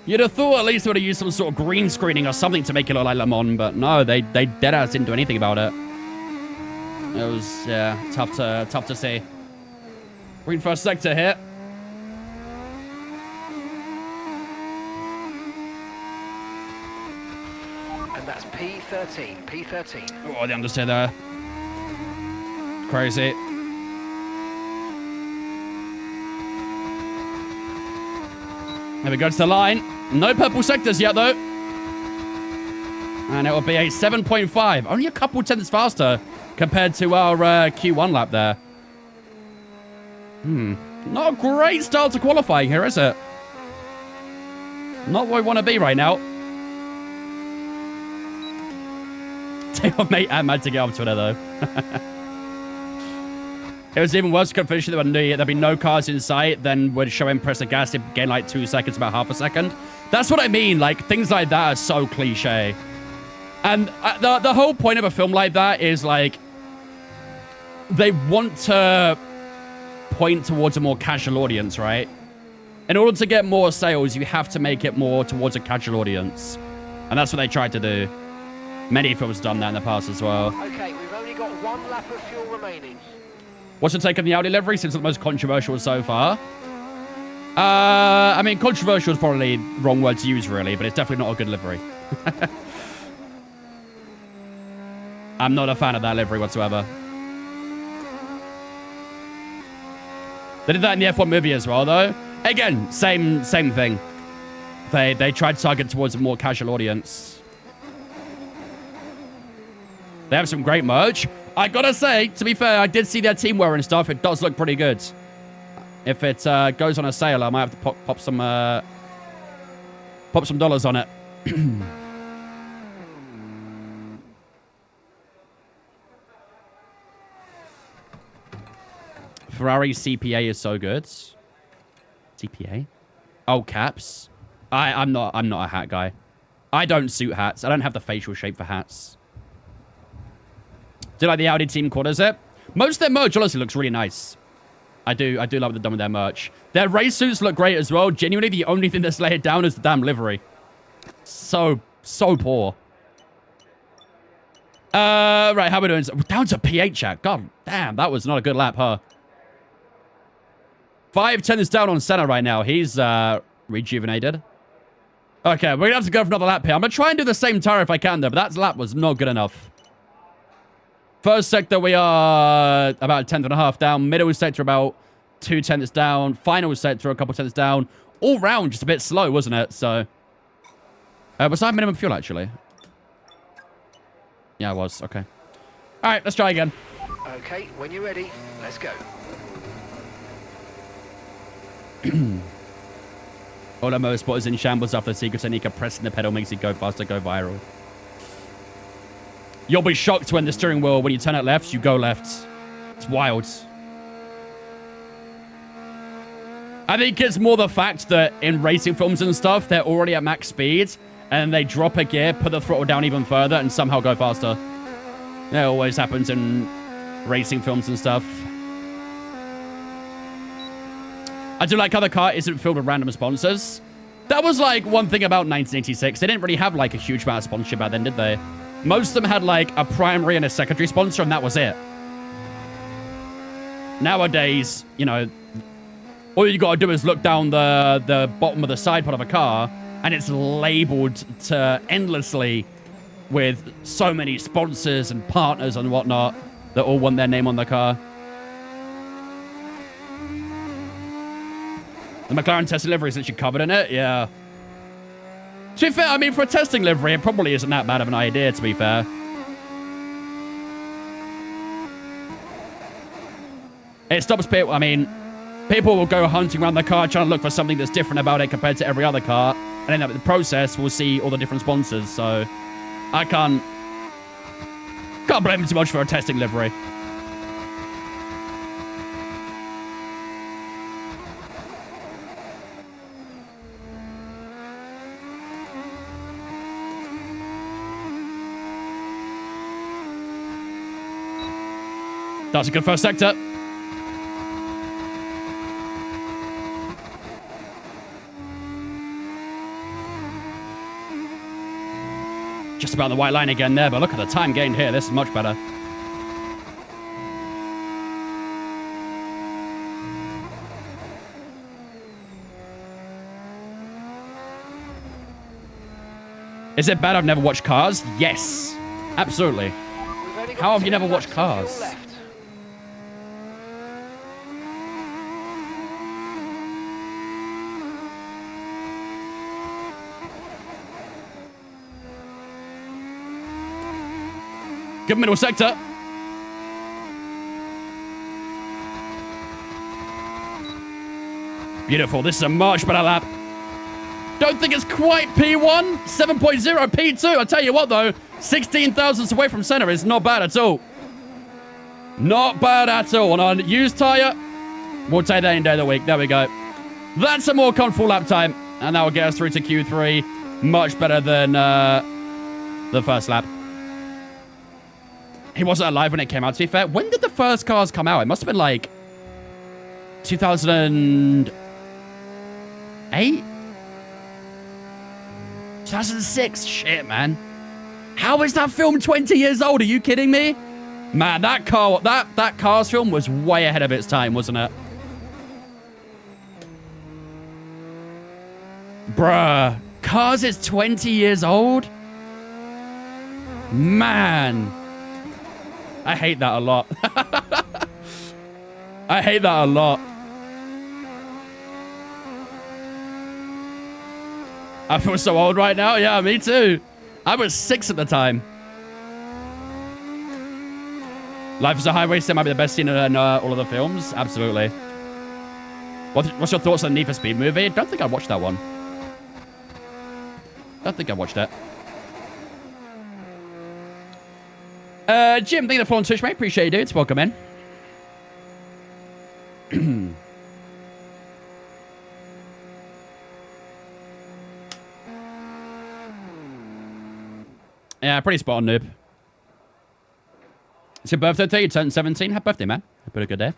S1: You'd have thought at least they would have used some sort of green screening or something to make it look like Le Mans, but no, they deadass didn't do anything about it. It was, yeah, tough to see. Green first sector here.
S3: And that's P13.
S1: Oh, the understeer there. crazy. There we go to the line. No purple sectors yet, though. And it will be a 7.5. Only a couple tenths faster compared to our Q1 lap there. Not a great start to qualifying here, is it? Not where we want to be right now. Tell mate, I'm mad to get off Twitter, though. It was even worse to finish there'd be no cars in sight, then would show him press the gas, it'd gain like 2 seconds, about half a second. That's what I mean. Like, things like that are so cliche. And the whole point of a film like that is, like, they want to point towards a more casual audience, right? In order to get more sales, you have to make it more towards a casual audience. And that's what they tried to do. Many films have done that in the past as well.
S3: Okay, we've only got 1 lap of fuel remaining.
S1: What's your take on the Audi livery since it's the most controversial so far? I mean, controversial is probably the wrong word to use, really, but it's definitely not a good livery. I'm not a fan of that livery whatsoever. They did that in the F1 movie as well, though. Again, same thing. They tried to target towards a more casual audience. They have some great merch. I gotta say, to be fair, I did see their teamwear and stuff. It does look pretty good. If it goes on a sale, I might have to pop some dollars on it. Ferrari CPA is so good. CPA? Oh, caps. I'm not a hat guy. I don't suit hats. I don't have the facial shape for hats. Do you like the Audi team quarters it? Most of their merch honestly looks really nice. I do love what they've done with their merch. Their race suits look great as well. Genuinely, the only thing that's laid down is the damn livery. So poor. Right, how are we doing? Down to P8 chat. God damn, that was not a good lap, huh? 5-10 is down on Senna right now. He's rejuvenated. Okay, we're gonna have to go for another lap here. I'm gonna try and do the same tire if I can, though, but that lap was not good enough. First sector, we are about a tenth and a half down. Middle sector, about 2 tenths down. Final sector, a couple tenths down. All round, just a bit slow, wasn't it? So, was that minimum fuel, actually? Yeah, it was. Okay. All right, let's try again.
S3: Okay, when you're ready, let's go.
S1: All the motorsport is in shambles after the secret technique of pressing the pedal makes it go faster, go viral. You'll be shocked when the steering wheel, when you turn it left, you go left. It's wild. I think it's more the fact that in racing films and stuff, they're already at max speed, and they drop a gear, put the throttle down even further, and somehow go faster. That always happens in racing films and stuff. I do like how the car isn't filled with random sponsors. That was like one thing about 1986. They didn't really have like a huge amount of sponsorship back then, did they? Most of them had like a primary and a secondary sponsor, and that was it. Nowadays, you know, all you gotta do is look down the bottom of the side part of a car, and it's labeled to endlessly with so many sponsors and partners and whatnot that all want their name on the car. The McLaren testing livery is literally covered in it, yeah. To be fair, I mean, for a testing livery, it probably isn't that bad of an idea, to be fair. It stops people, I mean, people will go hunting around the car trying to look for something that's different about it compared to every other car, and in the process, we'll see all the different sponsors, so I can't blame them too much for a testing livery. That's a good first sector. Just about the white line again there, but look at the time gained here. This is much better. Is it bad I've never watched Cars? Yes. Absolutely. How have you never watched Cars? Good middle sector. Beautiful. This is a much better lap. Don't think it's quite P1. 7.0 P2. I'll tell you what, though. 16 thousandths away from center is not bad at all. Not bad at all. On a used tire, we'll take that in day of the week. There we go. That's a more comfortable lap time. And that will get us through to Q3. Much better than the first lap. He wasn't alive when it came out, to be fair. When did the first cars come out? It must have been like 2008? 2006? Shit, man. How is that film 20 years old? Are you kidding me? Man, that Cars film was way ahead of its time, wasn't it? Bruh. Cars is 20 years old? Man. I hate that a lot. I hate that a lot. I feel so old right now. Yeah, me too. I was 6 at the time. Life is a Highway Sim might be the best scene in all of the films. Absolutely. What's your thoughts on the Need for Speed movie? I don't think I watched that one. Don't think I watched it. Jim, thank you for following Twitch, mate. Appreciate you, dudes. Welcome in. Yeah, pretty spot on, noob. It's your birthday today. You turned 17. Happy birthday, man. Hope you had a good day.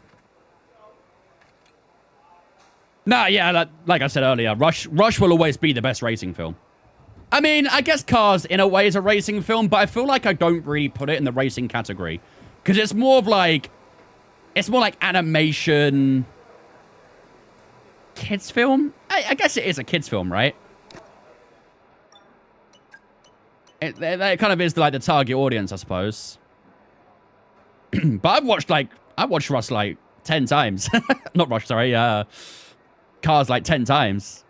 S1: Nah, yeah, like I said earlier, Rush will always be the best racing film. I mean, I guess Cars, in a way, is a racing film, but I feel like I don't really put it in the racing category. Because it's more of like... It's more like animation... Kids film? I guess it is a kids film, right? It kind of is like the target audience, I suppose. But I've watched Rush like 10 times. Not Rush, sorry. Cars like 10 times.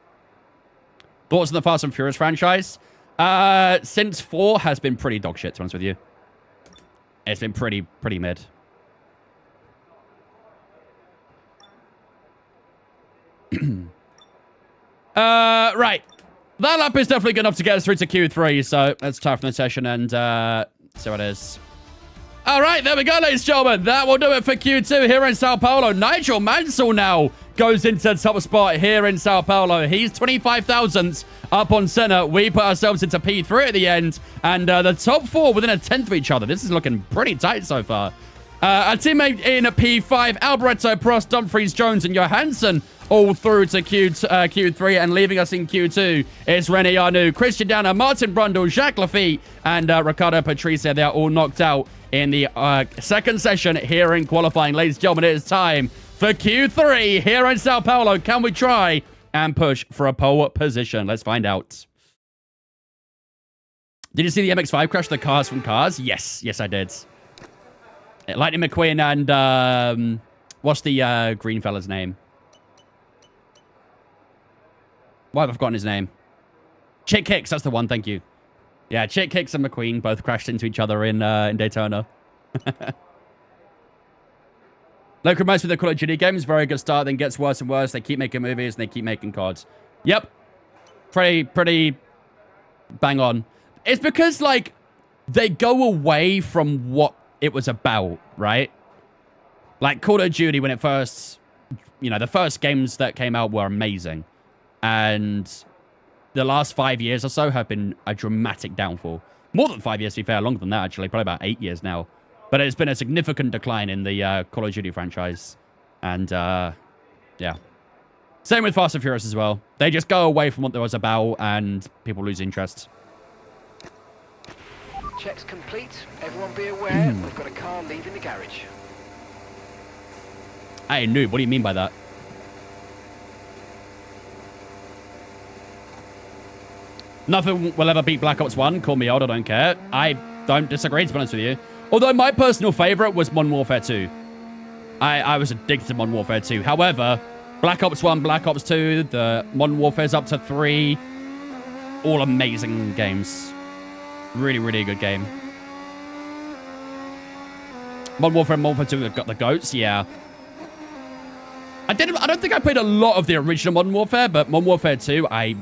S1: Thoughts on the Fast and Furious franchise? Since 4 has been pretty dog shit, to be honest with you. It's been pretty mid. Right. That lap is definitely good enough to get us through to Q3, so let's start from the session and see what it is. All right, there we go, ladies and gentlemen. That will do it for Q2 here in Sao Paulo. Nigel Mansell now goes into the top spot here in Sao Paulo. He's 25 thousandths up on center. We put ourselves into P3 at the end, and the top 4 within a tenth of each other. This is looking pretty tight so far. Our teammate in P5, Alboreto, Prost, Dumfries, Jones, and Johansson all through to Q3, and leaving us in Q2 is René Arnoux, Christian Downer, Martin Brundle, Jacques Lafitte, and Riccardo Patricia. They're all knocked out in the second session here in qualifying. Ladies and gentlemen, it is time for Q3 here in Sao Paulo. Can we try and push for a pole position? Let's find out. Did you see the MX-5 crash the cars from Cars? Yes, I did. Lightning McQueen and what's the green fella's name? Why have I forgotten his name? Chick Hicks, that's the one, thank you. Yeah, Chick Hicks and McQueen both crashed into each other in Daytona. Like reminds me of the Call of Duty games. Very good start, then gets worse and worse. They keep making movies and they keep making CODs. Yep. Pretty bang on. It's because, like, they go away from what it was about, right? Like, Call of Duty, when it first... You know, the first games that came out were amazing. And the last 5 years or so have been a dramatic downfall. More than 5 years, to be fair. Longer than that, actually. Probably about 8 years now. But it's been a significant decline in the Call of Duty franchise. And, yeah. Same with Fast and Furious as well. They just go away from what it was about, and people lose interest.
S3: Checks complete. Everyone be aware, we've got a car leaving the garage.
S1: Hey, noob, what do you mean by that? Nothing will ever beat Black Ops 1. Call me old, I don't care. I don't disagree, to be honest with you. Although my personal favorite was Modern Warfare 2. I was addicted to Modern Warfare 2. However, Black Ops 1, Black Ops 2, the Modern Warfare's up to 3. All amazing games. Really, really good game. Modern Warfare and Modern Warfare 2 have got the goats, yeah. I don't think I played a lot of the original Modern Warfare, but Modern Warfare 2, I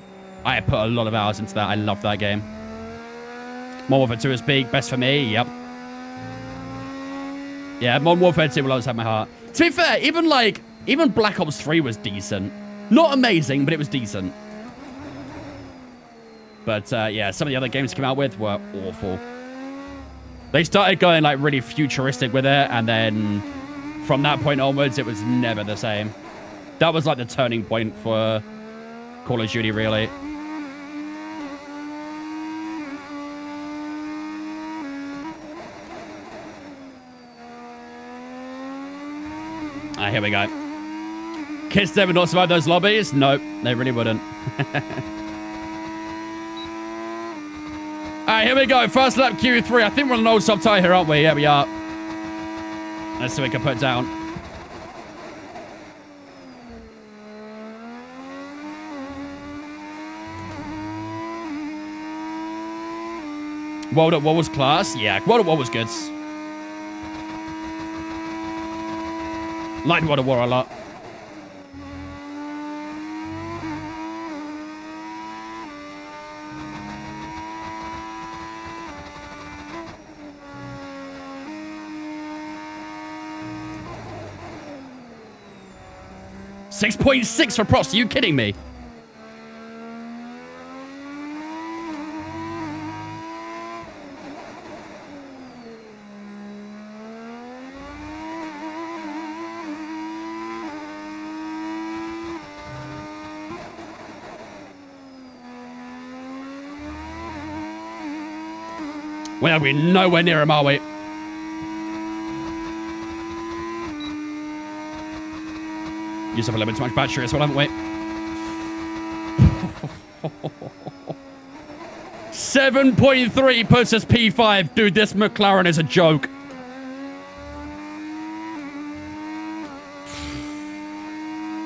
S1: put a lot of hours into that. I love that game. Modern Warfare 2 is big, best for me, yep. Yeah, Modern Warfare 2 will always have my heart. To be fair, even Black Ops 3 was decent. Not amazing, but it was decent. But yeah, some of the other games they came out with were awful. They started going like really futuristic with it, and then from that point onwards, it was never the same. That was like the turning point for Call of Duty, really. Here we go. Kids never not survive those lobbies? Nope, they really wouldn't. Alright, here we go. First lap Q3. I think we're on an old soft tire here, aren't we? Yeah, we are. Let's see what we can put down. World at War was class? Yeah, World at War was good. Liked World at War a lot. $6.6 for Prost. Are you kidding me? Well, we're nowhere near him, are we? Used up a little bit too much battery as well, haven't we? 7.3 puts us P5. Dude, this McLaren is a joke.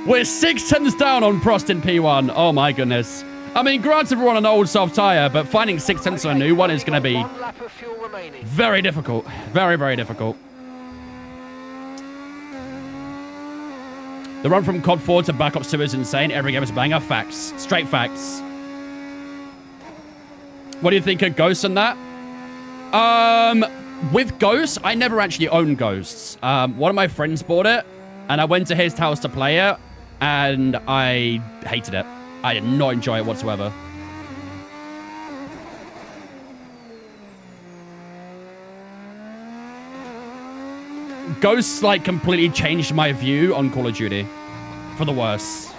S1: We're 6/10 down on Prost in P1. Oh my goodness. I mean, granted we're on an old soft tyre, but finding 6/10 on a new one is going to be very difficult. Very, very difficult. The run from COD 4 to Black Ops 2 is insane. Every game is a banger. Facts. Straight facts. What do you think of Ghosts and that? With Ghosts, I never actually owned Ghosts. One of my friends bought it, and I went to his house to play it, and I hated it. I did not enjoy it whatsoever. Ghosts, like, completely changed my view on Call of Duty. For the worse.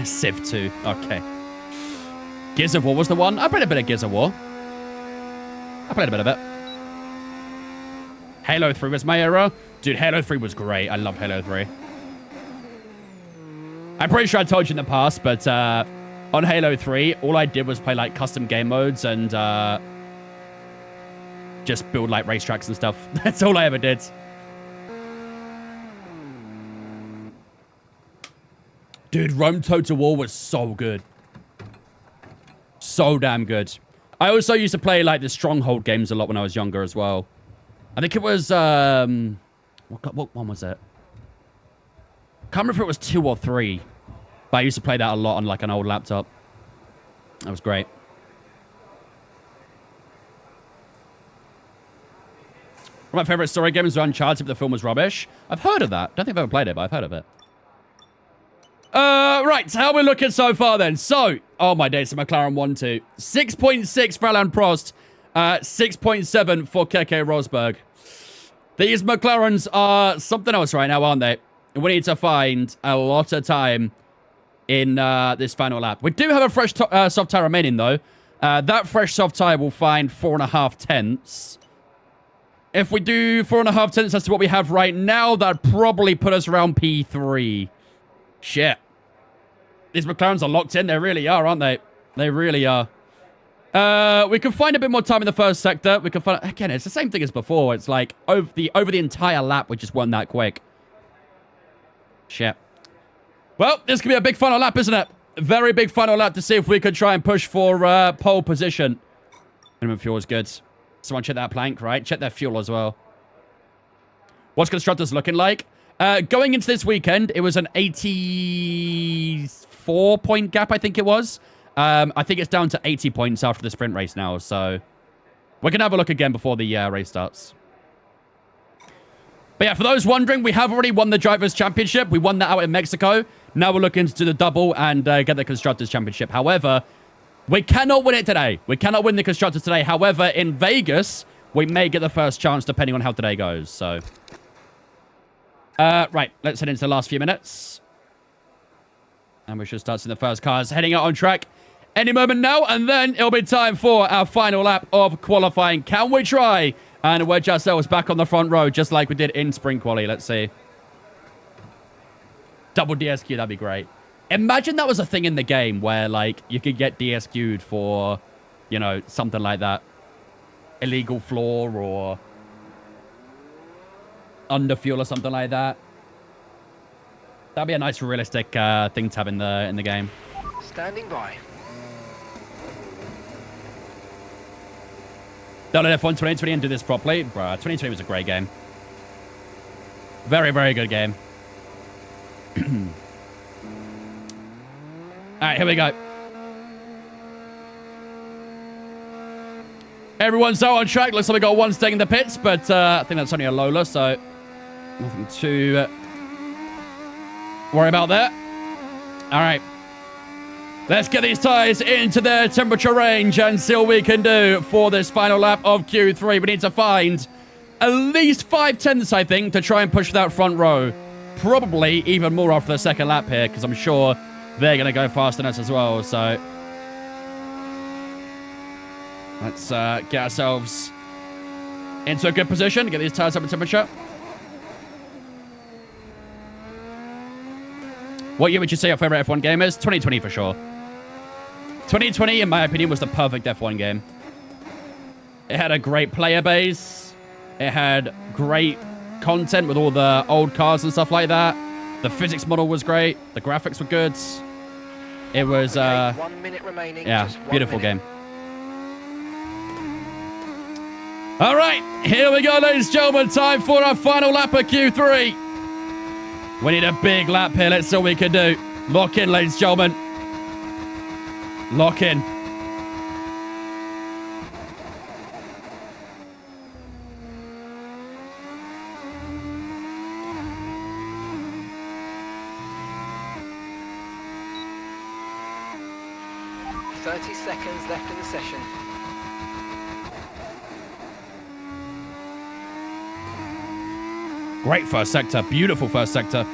S1: Civ 2. Okay. Gears of War was the one. I played a bit of Gears of War. I played a bit of it. Halo 3 was my era. Dude, Halo 3 was great. I love Halo 3. I'm pretty sure I told you in the past, but on Halo 3, all I did was play, like, custom game modes and just build, like, racetracks and stuff. That's all I ever did. Dude, Rome Total War was so good. So damn good. I also used to play, like, the Stronghold games a lot when I was younger as well. I think it was, what one was it? Can't remember if it was 2 or 3. But I used to play that a lot on, like, an old laptop. That was great. One of my favorite story games was Uncharted, but the film was rubbish. I've heard of that. Don't think I've ever played it, but I've heard of it. Right, so how are we looking so far then? So, oh my days, so McLaren 1-2. 6.6 for Alain Prost. 6.7 for Keke Rosberg. These McLarens are something else right now, aren't they? We need to find a lot of time in this final lap. We do have a fresh soft tyre remaining, though. That fresh soft tyre will find 4.5 tenths. If we do 4.5 tenths as to what we have right now, that'd probably put us around P3. Shit. These McLarens are locked in. They really are, aren't they? They really are. We can find a bit more time in the first sector. We can find... Again, it's the same thing as before. It's like, over the entire lap, we just weren't that quick. Shit. Well, this could be a big final lap, isn't it? A very big final lap to see if we could try and push for pole position. Minimum fuel is good. Someone check that plank, right? Check their fuel as well. What's Constructors looking like? Going into this weekend, it was an 84-point gap, I think it was. I think it's down to 80 points after the sprint race now, so we're going to have a look again before the race starts. But yeah, for those wondering, we have already won the Drivers' Championship. We won that out in Mexico. Now we're looking to do the double and get the Constructors' Championship. However, we cannot win it today. We cannot win the Constructors today. However, in Vegas, we may get the first chance depending on how today goes, so... right, let's head into the last few minutes. And we should start seeing the first cars heading out on track any moment now. And then it'll be time for our final lap of qualifying. Can we try and wedge ourselves back on the front row just like we did in Spring Quali? Let's see. Double DSQ, that'd be great. Imagine that was a thing in the game where, like, you could get DSQ'd for, you know, something like that. Illegal floor or... under fuel or something like that. That'd be a nice realistic thing to have in the game.
S3: Standing by.
S1: Don't let F1 2020 and do this properly. Bruh, 2020 was a great game. Very, very good game. Alright, here we go. Everyone's out on track. Looks like we got one staying in the pits, but I think that's only a Lola, so nothing to worry about there. All right. Let's get these tyres into their temperature range and see what we can do for this final lap of Q3. We need to find at least 5/10, I think, to try and push that front row. Probably even more after the second lap here, because I'm sure they're going to go faster than us as well, so... let's get ourselves into a good position. Get these tires up in temperature. What year would you say your favorite F1 game is? 2020 for sure. 2020, in my opinion, was the perfect F1 game. It had a great player base. It had great content with all the old cars and stuff like that. The physics model was great. The graphics were good. It was,
S3: Okay, 1 minute remaining.
S1: yeah,
S3: Just 1
S1: beautiful
S3: minute.
S1: game. All right, here we go, ladies and gentlemen. Time for our final lap of Q3. We need a big lap here. Let's see what we can do. Lock in, ladies and gentlemen. Lock in.
S3: .30 seconds left in the session.
S1: Great first sector. Beautiful first sector.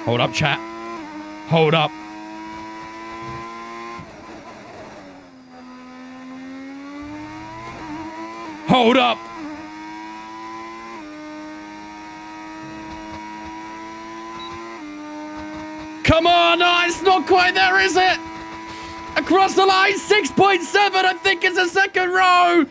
S1: Hold up, chat. Hold up. Hold up. Come on. Oh, it's not quite there, is it? Across the line, 6.7. I think it's a second row.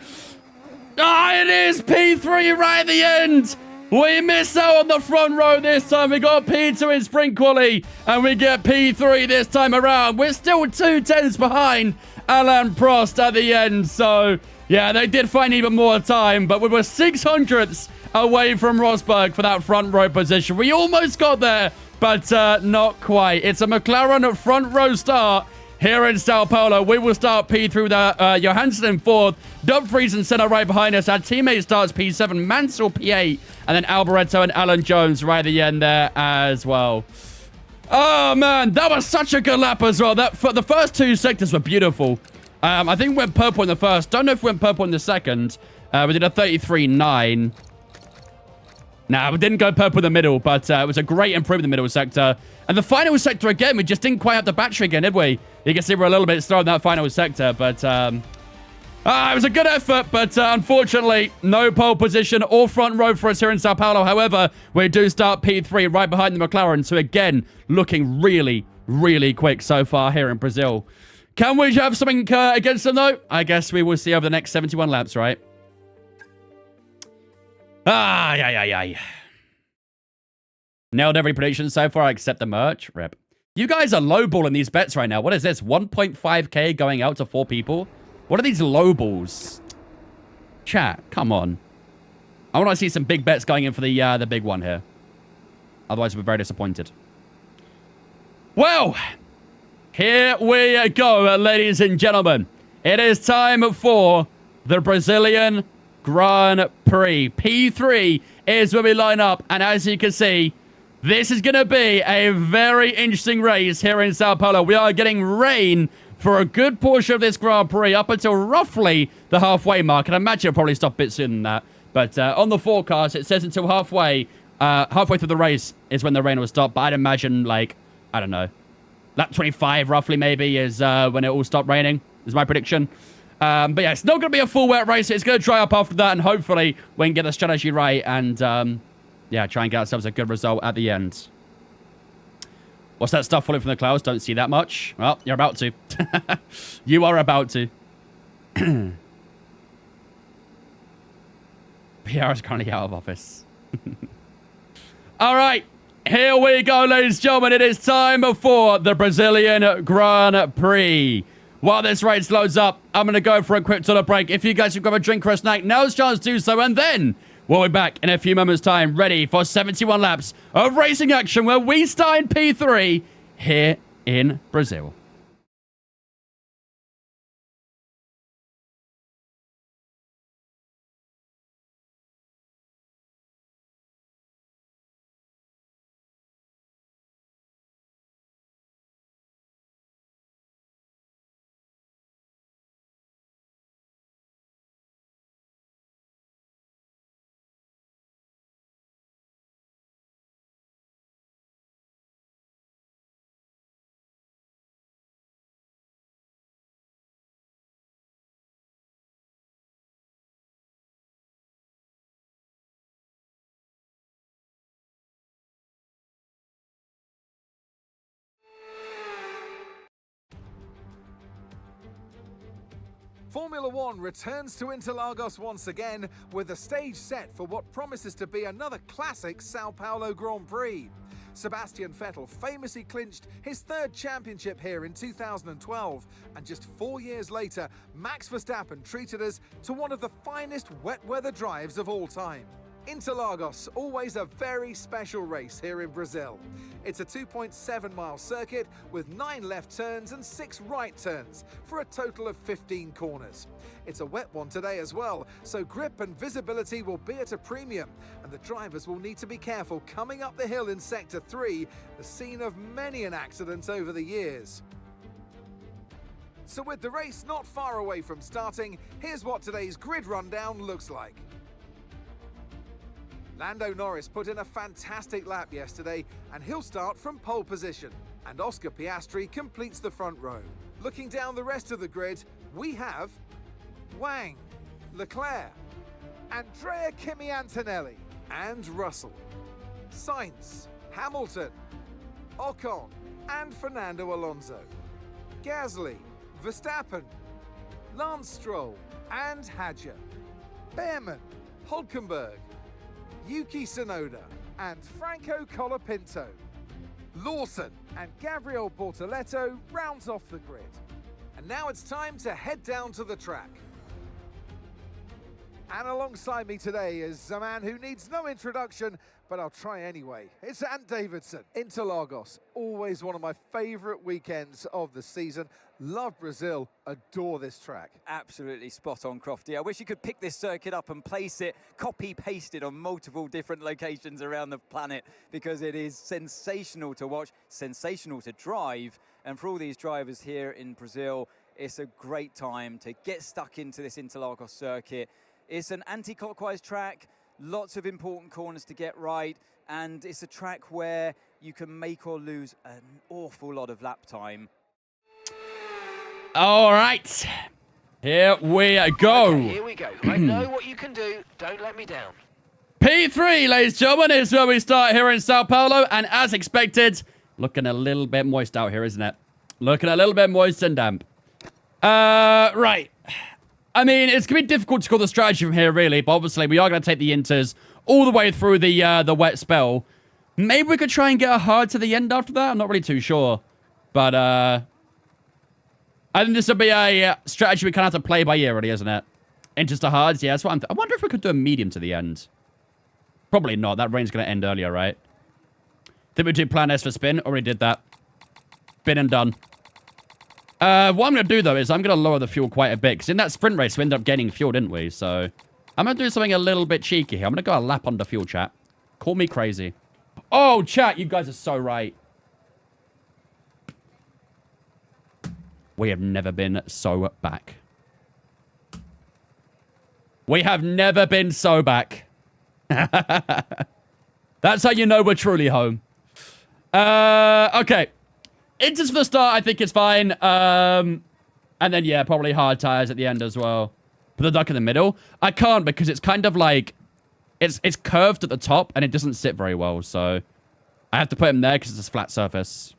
S1: Ah, it is P3 right at the end. We miss out on the front row this time. We got P2 in sprint quali, and we get P3 this time around. We're still 2/10 behind Alain Prost at the end. So, yeah, they did find even more time, but we were 600ths away from Rosberg for that front row position. We almost got there, but not quite. It's a McLaren front row start here in Sao Paulo. We will start P3 with Johansson in fourth, Dumfries in center right behind us. Our teammate starts P7, Mansell P8, and then Alboreto and Alan Jones right at the end there as well. Oh, man, that was such a good lap as well. The first two sectors were beautiful. I think we went purple in the first. Don't know if we went purple in the second. We did a 33.9. Nah, we didn't go purple in the middle, but it was a great improvement in the middle sector. And the final sector, again, we just didn't quite have the battery again, did we? You can see we're a little bit slow in that final sector, but It was a good effort, but unfortunately, no pole position or front row for us here in Sao Paulo. However, we do start P3 right behind the McLaren. So again, looking really, really quick so far here in Brazil. Can we have something against them, though? I guess we will see over the next 71 laps, right? Yeah. Nailed every prediction so far except the merch. Rip. You guys are lowballing these bets right now. What is this? 1.5k going out to 4 people? What are these lowballs? Chat, come on. I want to see some big bets going in for the big one here. Otherwise, we're very disappointed. Well, here we go, ladies and gentlemen. It is time for the Brazilian Grand Prix. P3 is where we line up. And as you can see, this is going to be a very interesting race here in Sao Paulo. We are getting rain for a good portion of this Grand Prix up until roughly the halfway mark. And I imagine it'll probably stop a bit sooner than that. But on the forecast, it says until halfway through the race is when the rain will stop. But I'd imagine, like, I don't know, lap 25 roughly maybe is when it will stop raining, is my prediction. But yeah, it's not going to be a full wet race. It's going to dry up after that. And hopefully we can get the strategy right and, yeah, try and get ourselves a good result at the end. What's that stuff falling from the clouds? Don't see that much. Well, you're about to. You are about to. PR is currently out of office. All right. Here we go, ladies and gentlemen. It is time for the Brazilian Grand Prix. While this race loads up, I'm going to go for a quick toilet break. If you guys can grab a drink or a snack, now's a chance to do so. And then we'll be back in a few moments' time, ready for 71 laps of racing action where we start in P3 here in Brazil.
S2: Formula One returns to Interlagos once again with the stage set for what promises to be another classic Sao Paulo Grand Prix. Sebastian Vettel famously clinched his third championship here in 2012, and just 4 years later, Max Verstappen treated us to one of the finest wet weather drives of all time. Interlagos, always a very special race here in Brazil. It's a 2.7-mile circuit with 9 left turns and 6 right turns for a total of 15 corners. It's a wet one today as well, so grip and visibility will be at a premium, and the drivers will need to be careful coming up the hill in Sector 3, the scene of many an accident over the years. So with the race not far away from starting, here's what today's grid rundown looks like. Lando Norris put in a fantastic lap yesterday, and he'll start from pole position. And Oscar Piastri completes the front row. Looking down the rest of the grid, we have Wang, Leclerc, Andrea Kimi Antonelli, and Russell, Sainz, Hamilton, Ocon, and Fernando Alonso, Gasly, Verstappen, Lance Stroll, and Hadjar, Behrman, Hülkenberg, Yuki Tsunoda, and Franco Colapinto. Lawson and Gabriel Bortoleto rounds off the grid. And now it's time to head down to the track. And alongside me today is a man who needs no introduction, but I'll try anyway. It's Ant Davidson. Interlagos, always one of my favourite weekends of the season. Love Brazil, adore this track.
S5: Absolutely spot on, Crofty. I wish you could pick this circuit up and place it, copy-pasted on multiple different locations around the planet, because it is sensational to watch, sensational to drive. And for all these drivers here in Brazil, it's a great time to get stuck into this Interlagos circuit. It's an anti-clockwise track, lots of important corners to get right, and it's a track where you can make or lose an awful lot of lap time.
S1: All right. Here we go.
S3: Okay, here we go. I know what you can do. Don't let me down.
S1: P3, ladies and gentlemen, is where we start here in Sao Paulo. And as expected, looking a little bit moist out here, isn't it? Looking a little bit moist and damp. Right. I mean, it's going to be difficult to call the strategy from here, really. But obviously, we are going to take the inters all the way through the wet spell. Maybe we could try and get a hard to the end after that. I'm not really too sure. But, I think this will be a strategy we kind of have to play by ear, really, isn't it? Inters to hards, yeah, that's what I wonder if we could do a medium to the end. Probably not. That rain's going to end earlier, right? Think we do plan S for spin. Already did that. Been and done. What I'm going to do, though, is I'm going to lower the fuel quite a bit. Because in that sprint race, we ended up gaining fuel, didn't we? So, I'm going to do something a little bit cheeky here. I'm going to go a lap under fuel, chat. Call me crazy. Oh, chat, you guys are so right. We have never been so back. We have never been so back. That's how you know we're truly home. Okay. Inters for the start, I think it's fine. And then, yeah, probably hard tires at the end as well. Put the duck in the middle. I can't because it's kind of like... It's curved at the top and it doesn't sit very well. So I have to put him there because it's a flat surface.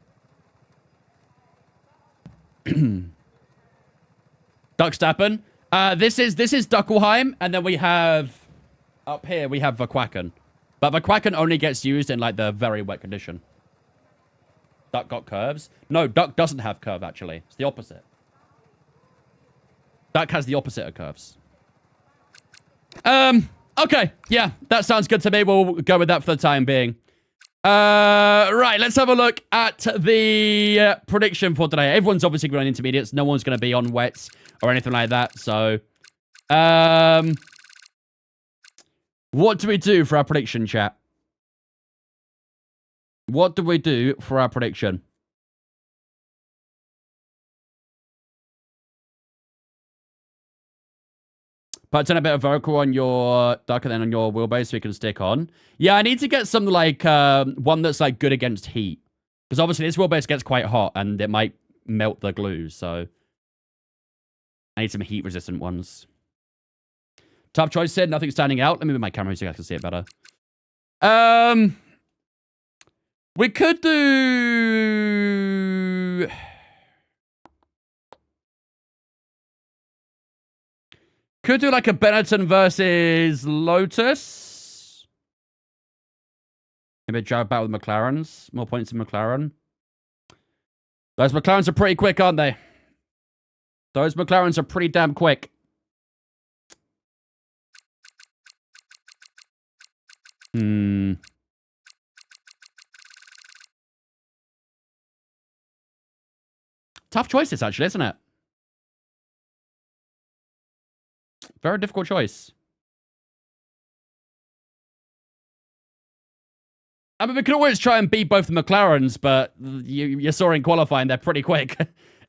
S1: Duckstappen. This is Huckleheim, and then we have up here we have Verquacken. But Verquacken only gets used in like the very wet condition. Duck got curves. No, Duck doesn't have curve actually. It's the opposite. Duck has the opposite of curves. Okay, yeah, that sounds good to me. We'll go with that for the time being. Right, let's have a look at the prediction for today. Everyone's obviously going on intermediates. No one's going to be on wets or anything like that. So, what do we do for our prediction, chat? What do we do for our prediction? Put in a bit of vocal on your duck and then on your wheelbase so we can stick on. Yeah, I need to get some, like, one that's, like, good against heat. Because obviously this wheelbase gets quite hot and it might melt the glue, so... I need some heat-resistant ones. Tough choice, Sid. Nothing standing out. Let me move my camera so you guys can see it better. We could do... Could do like a Benetton versus Lotus. Maybe a jab battle with McLarens. More points in McLaren. Those McLarens are pretty quick, aren't they? Those McLarens are pretty damn quick. Tough choices, actually, isn't it? Very difficult choice. I mean, we can always try and beat both the McLarens, but you saw in qualifying, they're pretty quick.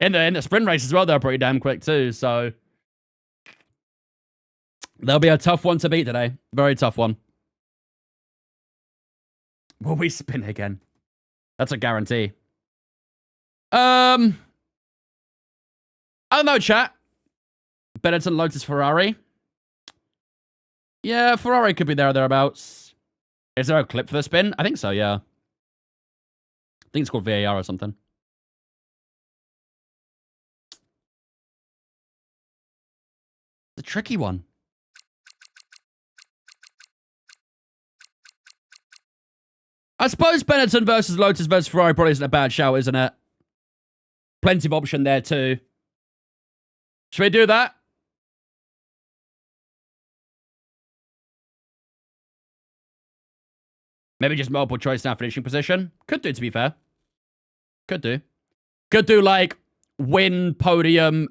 S1: in the sprint race as well, they're pretty damn quick too, so... There'll be a tough one to beat today. Very tough one. Will we spin again? That's a guarantee. I don't know, chat. Benetton, Lotus, Ferrari. Yeah, Ferrari could be there or thereabouts. Is there a clip for the spin? I think so, yeah. I think it's called VAR or something. It's a tricky one. I suppose Benetton versus Lotus versus Ferrari probably isn't a bad shout, isn't it? Plenty of option there too. Should we do that? Maybe just multiple choice now finishing position. Could do, to be fair. Could do. Could do, like, win, podium,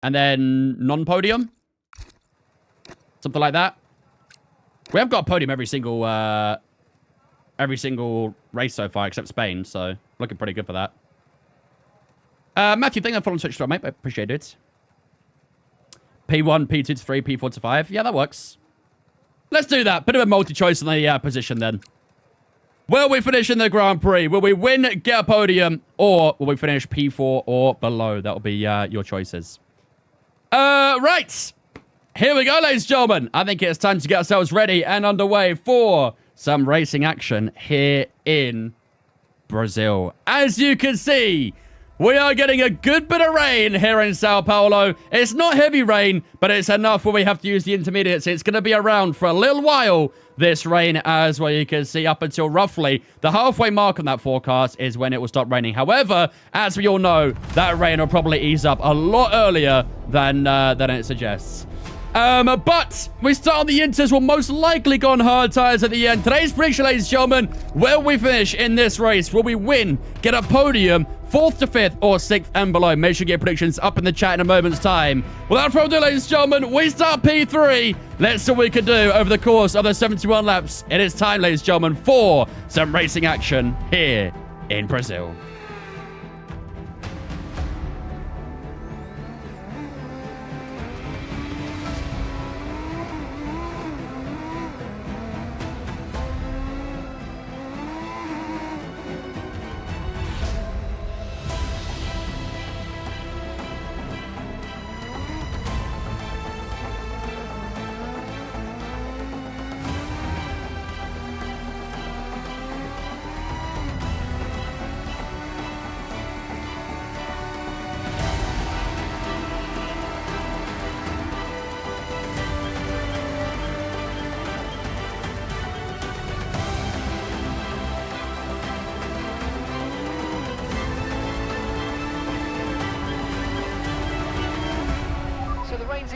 S1: and then non-podium. Something like that. We have got a podium every single race so far, except Spain, so looking pretty good for that. Matthew, thank you for following Twitch, mate. I appreciate it. P1, P2 to 3, P4 to 5. Yeah, that works. Let's do that. Bit of a multi-choice on the position, then. Will we finish in the Grand Prix? Will we win, get a podium, or will we finish P4 or below? That'll be your choices. Right. Here we go, ladies and gentlemen. I think it's time to get ourselves ready and underway for some racing action here in Brazil. As you can see, we are getting a good bit of rain here in Sao Paulo. It's not heavy rain, but it's enough where we have to use the intermediates. It's going to be around for a little while, this rain, as well you can see, up until roughly the halfway mark on that forecast is when it will stop raining. However, as we all know, that rain will probably ease up a lot earlier than it suggests. But we start on the inters. We'll most likely go on hard tires at the end. Today's prediction, ladies and gentlemen, will we finish in this race? Will we win, get a podium, 4th to 5th, or 6th and below? Make sure you get predictions up in the chat in a moment's time. Without further ado, ladies and gentlemen, we start P3. Let's see what we can do over the course of the 71 laps. It is time, ladies and gentlemen, for some racing action here in Brazil.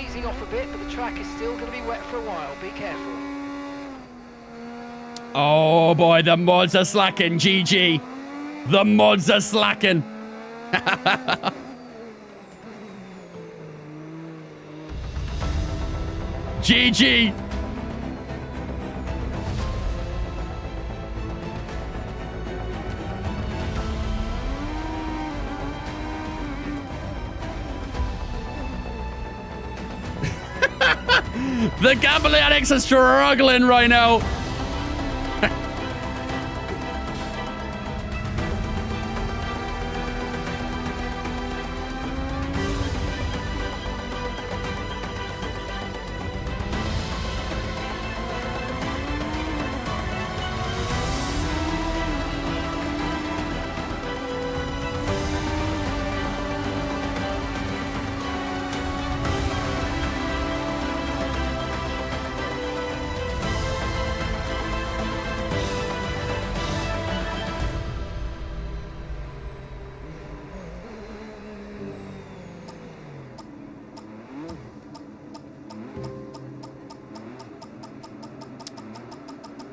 S3: Easing off a bit, but the track is still going to be wet for a while. Be careful.
S1: Oh boy, the mods are slacking, GG. The mods are slacking. GG. The gambling addicts are struggling right now.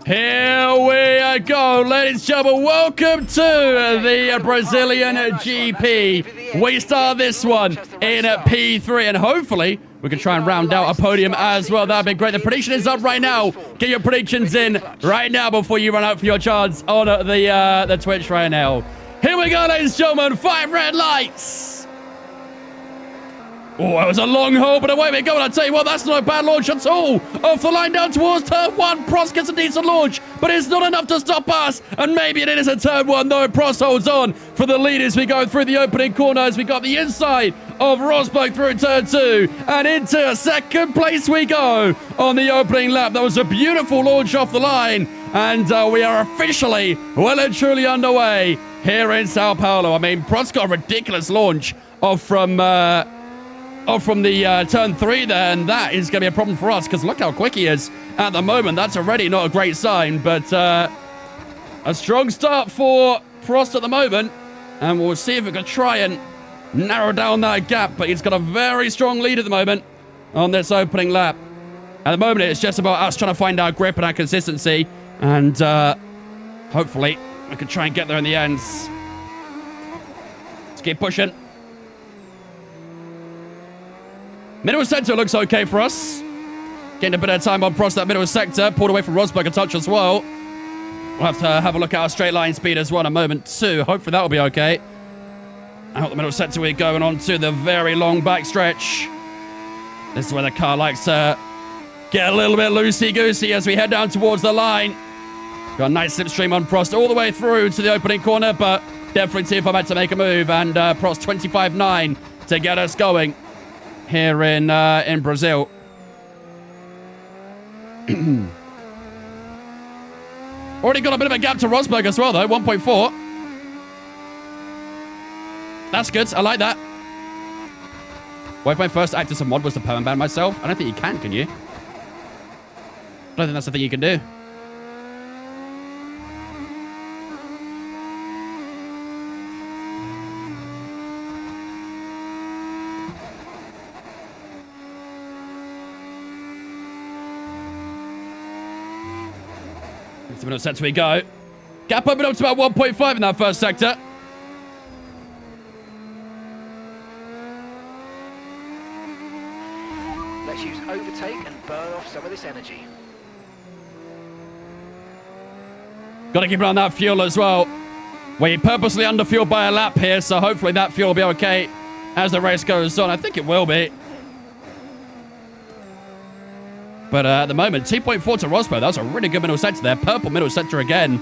S1: Here we go, ladies and gentlemen. Welcome to the Brazilian GP. We start this one in P3, and hopefully we can try and round out a podium as well. That'd be great. The prediction is up right now. Get your predictions in right now before you run out for your chance on the Twitch right now. Here we go, ladies and gentlemen. 5 red lights. Oh, it was a long hole, but away we go. And I'll tell you what, that's not a bad launch at all. Off the line down towards turn 1. Prost gets a decent launch, but it's not enough to stop us. And maybe it is a turn 1, though. Prost holds on for the lead as we go through the opening corner, as we got the inside of Rosberg through turn 2. And into second place we go on the opening lap. That was a beautiful launch off the line. And we are officially well and truly underway here in Sao Paulo. I mean, Prost got a ridiculous launch off from the turn 3 there, and that is going to be a problem for us because look how quick he is at the moment. That's already not a great sign, but a strong start for Prost at the moment, and we'll see if we can try and narrow down that gap, but he's got a very strong lead at the moment on this opening lap. At the moment, it's just about us trying to find our grip and our consistency, and hopefully we can try and get there in the end. Let's keep pushing. Middle sector looks okay for us. Getting a bit of time on Prost that middle sector. Pulled away from Rosberg a touch as well. We'll have to have a look at our straight line speed as well in a moment too. Hopefully that will be okay. Out the middle sector we're going on to the very long back stretch. This is where the car likes to get a little bit loosey-goosey as we head down towards the line. Got a nice slipstream on Prost all the way through to the opening corner, but definitely see if I'm meant to make a move. And Prost 25.9 to get us going. here in Brazil. Already got a bit of a gap to Rosberg as well, though. 1.4. That's good. I like that. What if my first active mod was to permaban myself? I don't think you can you? I don't think that's the thing you can do. Minutes set we go. Gap opened up to about 1.5 in that first sector.
S3: Let's use overtake and burn off some of this energy.
S1: Got to keep an eye on that fuel as well. We're purposely underfueled by a lap here, so hopefully that fuel will be okay as the race goes on. I think it will be. But at the moment, 2.4 to Rosberg. That was a really good middle sector there. Purple middle sector again.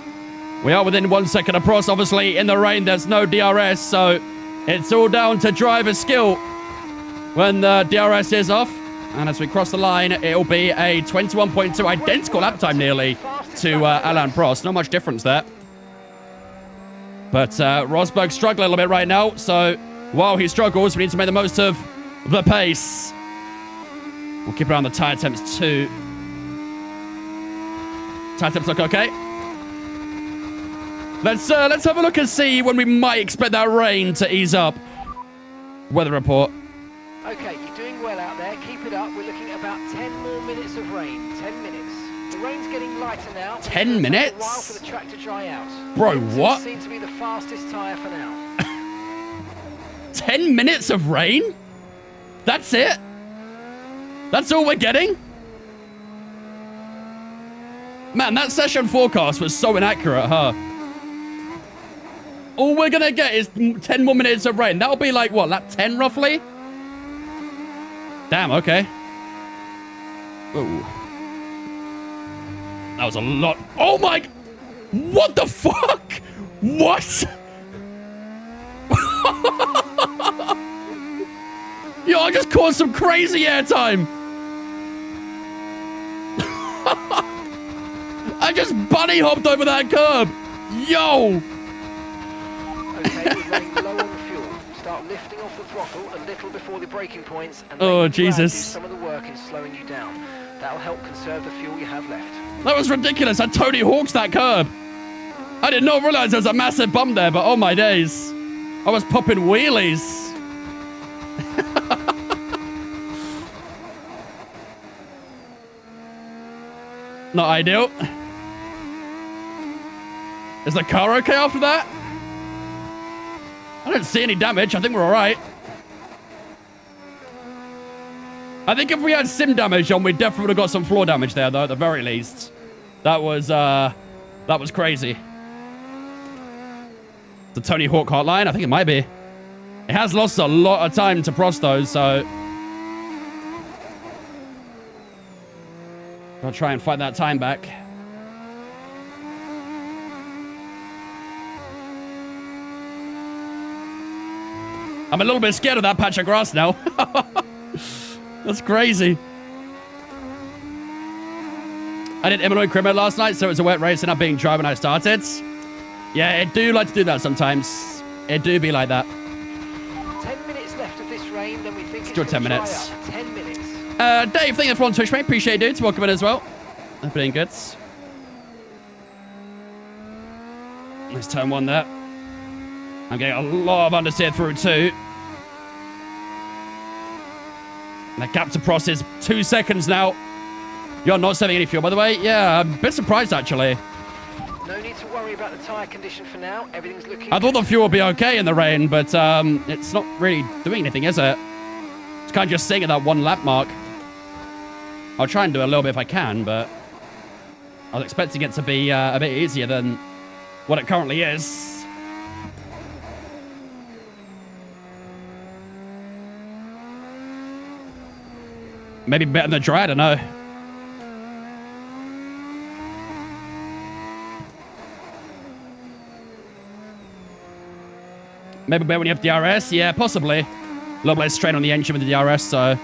S1: We are within 1 second of Prost. Obviously, in the rain, there's no DRS, so it's all down to driver skill when the DRS is off. And as we cross the line, it'll be a 21.2 identical lap time nearly to Alain Prost. Not much difference there. But Rosberg's struggling a little bit right now, so while he struggles, we need to make the most of the pace. We'll keep around the tyre temps too. Tyre temps look okay. Let's have a look and see when we might expect that rain to ease up. Weather report.
S3: Okay, you're doing well out there. Keep it up. We're looking at about 10 more minutes of rain. 10 minutes. The rain's getting lighter now.
S1: 10 minutes?
S3: It's a while for the track to dry out.
S1: Bro, what?
S3: Seems to be the fastest tyre for now.
S1: 10 minutes of rain? That's it? That's all we're getting? Man, that session forecast was so inaccurate, huh? All we're gonna get is 10 more minutes of rain. That'll be like, what, lap 10 roughly? Damn, okay. Ooh. That was a lot. Oh my... What the fuck? What? Yo, I just caused some crazy airtime. I just bunny hopped over that curb. Yo.
S3: Okay, we're running low on fuel. Start lifting off the throttle a little before the braking points, and
S1: oh Jesus!
S3: Do some of the work in slowing you down. That'll help conserve the fuel you have left.
S1: That was ridiculous. I totally hawked that curb. I did not realize there was a massive bump there, but oh my days, I was popping wheelies. Not ideal. Is the car okay after that? I don't see any damage. I think we're all right. I think if we had sim damage on, we definitely would have got some floor damage there, though, at the very least. That was crazy. The Tony Hawk hotline? I think it might be. It has lost a lot of time to Prost, though, so... I'll try and fight that time back. I'm a little bit scared of that patch of grass now. That's crazy. I did Illinois Criminal last night, so it was a wet race and not being dry when I started. Yeah, it do like to do that sometimes. It do be like that.
S3: 10 minutes left of this rain, then we think
S1: Still 10 minutes.
S3: 10 minutes.
S1: Dave, thank you for on Twitch, mate. Appreciate it, dudes. Welcome in as well. Hope you're doing good. Nice turn one there. I'm getting a lot of understeer through too. And the gap to Prost is 2 seconds now. You're not saving any fuel, by the way. Yeah, I'm a bit surprised, actually.
S3: No need to worry about the tyre condition for now. Everything's looking...
S1: I thought the fuel would be okay in the rain, but it's not really doing anything, is it? It's kind of just sitting at that 1 lap mark. I'll try and do a little bit if I can, but I was expecting it to be a bit easier than what it currently is. Maybe better than dry, I don't know. Maybe better when you have DRS? Yeah, possibly. little bit of strain on the engine with the DRS, so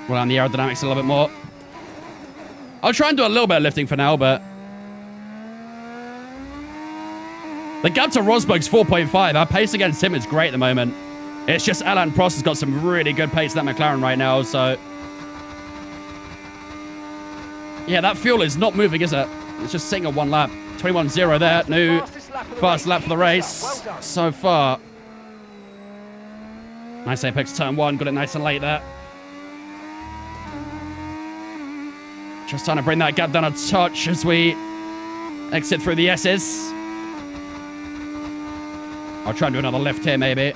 S1: we'll learn the aerodynamics a little bit more. I'll try and do a little bit of lifting for now, but the gap to Rosberg's 4.5. Our pace against him is great at the moment. It's just Alain Prost has got some really good pace in that McLaren right now, so yeah, that fuel is not moving, is it? It's just sitting on one lap. 21.0 there. New fast lap for the race so far. Nice apex turn 1. Got it nice and late there. Just trying to bring that gap down a touch as we exit through the S's. I'll try and do another lift here, maybe.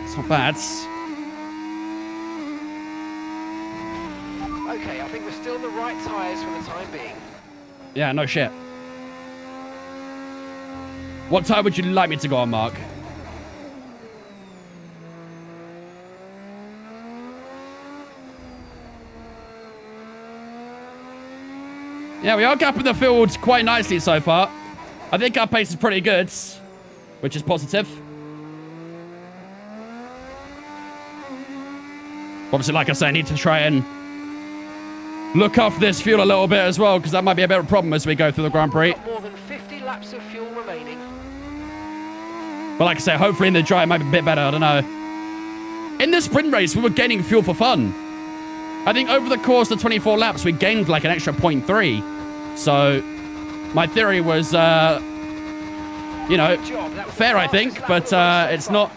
S1: It's not bad.
S3: Okay, I think we're still on the right tyres for the time being.
S1: Yeah, no shit. What time would you like me to go on, Mark? Yeah, we are gapping the field quite nicely so far. I think our pace is pretty good, which is positive. Obviously, like I say, I need to try and look after this fuel a little bit as well, because that might be a bit of a problem as we go through the Grand Prix.
S3: Got more than 50 laps of fuel remaining.
S1: But like I say, hopefully in the dry it might be a bit better. I don't know. In this sprint race, we were gaining fuel for fun. I think over the course of 24 laps, we gained like an extra 0.3. So my theory was, you know, fair, I think, but it's not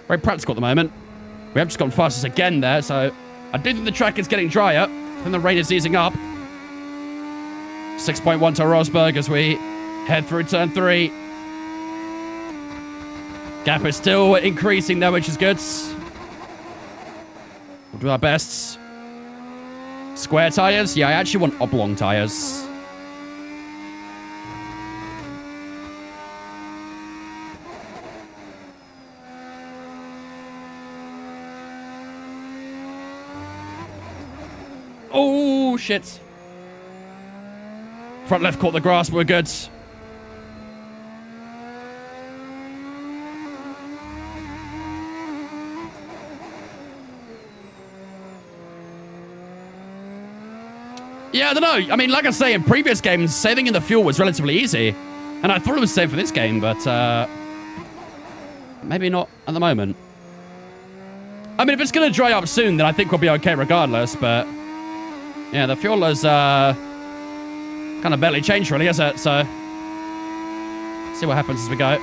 S1: very practical at the moment. We have just gone fastest again there, so I do think the track is getting drier. And the rain is easing up. 6.1 to Rosberg as we head through turn 3. Gap is still increasing there, which is good. We'll do our best. Square tires? Yeah, I actually want oblong tires. Oh, shit. Front left caught the grass, but we're good. Yeah, I don't know. I mean, like I say, in previous games, saving in the fuel was relatively easy. And I thought it was the same for this game, but maybe not at the moment. I mean, if it's going to dry up soon, then I think we'll be okay regardless, but yeah, the fuel has kind of barely changed, really, is it? So, see what happens as we go.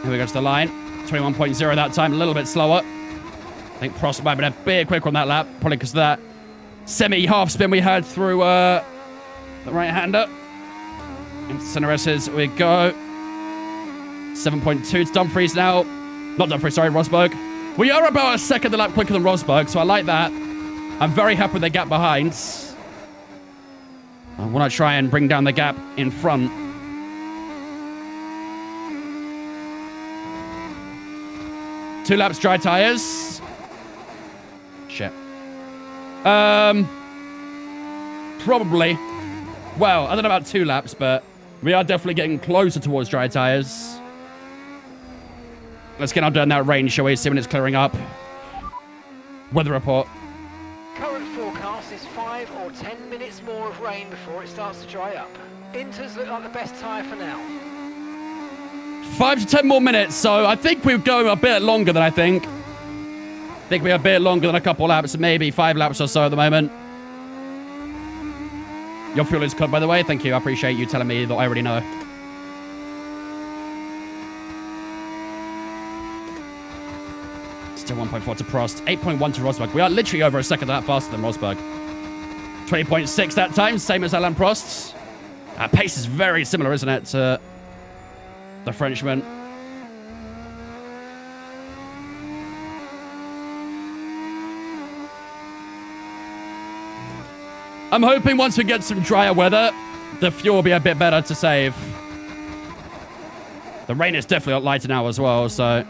S1: Here we go to the line. 21.0 that time, a little bit slower. I think Prost might have been a bit quicker on that lap, probably because of that semi-half spin we had through the right-hander. Into center S's we go. 7.2 to Dumfries now. Not Dumfries, sorry, Rosberg. We are about a second a lap quicker than Rosberg, so I like that. I'm very happy with the gap behind. I want to try and bring down the gap in front. Two laps dry tires. Shit. Probably. Well, I don't know about 2 laps, but we are definitely getting closer towards dry tires. Let's get on down that rain, shall we? See when it's clearing up. Weather report.
S3: Current forecast is 5 or 10 minutes more of rain before it starts to dry up. Inters look like the best tyre for now.
S1: 5 to 10 more minutes, so I think we're going a bit longer than I think. I think we're a bit longer than a couple laps, maybe 5 laps or so at the moment. Your fuel is cut, by the way. Thank you. I appreciate you telling me that I already know. Still 1.4 to Prost. 8.1 to Rosberg. We are literally over a second that faster than Rosberg. 20.6 that time, same as Alain Prost's. Our pace is very similar, isn't it, to the Frenchman. I'm hoping once we get some drier weather, the fuel will be a bit better to save. The rain is definitely lighter now as well, so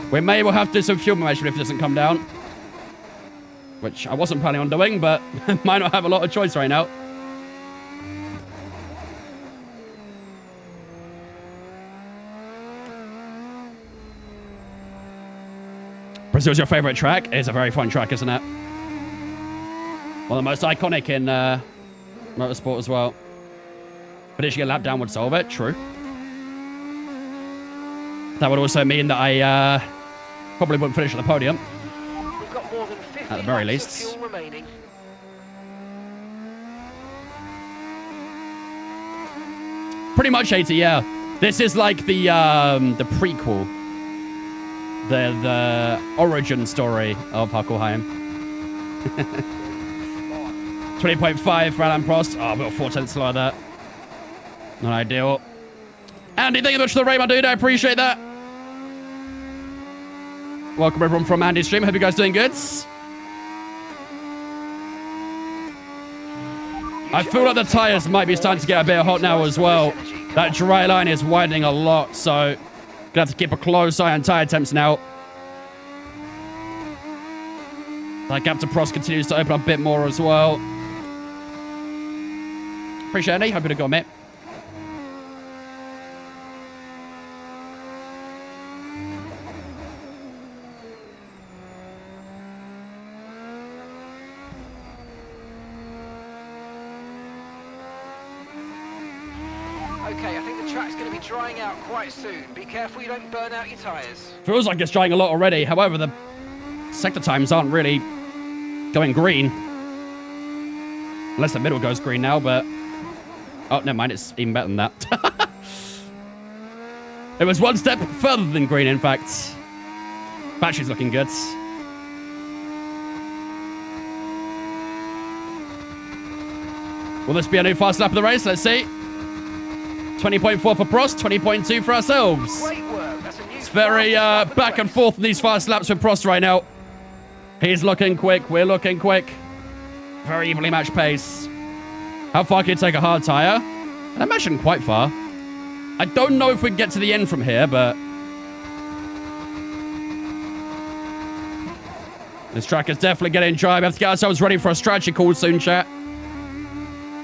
S1: we may well have to do some fuel management if it doesn't come down. which I wasn't planning on doing, but might not have a lot of choice right now. Brazil's your favorite track? It's a very fun track, isn't it? One of the most iconic in motorsport as well. But if you get a lap down would solve it, true. That would also mean that I probably wouldn't finish at the podium.
S3: We've got more than 50
S1: At the very
S3: laps
S1: least.
S3: of fuel remaining.
S1: Pretty much 80, yeah. This is like the prequel. The origin story of Huckleheim. 20.5 for Alan Prost. Oh, we're 4/10 slower there. Not ideal. Andy, thank you much for the raid, my dude. I appreciate that. Welcome everyone from Andy's stream. Hope you guys doing good. I feel like the tires might be starting to get a bit hot now as well. That dry line is widening a lot, so gonna have to keep a close eye on tire temps now. That gap to Prost continues to open up a bit more as well. Appreciate it, hope you go, mate.
S3: Okay, I think the track's going to be drying out quite soon. Be careful you don't burn out your tyres.
S1: Feels like it's drying a lot already. However, the sector times aren't really going green. Unless the middle goes green now, but... Oh, never mind. It's even better than that. It was one step further than green, in fact. Battery's looking good. Will this be a new fast lap of the race? Let's see. 20.4 for Prost, 20.2 for ourselves.
S3: Great work. That's a new
S1: It's very back and forth in these fast laps with Prost right now. He's looking quick. We're looking quick. Very evenly matched pace. How far can you take a hard tire? I imagine quite far. I don't know if we can get to the end from here, but... This track is definitely getting dry. We have to get ourselves ready for a strategy call soon, chat.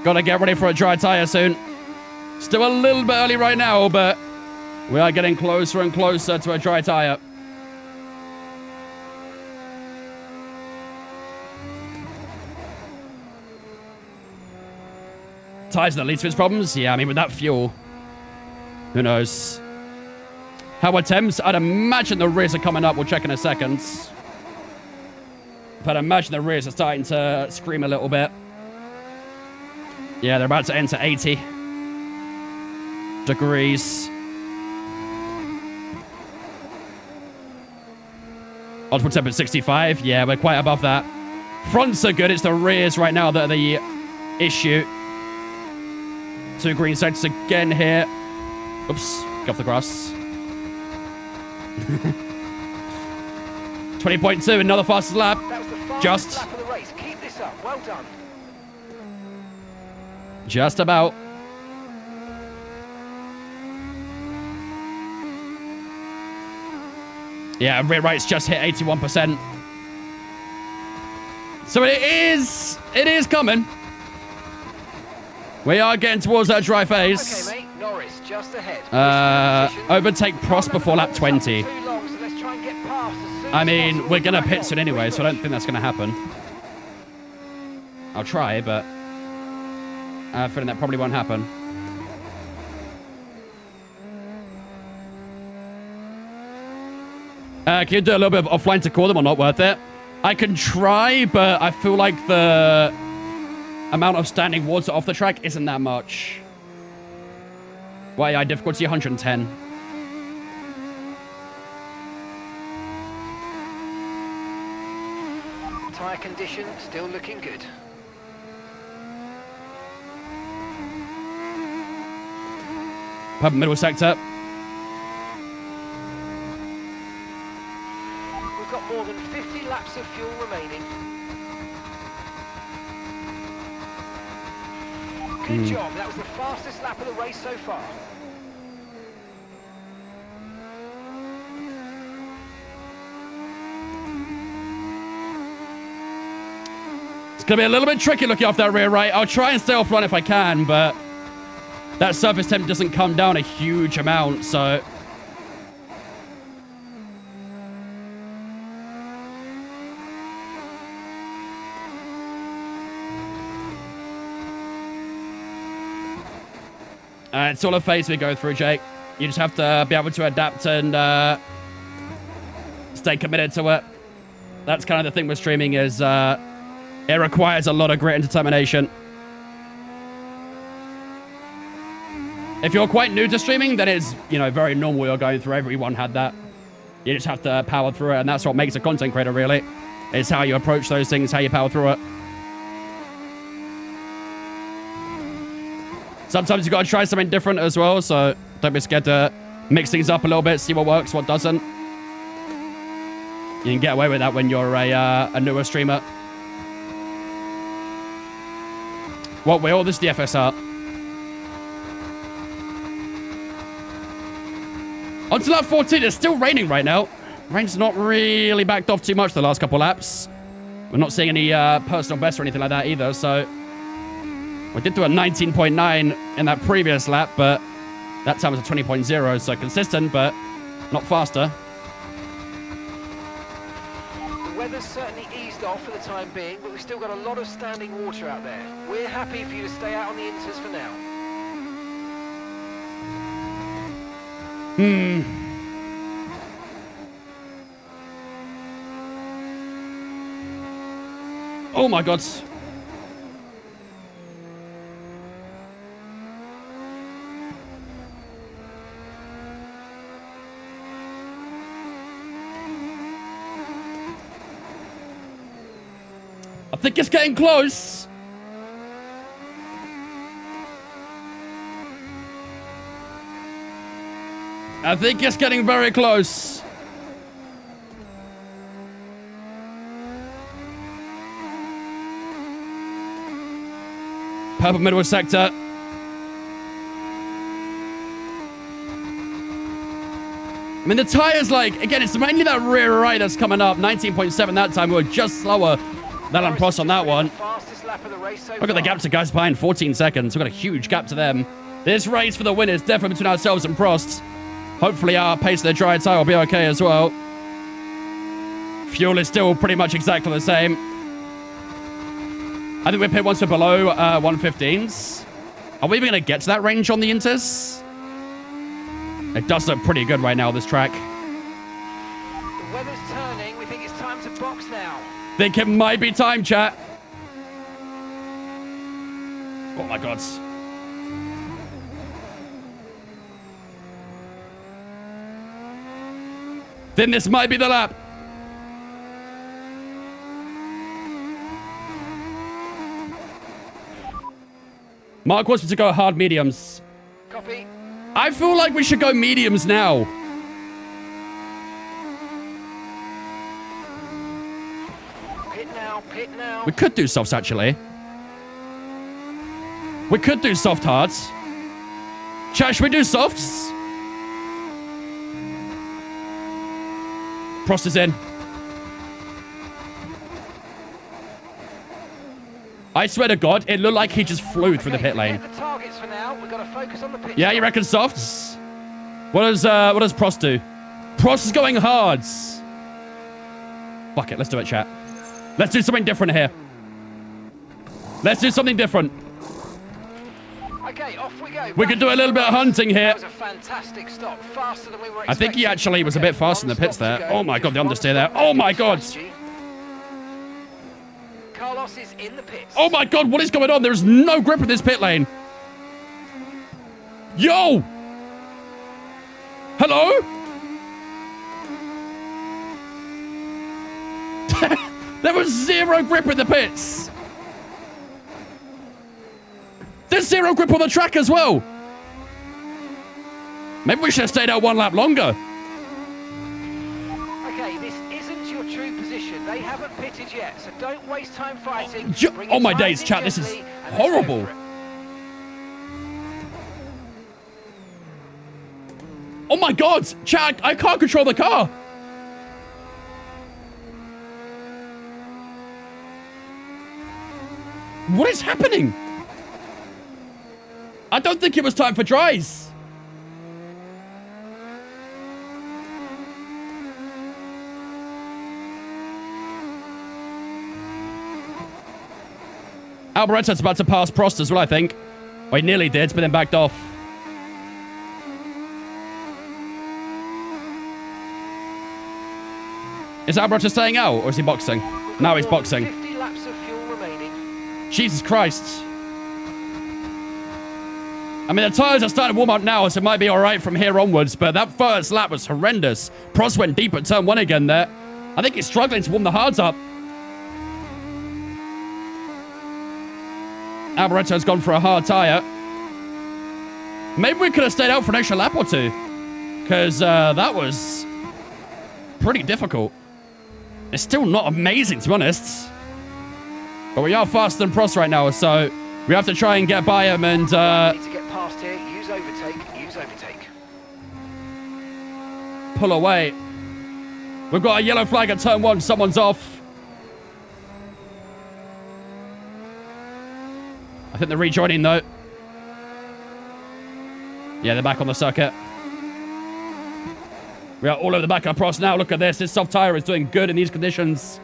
S1: Gotta get ready for a dry tire soon. Still a little bit early right now, but we are getting closer and closer to a dry tire. Tires are the least of its problems? Yeah, I mean, with that fuel, who knows? How are temps? I'd imagine the rears are coming up. We'll check in a second. But I imagine the rears are starting to scream a little bit. Yeah, they're about to enter 80 degrees. Ultimate temp at 65. Yeah, we're quite above that. Fronts are good. It's the rears right now that are the issue. 2 green sectors again here. Oops, get off the grass. 20.2, another fastest lap.
S3: That was the fastest
S1: Just.
S3: lap of the race. Keep this up. Well done.
S1: Just about. Yeah, rear right's just hit 81%. So it is coming. We are getting towards that dry phase.
S3: Okay, mate. Norris just ahead.
S1: Overtake Prost before lap 20.
S3: Too long, so let's try and get past as soon
S1: I
S3: as
S1: mean,
S3: possible.
S1: we're going to
S3: Back
S1: pit
S3: off.
S1: soon anyway, so I don't think that's going to happen. I'll try, but I have a feeling that probably won't happen. Can you do a little bit of offline to call them or not worth it? I can try, but I feel like the amount of standing water off the track isn't that much. Well, yeah, difficulty 110.
S3: Tyre condition still looking good.
S1: Pub middle sector.
S3: We've got more than 50 laps of fuel remaining. Good job. That was the fastest lap of the race so far.
S1: It's going to be a little bit tricky looking off that rear right. I'll try and stay offline if I can, but that surface temp doesn't come down a huge amount, so... it's all a phase we go through, Jake. You just have to be able to adapt and stay committed to it. That's kind of the thing with streaming is it requires a lot of grit and determination. If you're quite new to streaming, then it's, you know, very normal you're going through. Everyone had that. You just have to power through it, and that's what makes a content creator, really. It's how you approach those things, how you power through it. Sometimes you've got to try something different as well, so don't be scared to mix things up a little bit, see what works, what doesn't. You can get away with that when you're a newer streamer. What wheel? This is the FSR. Onto lap 14. It's still raining right now. Rain's not really backed off too much the last couple laps. We're not seeing any personal bests or anything like that either, so... We did do a 19.9 in that previous lap, but that time was a 20.0, so consistent, but not faster.
S3: The weather's certainly eased off for the time being, but we've still got a lot of standing water out there. We're happy for you to stay out on the inters for now.
S1: Oh my god. I think it's getting close. I think it's getting very close. Purple middle sector. I mean, the tires, like, again, it's mainly that rear right that's coming up. 19.7 that time. We were just slower than Alan Prost on that one. Look at the gap to guys behind, 14 seconds. We've got a huge gap to them. This race for the win is definitely between ourselves and Prost. Hopefully our pace of the dry tire will be okay as well. Fuel is still pretty much exactly the same. I think we're pit once we're below 115s. Are we even going to get to that range on the Inters? It does look pretty good right now, this track.
S3: The weather's turning. We think it's time to box now.
S1: Think it might be time, chat. Oh my god. Then this might be the lap. Mark wants me to go hard mediums.
S3: Copy.
S1: I feel like we should go mediums now.
S3: Pit now, pit now.
S1: We could do softs, actually. We could do soft hards. Chat, should we do softs? Prost is in. I swear to God, it looked like he just flew through the pit lane.
S3: The targets for now. We've got to focus on the pit.
S1: Yeah, you reckon softs? What does Prost do? Prost is going hards. Fuck it, let's do it, chat. Let's do something different here. Let's do something different.
S3: Okay, off we go.
S1: We could do a little bit of hunting here.
S3: That was a fantastic stop, faster than we were expecting.
S1: I think he actually was a bit faster in the pits there. Oh my god, the understeer there. Oh my god.
S3: Carlos is in the pits.
S1: Oh my god, what is going on? There's no grip in this pit lane. Yo! Hello? There was zero grip in the pits. There's zero grip on the track as well. Maybe we should have stayed out one lap longer.
S3: Okay, this isn't your true position. They haven't pitted yet, so don't waste time fighting.
S1: Oh my days, chat, this is horrible. Oh my god, chat, I can't control the car. What is happening? I don't think it was time for dries. Alboretto's about to pass Prost as well, I think. Well, he nearly did, but then backed off. Is Alboretto staying out, or is he boxing? No, he's boxing.
S3: 50 laps of fuel remaining.
S1: Jesus Christ. I mean, the tyres are starting to warm up now, so it might be all right from here onwards, but that first lap was horrendous. Prost went deep at turn 1 again there. I think he's struggling to warm the hards up. Alboretto's gone for a hard tyre. Maybe we could have stayed out for an extra lap or two, because that was pretty difficult. It's still not amazing, to be honest. But we are faster than Prost right now, so we have to try and get by him and...
S3: Need to get past here. Use overtake. Use overtake.
S1: pull away. We've got a yellow flag at turn 1. Someone's off. I think they're rejoining, though. Yeah, they're back on the circuit. We are all over the back of Prost now. Look at this. This soft tyre is doing good in these conditions.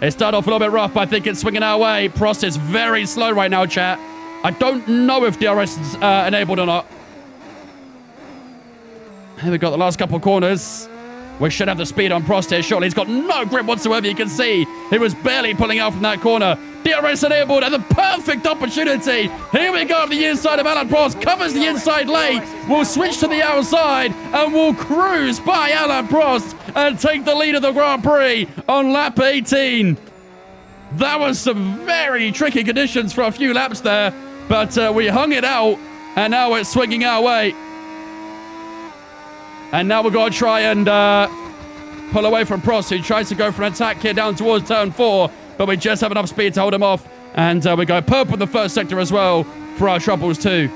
S1: It started off a little bit rough, but I think it's swinging our way. Prost is very slow right now, chat. I don't know if DRS is enabled or not. Here we got the last couple of corners. We should have the speed on Prost here. Surely he's got no grip whatsoever. You can see he was barely pulling out from that corner. DRS enabled and the perfect opportunity. Here we go on the inside of Alain Prost. Covers the inside lane. We'll switch to the outside and we'll cruise by Alain Prost and take the lead of the Grand Prix on lap 18. That was some very tricky conditions for a few laps there, but we hung it out and now it's swinging our way. And now we've got to try and pull away from Prost, who tries to go for an attack here down towards turn 4, but we just have enough speed to hold him off. And we go purple in the first sector as well for our troubles too.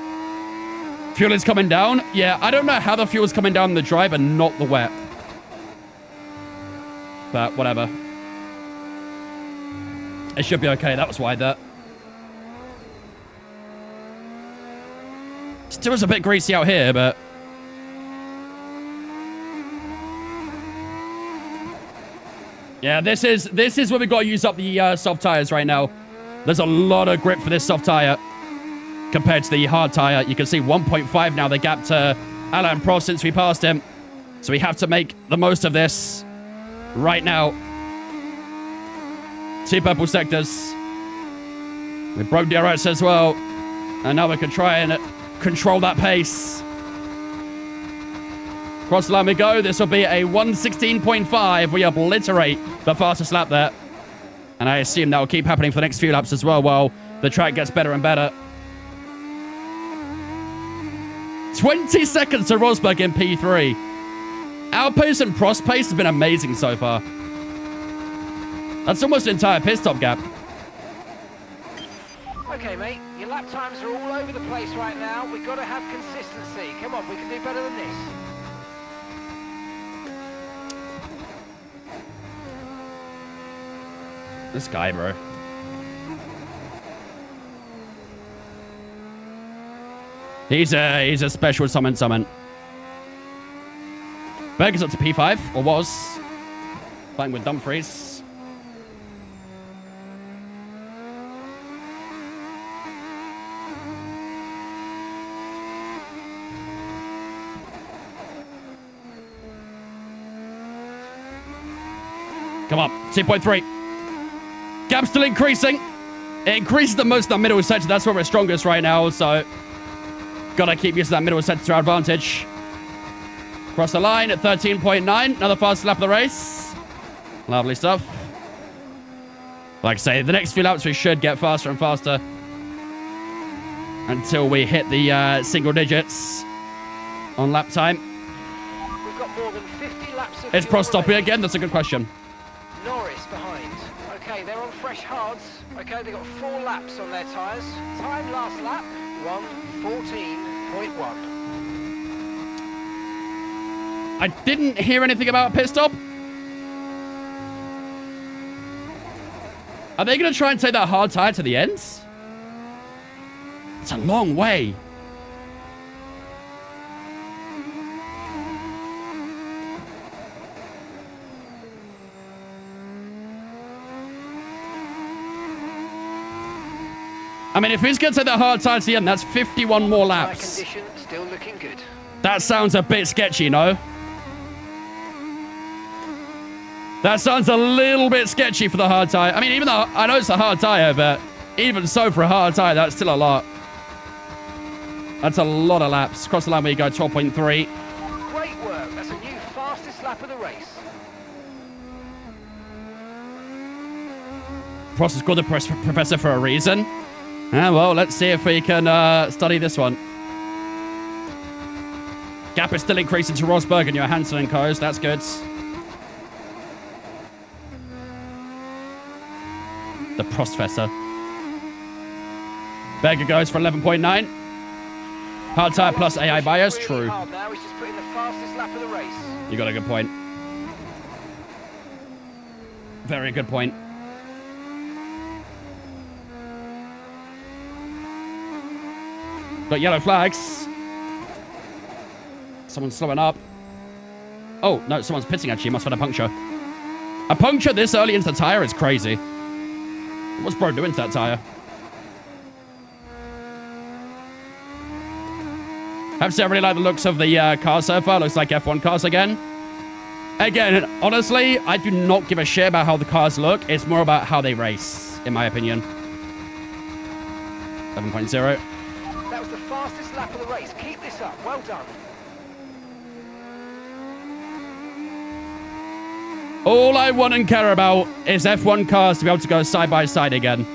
S1: Fuel is coming down. Yeah, I don't know how the fuel's coming down in the dry, but not the wet. But whatever. It should be okay. That was why that. Still is a bit greasy out here, but... yeah, this is where we've got to use up the soft tires right now. There's a lot of grip for this soft tire compared to the hard tire. You can see 1.5 now, the gap to Alain Prost since we passed him. So we have to make the most of this right now. 2 purple sectors. We broke DRS as well. And now we can try and control that pace. Cross the line we go. This will be a 1:16.5. We obliterate the fastest lap there. And I assume that will keep happening for the next few laps as well while the track gets better and better. 20 seconds to Rosberg in P3. Our pace and Prost pace has been amazing so far. That's almost an entire pit stop gap.
S3: Okay, mate. Your lap times are all over the place right now. We've got to have consistency. Come on, we can do better than this.
S1: This guy, bro. He's a special summon. Berger's up to P5, or was. Playing with Dumfries. Come on, 2.3. Gap still increasing. It increases the most in the middle sector. That's where we're strongest right now, so gotta keep using that middle sector to our advantage. Cross the line at 13.9. Another fast lap of the race. Lovely stuff. Like I say, the next few laps we should get faster and faster until we hit the single digits on lap time.
S3: We've got more than 50 laps of
S1: Is
S3: fuel
S1: Prost stopping
S3: remaining.
S1: again? That's a good question.
S3: Norris behind. Okay, they're on fresh hards. Okay, they've got 4 laps on their tyres. Time last lap, 1:14.1.
S1: I didn't hear anything about a pit stop. Are they going to try and take that hard tire to the end? It's a long way. I mean, if he's going to take that hard tire to the end, that's 51 more laps.
S3: Condition still looking good.
S1: That sounds a bit sketchy, no? That sounds a little bit sketchy for the hard tire. I mean, even though I know it's a hard tire, but even so for a hard tire, that's still a lot. That's a lot of laps. Across the line we go, 12.3.
S3: Great work. That's a new fastest lap of the race.
S1: Prost is called the professor for a reason. Well, let's see if we can study this one. Gap is still increasing to Rosberg and Johansson and Co. So that's good. The Prostfessor. Berger goes for 11.9. Hard tire plus AI bias.
S3: Really
S1: True.
S3: hard now. He's just putting the fastest lap of the race.
S1: You got a good point. Very good point. Got yellow flags. Someone's slowing up. Oh, no, someone's pitting actually. Must have had a puncture. A puncture this early into the tire is crazy. What's bro doing to that tire? I have to say I really like the looks of the car so far. Looks like F1 cars again. Again, honestly, I do not give a shit about how the cars look. It's more about how they race, in my opinion. 7.0.
S3: That was the fastest lap of the race. Keep this up. Well done.
S1: All I want and care about is F1 cars to be able to go side by side again.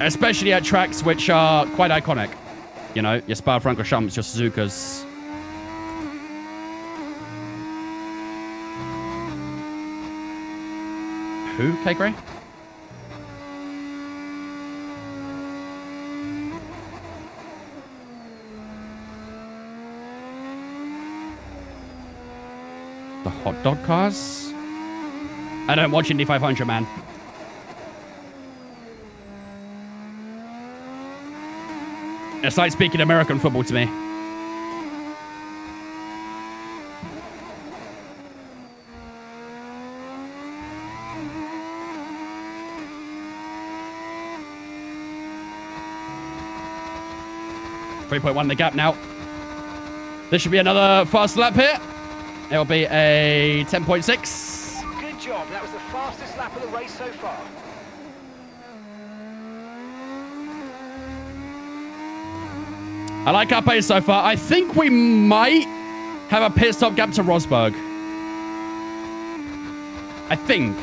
S1: Especially at tracks which are quite iconic. You know, your Spa-Francorchamps, your Suzukas. Who, K. Gray? The hot dog cars? I don't watch Indy 500, man. It's like speaking American football to me. .3.1 the gap now. This should be another fast lap here. It'll be a 10.6.
S3: Good job. That was the fastest lap of the race so far.
S1: I like our pace so far. I think we might have a pit stop gap to Rosberg. I think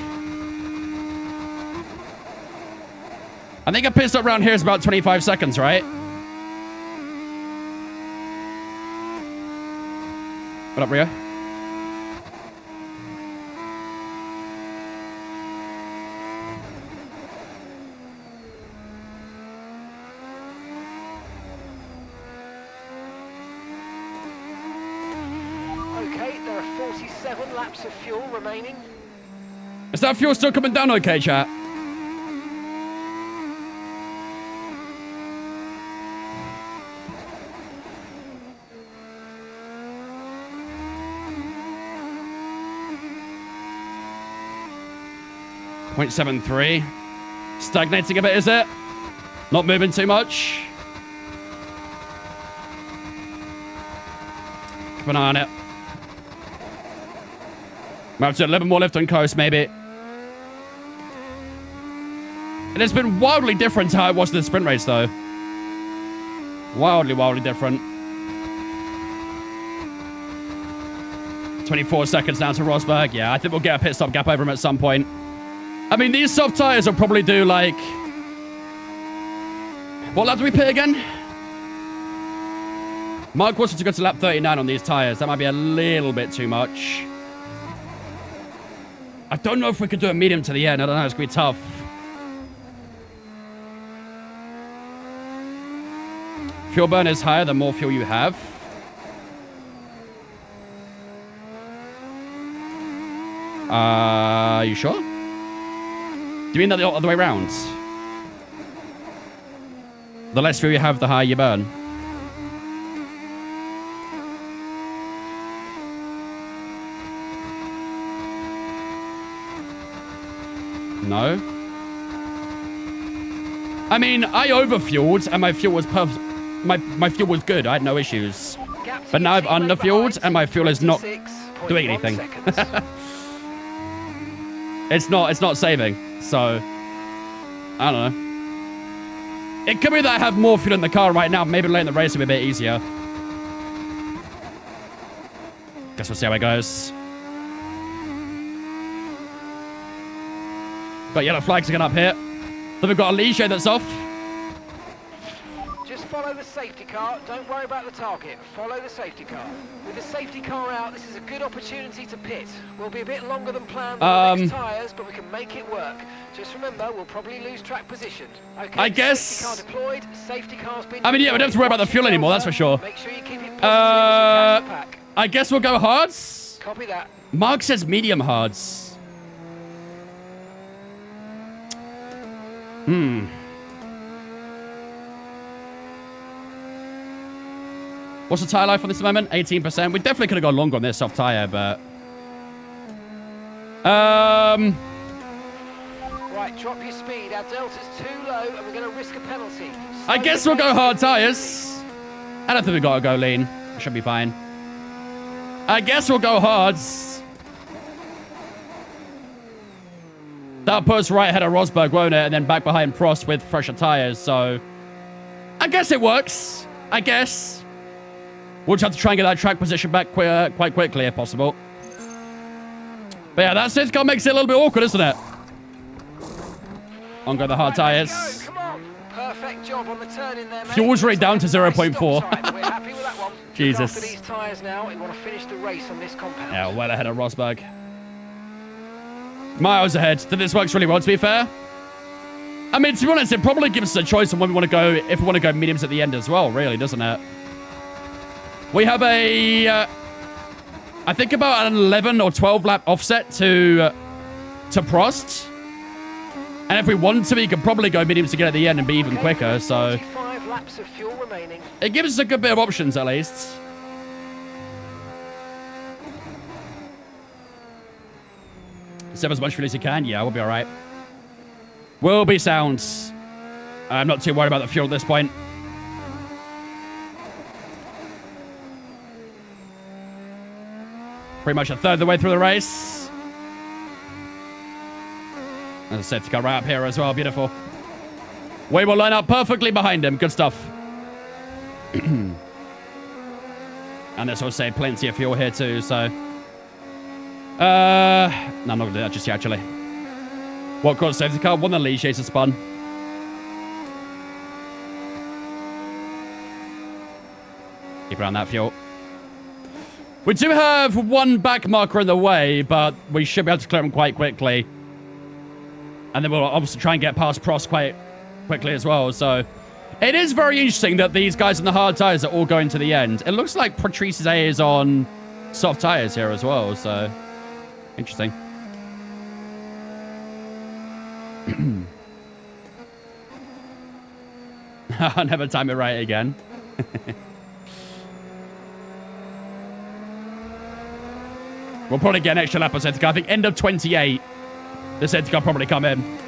S1: a pit stop around here is about 25 seconds, right? What up, Rio?
S3: Okay, there are 47 laps of fuel remaining.
S1: Is that fuel still coming down okay, chat? .73. Stagnating a bit, is it? Not moving too much. Keep an eye on it. Might have to do a little bit more lift on coast, maybe. It has been wildly different to how it was in the sprint race, though. Wildly different. 24 seconds down to Rosberg. Yeah, I think we'll get a pit stop gap over him at some point. I mean, these soft tires will probably do, like... What lap do we pit again? Mark wants to go to lap 39 on these tires. That might be a little bit too much. I don't know if we could do a medium to the end. I don't know. It's going to be tough. Fuel burn is higher the more fuel you have. You sure? Do you mean that the other way around? The less fuel you have, the higher you burn. No. I mean, I overfueled and my fuel was perfect. My fuel was good. I had no issues. But now I've underfueled and my fuel is not doing anything. It's not saving. So I don't know. It could be that I have more fuel in the car right now. Maybe letting the race will be a bit easier. Guess we'll see how it goes. Got yellow flags again up here. Then we've got a leash that's off.
S3: Just follow the safety car. Don't worry about the target. Follow the safety car. With the safety car out, this is a good opportunity to pit. We'll be a bit longer than planned on the next tyres, but we can make it work. Just remember, we'll probably lose track position. Okay,
S1: I guess.
S3: Safety car deployed. Safety car's been
S1: I mean, yeah, we don't have to worry about the fuel anymore. That's for sure.
S3: Make sure you keep it positive. Pack.
S1: I guess we'll go hards.
S3: Copy that.
S1: Mark says medium hards. What's the tyre life on this moment? 18%. We definitely could have gone longer on this soft tyre, but...
S3: Right, drop your speed. Our delta's too low and we're going to risk a penalty.
S1: I guess we'll go hard tyres. I don't think we've got to go lean. Should be fine. I guess we'll go hards. That'll put us right ahead of Rosberg, won't it? And then back behind Prost with fresher tyres, so... I guess it works. I guess. We'll just have to try and get that track position back quite quickly if possible. But yeah, that safety car makes it a little bit awkward, isn't it? On go the hard tyres.
S3: Come on. Perfect job on the turn in there, mate.
S1: Fuel's rate down to 0.4.
S3: We're happy with that one.
S1: Jesus.
S3: After these tyres now, we want to finish the race on this compound.
S1: Yeah, well ahead of Rosberg. Miles ahead. This works really well, to be fair. I mean, to be honest, it probably gives us a choice on when we want to go, if we want to go mediums at the end as well, really, doesn't it? We have a, I think about an 11 or 12 lap offset to Prost. And if we want to, we could probably go mediums to get at the end and be even quicker, so...
S3: 45 laps of fuel remaining.
S1: It gives us a good bit of options, at least. Save as much fuel as you can. Yeah, we'll be all right. We'll be sound. I'm not too worried about the fuel at this point. Pretty much a third of the way through the race. There's a safety car right up here as well. Beautiful. We will line up perfectly behind him. Good stuff. And this will save plenty of fuel here too, so... No, I'm not going to do that just yet, actually. What caused safety car? One of the lead chaser spun. Keep around that fuel. We do have one back marker in the way, but we should be able to clear him quite quickly. And then we'll obviously try and get past Prost quite quickly as well, so... It is very interesting that these guys in the hard tyres are all going to the end. It looks like Patrice's A is on soft tyres here as well, so... Interesting. I'll never time it right again. We'll probably get an extra lap on safety car. I think end of 28, the safety car probably come in.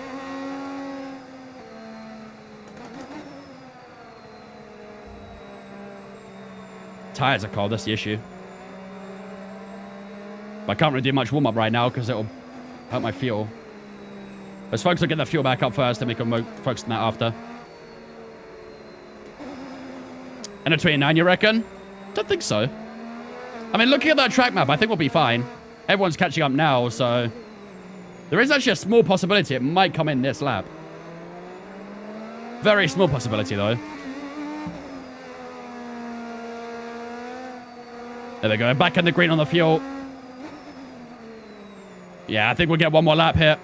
S1: Tires are cold, that's the issue. But I can't really do much warm-up right now because it'll hurt my fuel. Let's focus on getting the fuel back up first, and we can focus on that after. And a 29, you reckon? Don't think so. I mean, looking at that track map, I think we'll be fine. Everyone's catching up now, so... There is actually a small possibility it might come in this lap. Very small possibility, though. There we go. Back in the green on the fuel. Yeah, I think we'll get one more lap here.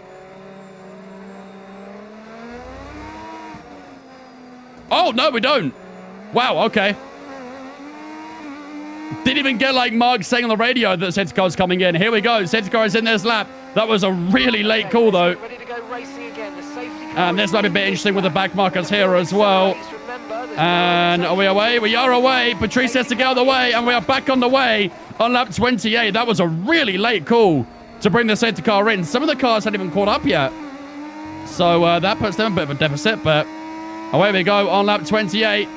S1: Oh, no, we don't. Wow, okay. Didn't even get, like, Mark saying on the radio that the safety car's coming in. Here we go. Safety car is in this lap. That was a really late call, though.
S3: Ready to go racing again. The safety car
S1: And this might be a bit interesting with the back markers here as well.
S3: Remember, there's
S1: And
S3: no
S1: are we away? We are away. Patrice has to get out of the way, and we are back on the way on lap 28. That was a really late call to bring the safety car in. Some of the cars hadn't even caught up yet. So that puts them a bit of a deficit, but away we go on lap 28.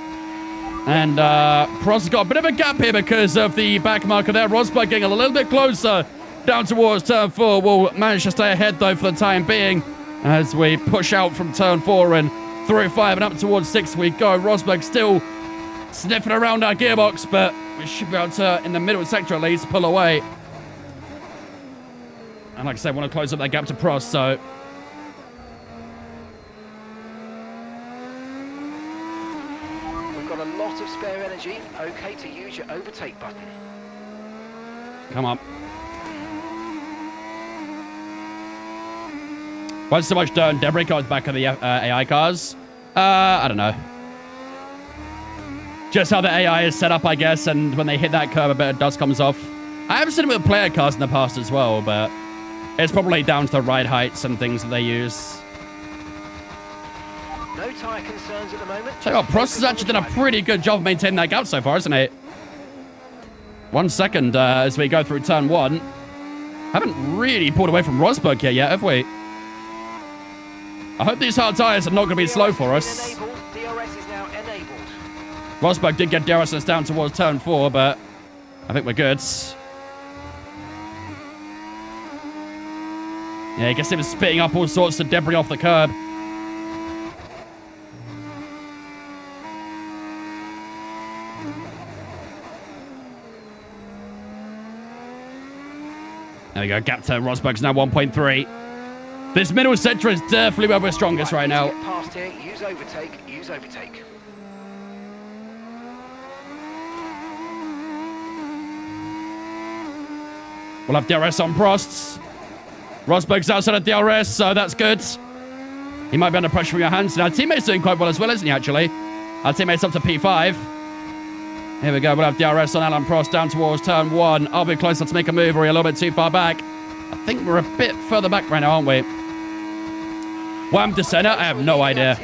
S1: And Prost has got a bit of a gap here because of the back marker there. Rosberg getting a little bit closer down towards turn 4. We'll manage to stay ahead, though, for the time being as we push out from turn 4 and through 5 and up towards 6 we go. Rosberg still sniffing around our gearbox, but we should be able to, in the middle sector at least, pull away. And like I said, I want to close up that gap to Prost, so...
S3: We've got a lot of spare energy. Okay to use your overtake button.
S1: Come on. Why so much dirt and debris goes back of the AI cars? I don't know. Just how the AI is set up, I guess, and when they hit that curb, a bit of dust comes off. I have seen it with player cars in the past as well, but it's probably down to the ride heights and things that they use.
S3: No tyre concerns at the moment.
S1: Check out, Prost has actually done a pretty good job of maintaining that gap so far, hasn't it? 1 second as we go through turn 1. Haven't really pulled away from Rosberg here yet, have we? I hope these hard tyres are not going to be slow for us.
S3: DRS is now enabled.
S1: Rosberg did get DRS down towards turn 4, but I think we're good. Yeah, you can see him spitting up all sorts of debris off the curb. There we go, gap to Rosberg's now 1.3. This middle sector is definitely where we're strongest right now.
S3: Get past here, use overtake, use overtake.
S1: We'll have DRS on Prost. Rosberg's outside of DRS, so that's good. He might be under pressure from your hands. Now, our teammate's doing quite well as well, isn't he, actually? Our teammate's up to P5. Here we go. We'll have DRS on Alan Prost down towards turn 1. I'll be closer to make a move, or a little bit too far back. I think we're a bit further back right now, aren't we? Wham to Senna? I have no idea.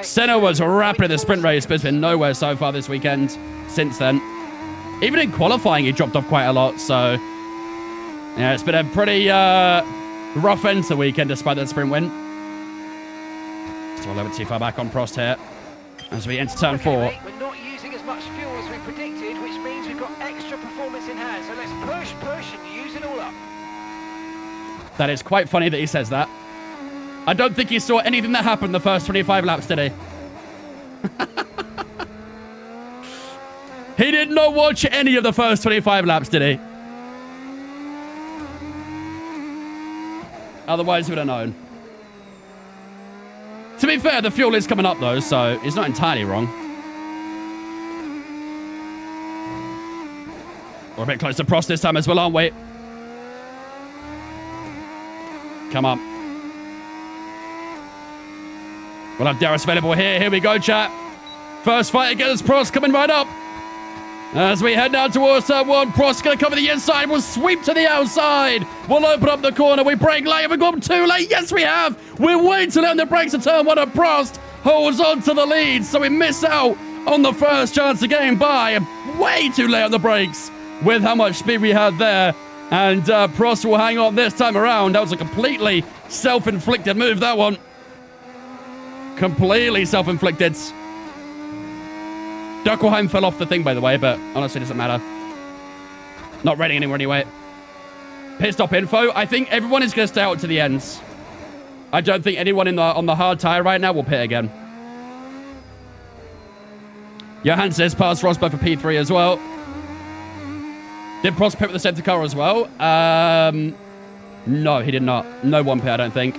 S1: Senna was rapid in the sprint race, but has been nowhere so far this weekend since then. Even in qualifying, he dropped off quite a lot, so... yeah, it's been a pretty rough end to the weekend despite that sprint win. Still a little bit too far back on Prost here as we enter turn 4.
S3: We're not using as much fuel as we predicted, which means we've got extra performance in hand. So let's push, and use it all up.
S1: That is quite funny that he says that. I don't think he saw anything that happened the first 25 laps, did he? He did not watch any of the first 25 laps, did he? Otherwise, he would have known. To be fair, the fuel is coming up, though, so he's not entirely wrong. We're a bit close to Prost this time as well, aren't we? Come on. We'll have DRS available here. Here we go, chat. First fight against Prost coming right up. As we head down towards turn 1, Prost going to cover the inside. We'll sweep to the outside. We'll open up the corner. We brake late. Have we gone too late? Yes, we have. We're way too late on the brakes of turn 1, and Prost holds on to the lead. So we miss out on the first chance of getting by. Way too late on the brakes with how much speed we had there. And Prost will hang on this time around. That was a completely self-inflicted move, that one. Completely self-inflicted. Huckleheim fell off the thing, by the way, but honestly, it doesn't matter. Not rating anymore anyway. Pit stop info. I think everyone is going to stay out to the ends. I don't think anyone on the hard tire right now will pit again. Johan says past Rosberg for P3 as well. Did Prost pit with the safety car as well? No, he did not. No one pit, I don't think.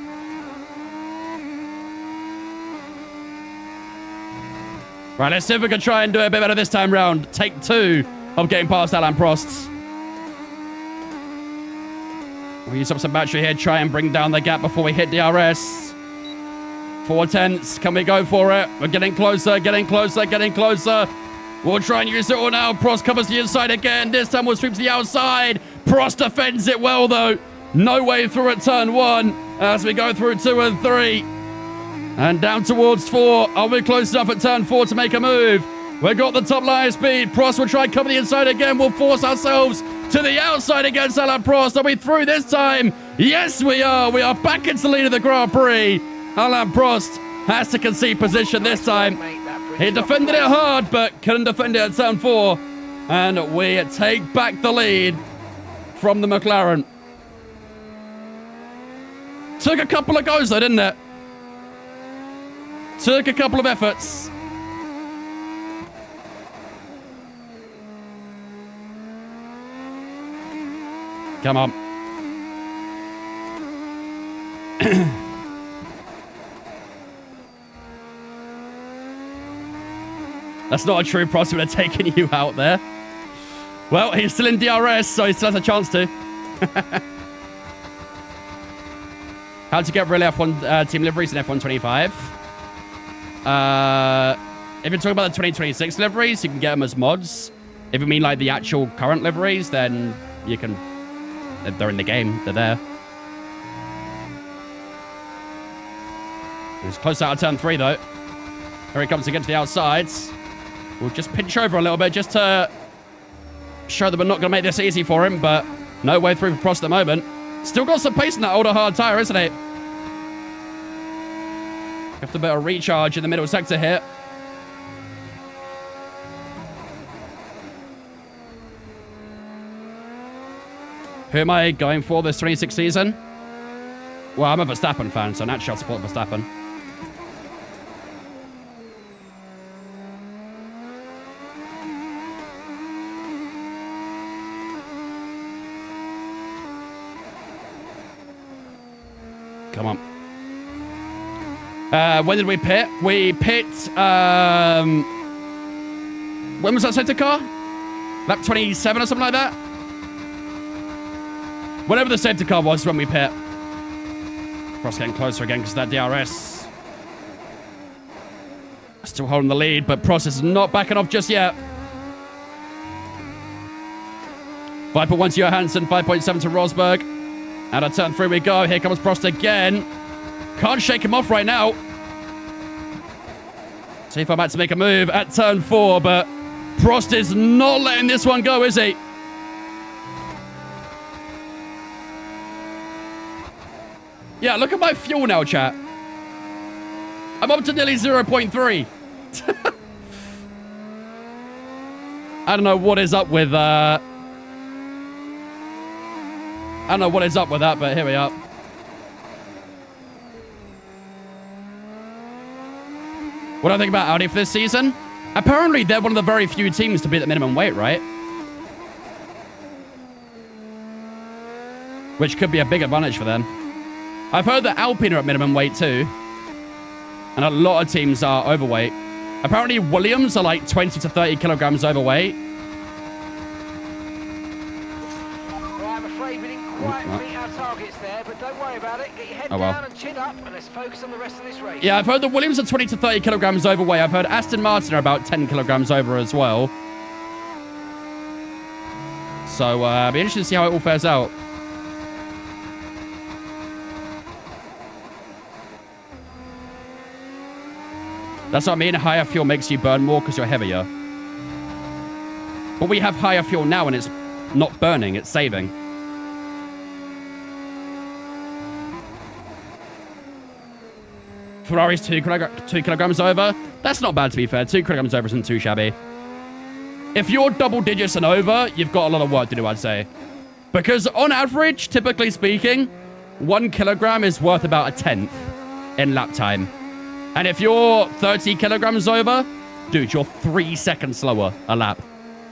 S1: Right, let's see if we can try and do it a bit better this time round. Take 2 of getting past Alain Prost. We'll use up some battery here, try and bring down the gap before we hit DRS. 4 tenths. Can we go for it? We're getting closer, getting closer, getting closer. We'll try and use it all now. Prost covers the inside again. This time we'll sweep to the outside. Prost defends it well, though. No way through at turn 1 as we go through 2 and 3. And down towards 4. Are we close enough at turn 4 to make a move? We've got the top line speed. Prost will try and cover the inside again. We'll force ourselves to the outside against Alain Prost. Are we through this time? Yes, we are. We are back into the lead of the Grand Prix. Alain Prost has to concede position this time. He defended it hard, but couldn't defend it at turn 4. And we take back the lead from the McLaren. Took a couple of goes, though, didn't it? Took a couple of efforts. Come on. That's not a true prospect of taking you out there. Well, he's still in DRS, so he still has a chance to. How to get real F1 team liveries in F125. If you're talking about the 2026 liveries, you can get them as mods. If you mean like the actual current liveries, then you can... They're in the game. They're there. He's close out of turn 3, though. Here he comes to get to the outsides. We'll just pinch over a little bit just to show that we're not going to make this easy for him, but no way through for Prost at the moment. Still got some pace in that older hard tyre, isn't it? Have a bit of recharge in the middle sector here. Who am I going for this 26 season? Well, I'm a Verstappen fan, so naturally I'll support Verstappen. Come on. When did we pit? We pit, when was that safety car? Lap 27 or something like that? Whatever the safety car was when we pit. Prost getting closer again because of that DRS. Still holding the lead, but Prost is not backing off just yet. 5.1 to Johansson, 5.7 to Rosberg. Out of turn 3 we go. Here comes Prost again. Can't shake him off right now. See if I'm about to make a move at turn 4, but Prost is not letting this one go, is he? Yeah, look at my fuel now, chat. I'm up to nearly 0.3. I don't know what is up with, I don't know what is up with that, but here we are. What do I think about Audi for this season? Apparently, they're one of the very few teams to be at the minimum weight, right? Which could be a big advantage for them. I've heard that Alpine are at minimum weight too. And a lot of teams are overweight. Apparently, Williams are like 20 to 30 kilograms overweight.
S3: Well, I'm afraid we didn't quite meet our targets there, but don't worry about it. Get your head down and chin up, and let's focus on the rest of this race.
S1: Yeah, I've heard the Williams are 20 to 30 kilograms overweight. I've heard Aston Martin are about 10 kilograms over as well. So, it'll be interesting to see how it all fares out. That's what I mean. Higher fuel makes you burn more because you're heavier. But we have higher fuel now and it's not burning, it's saving. Ferrari's 2 kilograms over. That's not bad, to be fair. 2 kilograms over isn't too shabby. If you're double digits and over, you've got a lot of work to do, I'd say. Because on average, typically speaking, 1 kilogram is worth about a tenth in lap time. And if you're 30 kilograms over, dude, you're 3 seconds slower a lap.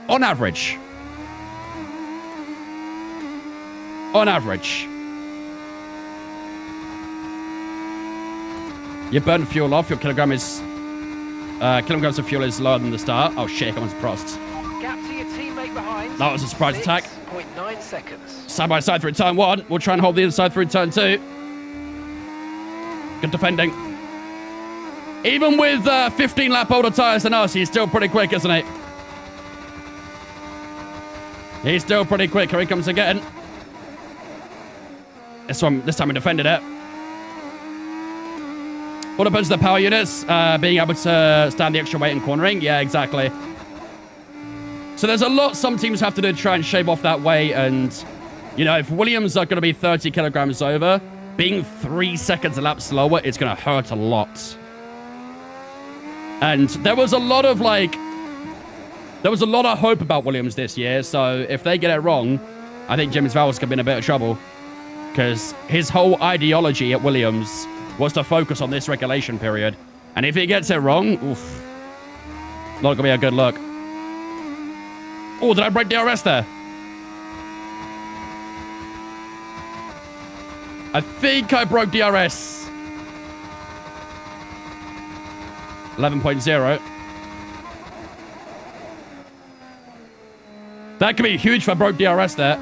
S1: On average. On average. You burn fuel off, your kilograms of fuel is lower than the start. Oh shit, here comes Prost.
S3: Gap to your teammate behind.
S1: That was a surprise attack.
S3: 6.9 seconds.
S1: Side by side through turn 1. We'll try and hold the inside through turn 2. Good defending. Even with 15 lap older tyres than us, he's still pretty quick, isn't he? He's still pretty quick. Here he comes again. This time we defended it. What happens to the power units? Being able to stand the extra weight in cornering? Yeah, exactly. So there's a lot some teams have to do to try and shave off that weight. And, you know, if Williams are going to be 30 kilograms over, being 3 seconds a lap slower, it's going to hurt a lot. And there was a lot of, hope about Williams this year. So if they get it wrong, I think James Vowles could be in a bit of trouble. Because his whole ideology at Williams was to focus on this regulation period. And if he gets it wrong, oof, not going to be a good look. Oh, did I break DRS there? I think I broke DRS. 11.0. That could be huge if I broke DRS there.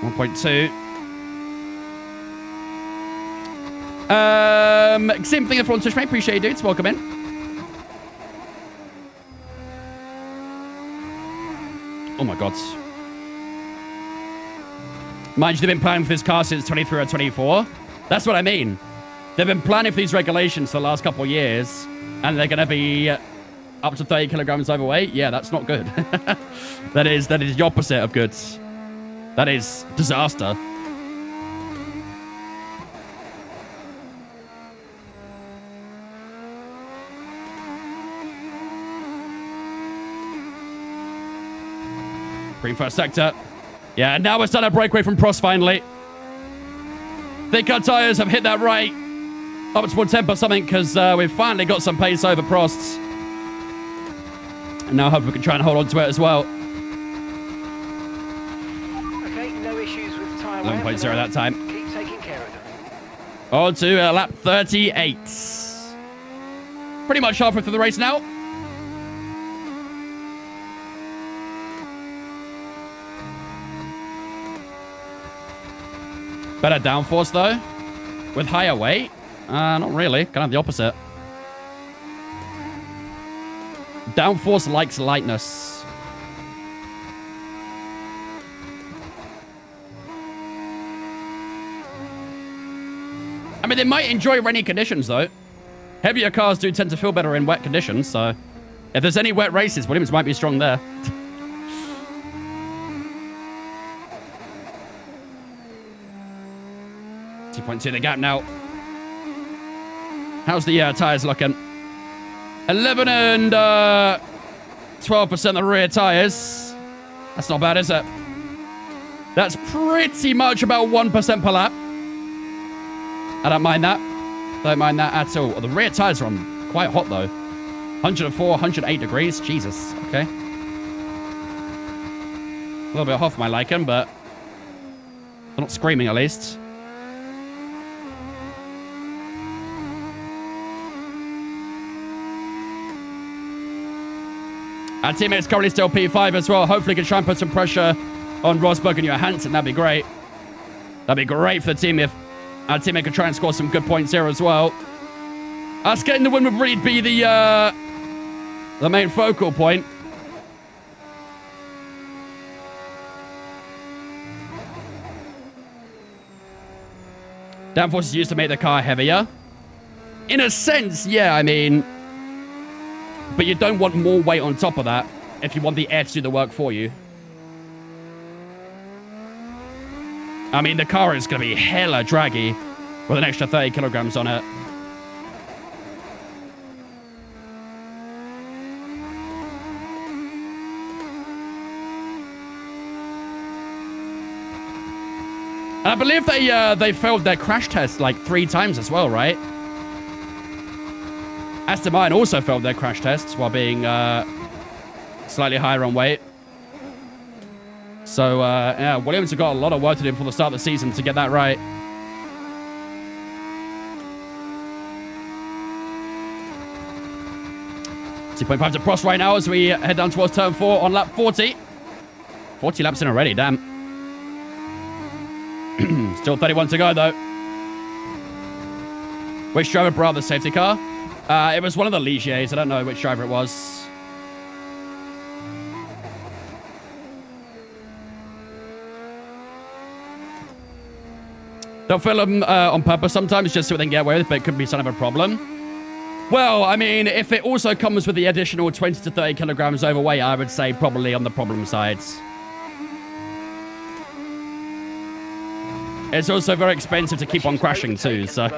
S1: 1.2. Same thing for Twitch, mate. Appreciate you, dudes. Welcome in. Oh my god. Mind you, they've been planning for this car since 23 or 24. That's what I mean. They've been planning for these regulations for the last couple of years, and they're going to be up to 30 kilograms overweight. Yeah, that's not good. That is the opposite of good. That is disaster. Green first sector. Yeah, now we're starting to break away from Prost finally. Thick cut tires have hit that right. Up towards 10 or something because we've finally got some pace over Prost's. And now hopefully we can try and hold on to it as well.
S3: Okay, no issues with tyre wear.
S1: 11.0 that time.
S3: Keep taking care of them.
S1: On to lap 38. Pretty much halfway through the race now. Better downforce though. With higher weight? Not really. Kind of the opposite. Downforce likes lightness. I mean, they might enjoy rainy conditions though. Heavier cars do tend to feel better in wet conditions, so if there's any wet races, Williams might be strong there. 2.2 the gap now. How's the tires looking? 11 and 12% the rear tires. That's not bad, is it? That's pretty much about 1% per lap. I don't mind that. Don't mind that at all. The rear tires are on quite hot though. 104, 108 degrees. Jesus. Okay. A little bit hot for my liking, but they're not screaming at least. Our teammate's currently still P5 as well. Hopefully can try and put some pressure on Rosberg and Johansson. That'd be great. That'd be great for the team if our teammate could try and score some good points here as well. Us getting the win would really be the main focal point. Downforce is used to make the car heavier. In a sense, yeah, I mean... But you don't want more weight on top of that if you want the air to do the work for you. I mean, the car is going to be hella draggy with an extra 30 kilograms on it. And I believe they failed their crash test like 3 times as well, right? Aston Martin also failed their crash tests while being slightly higher on weight. So, yeah, Williams have got a lot of work to do before the start of the season to get that right. .5 to Prost right now as we head down towards turn 4 on lap 40. 40 laps in already, damn. Still 31 to go, though. Which driver brought the safety car? It was one of the Ligiers. I don't know which driver it was. They'll fill them on purpose sometimes just so they can get away with it, but it could be some of a problem. Well, I mean, if it also comes with the additional 20 to 30 kilograms overweight, I would say probably on the problem side. It's also very expensive to keep on crashing too, so...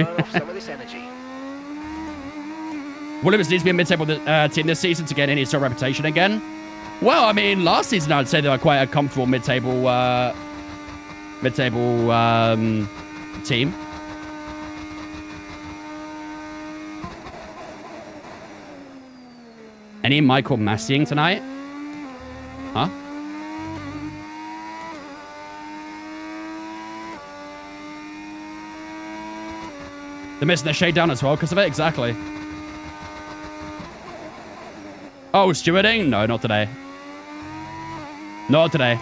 S1: Williams needs to be a mid-table team this season to get any sort of reputation again. Well, I mean, last season I'd say they were quite a comfortable mid-table team. Any Michael Masseying tonight? Huh? They're missing the shade down as well because of it? Exactly. Oh, stewarding? No, not today. Not today.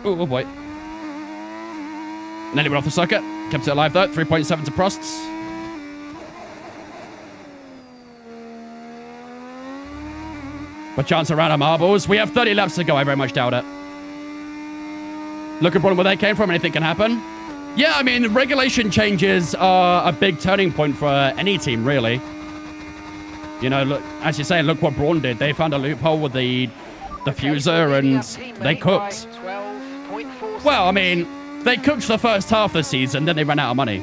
S1: Oh boy. Nearly went off the circuit. Kept it alive though. 3.7 to Prost's. But chance around our marbles. We have 30 laps to go. I very much doubt it. Look at where they came from. Anything can happen. Yeah, I mean, regulation changes are a big turning point for any team, really. You know, look, as you say, look what Braun did. They found a loophole with the diffuser and they cooked. Well, I mean, they cooked the first half of the season, then they ran out of money.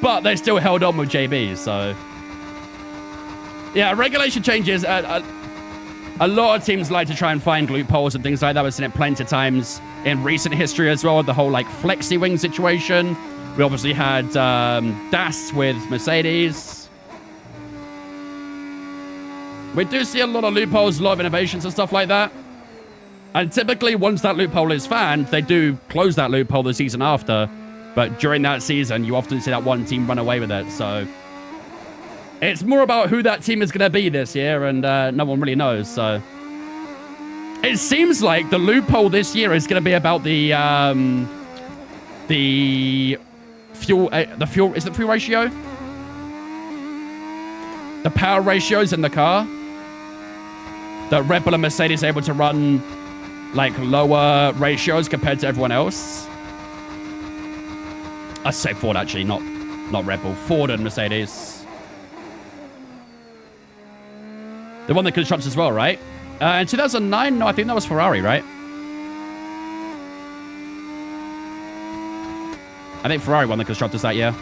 S1: But they still held on with JB, so... Yeah, regulation changes. A lot of teams like to try and find loopholes and things like that. We've seen it plenty of times in recent history as well. The whole, like, flexi wing situation. We obviously had Das with Mercedes. We do see a lot of loopholes, a lot of innovations and stuff like that. And typically, once that loophole is found, they do close that loophole the season after. But during that season, you often see that one team run away with it. So it's more about who that team is going to be this year, and no one really knows. So it seems like the loophole this year is going to be about the fuel. Is it fuel ratio? The power ratios in the car. That Red Bull and Mercedes are able to run like lower ratios compared to everyone else. I say Ford actually, not Red Bull. Ford and Mercedes. They won the constructors as well, right? In 2009, no, I think that was Ferrari, right? I think Ferrari won the constructors that year.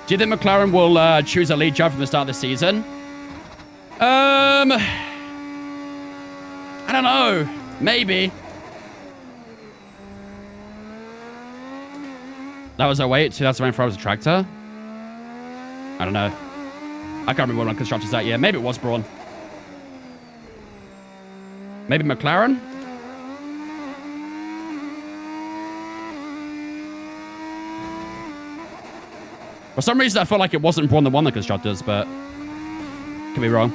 S1: Do you think McLaren will choose a lead driver from the start of the season? I don't know. Maybe. That was 08, 2004 was a tractor. I don't know. I can't remember what constructors that year. Maybe it was Braun. Maybe McLaren? For some reason, I felt like it wasn't Braun that won the constructors, but could be wrong.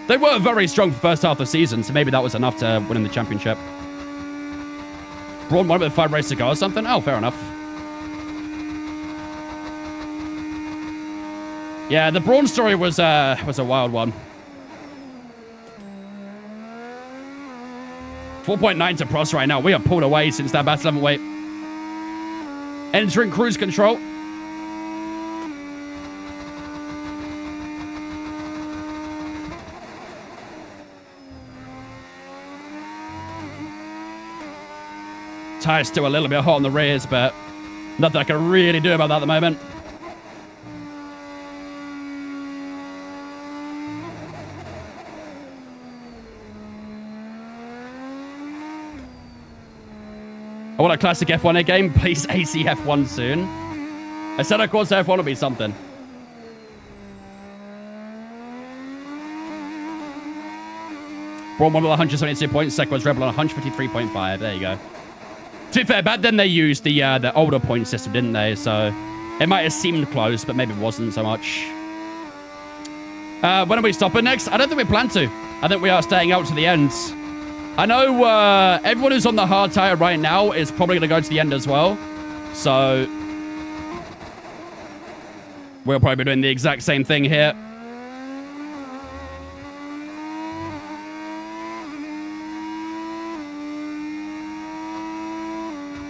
S1: They were very strong for the first half of the season, so maybe that was enough to win in the championship. Braun won with 5 races to go or something? Oh, fair enough. Yeah, the Braun story was a wild one. 4.9 to Prost right now. We are pulled away since that battle level weight. Entering cruise control. Tire's still a little bit hot on the rears, but nothing I can really do about that at the moment. I want a classic F1 game. Please AC F1 soon. I said, of course, F1 will be something. Braun won with 172 points. Second was Red Bull on 153.5. There you go. To be fair, back then they used the older point system, didn't they? So it might have seemed close, but maybe it wasn't so much. When are we stopping next? I don't think we plan to. I think we are staying out to the end. I know everyone who's on the hard tire right now is probably going to go to the end as well. So we'll probably be doing the exact same thing here.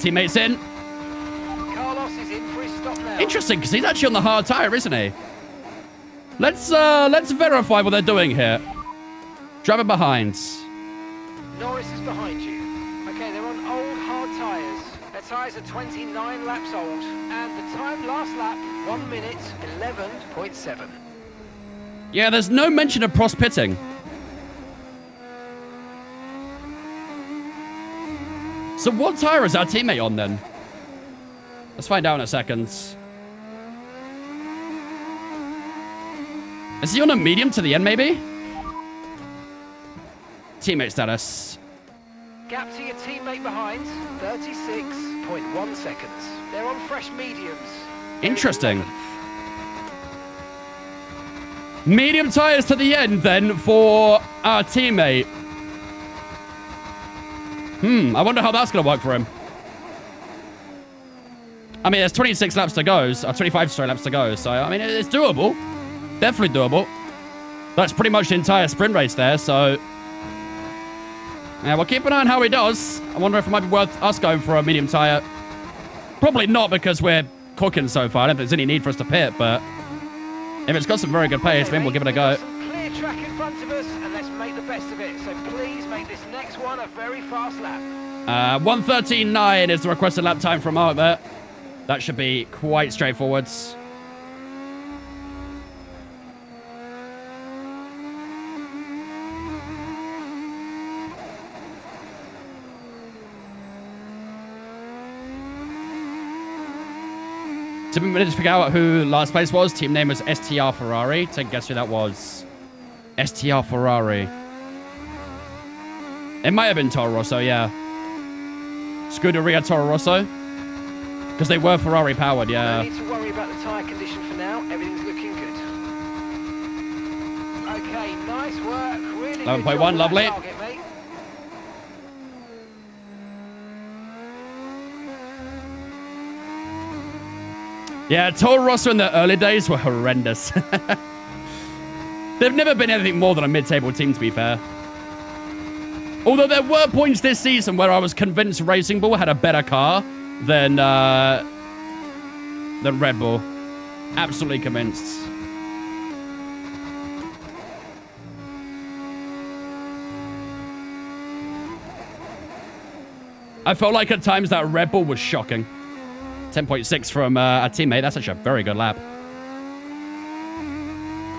S1: Teammates in.
S3: Carlos is in for his stop now.
S1: Interesting, because he's actually on the hard tire, isn't he? Let's verify what they're doing here. Driver behind.
S3: Norris is behind you. Okay, they're on old hard tyres. Their tyres are 29 laps old, and the time last lap 1 minute 11.7.
S1: Yeah, there's no mention of Prost pitting. So what tire is our teammate on then? Let's find out in a second. Is he on a medium to the end, maybe? Teammate status.
S3: Gap to your teammate behind, 36.1 seconds. They're on fresh mediums.
S1: Interesting. Medium tires to the end then for our teammate. I wonder how that's going to work for him. I mean, there's 26 laps to go, or 25 laps to go, so, I mean, it's doable. Definitely doable. That's pretty much the entire sprint race there, so... Yeah, we'll keep an eye on how he does. I wonder if it might be worth us going for a medium tire. Probably not, because we're cooking so far. I don't think there's any need for us to pit, but... If it's got some very good pace, then we'll give it a go.
S3: Clear track in front of us, and let's make the best of it. So please make this next one a very fast lap.
S1: 1:13.9 is the requested lap time from Mark there. That should be quite straightforward. Took me a minute to figure out who last place was. Team name was STR Ferrari. Take a guess who that was. STR Ferrari. It might have been Toro Rosso, yeah. Scuderia Toro Rosso. Because they were Ferrari powered, yeah.
S3: No need to worry about the tyre condition for now. Everything's looking good. Okay, nice work. Really
S1: 11.1, lovely.
S3: Target, mate.
S1: Yeah, Toro Rosso in the early days were horrendous. They've never been anything more than a mid-table team, to be fair. Although there were points this season where I was convinced Racing Bull had a better car than Red Bull. Absolutely convinced. I felt like at times that Red Bull was shocking. 10.6 from our teammate. That's actually a very good lap.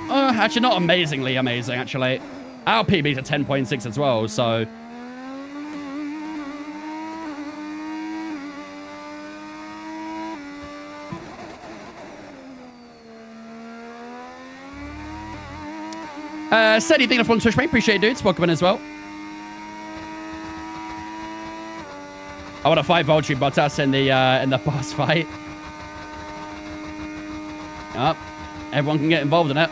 S1: Actually, not amazingly amazing, actually. Our PB's at 10.6 as well, so... said anything on Twitch, mate. Appreciate it, dudes. Welcome in as well. I want a 5 Valtteri Bottas in the boss fight. Yep. Everyone can get involved in it.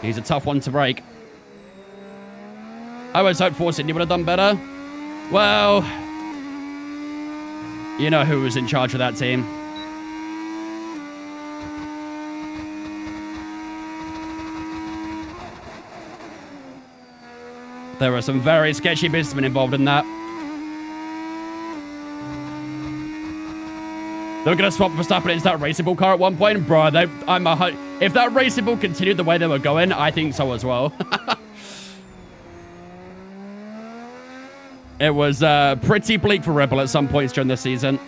S1: He's a tough one to break. I always hoped Force India would have done better. Well, you know who was in charge of that team. There were some very sketchy businessmen involved in that. They were going to swap Verstappen into that Racing Bull car at one point. Bro, if that Racing Bull continued the way they were going, I think so as well. It was pretty bleak for Red Bull at some points during this season.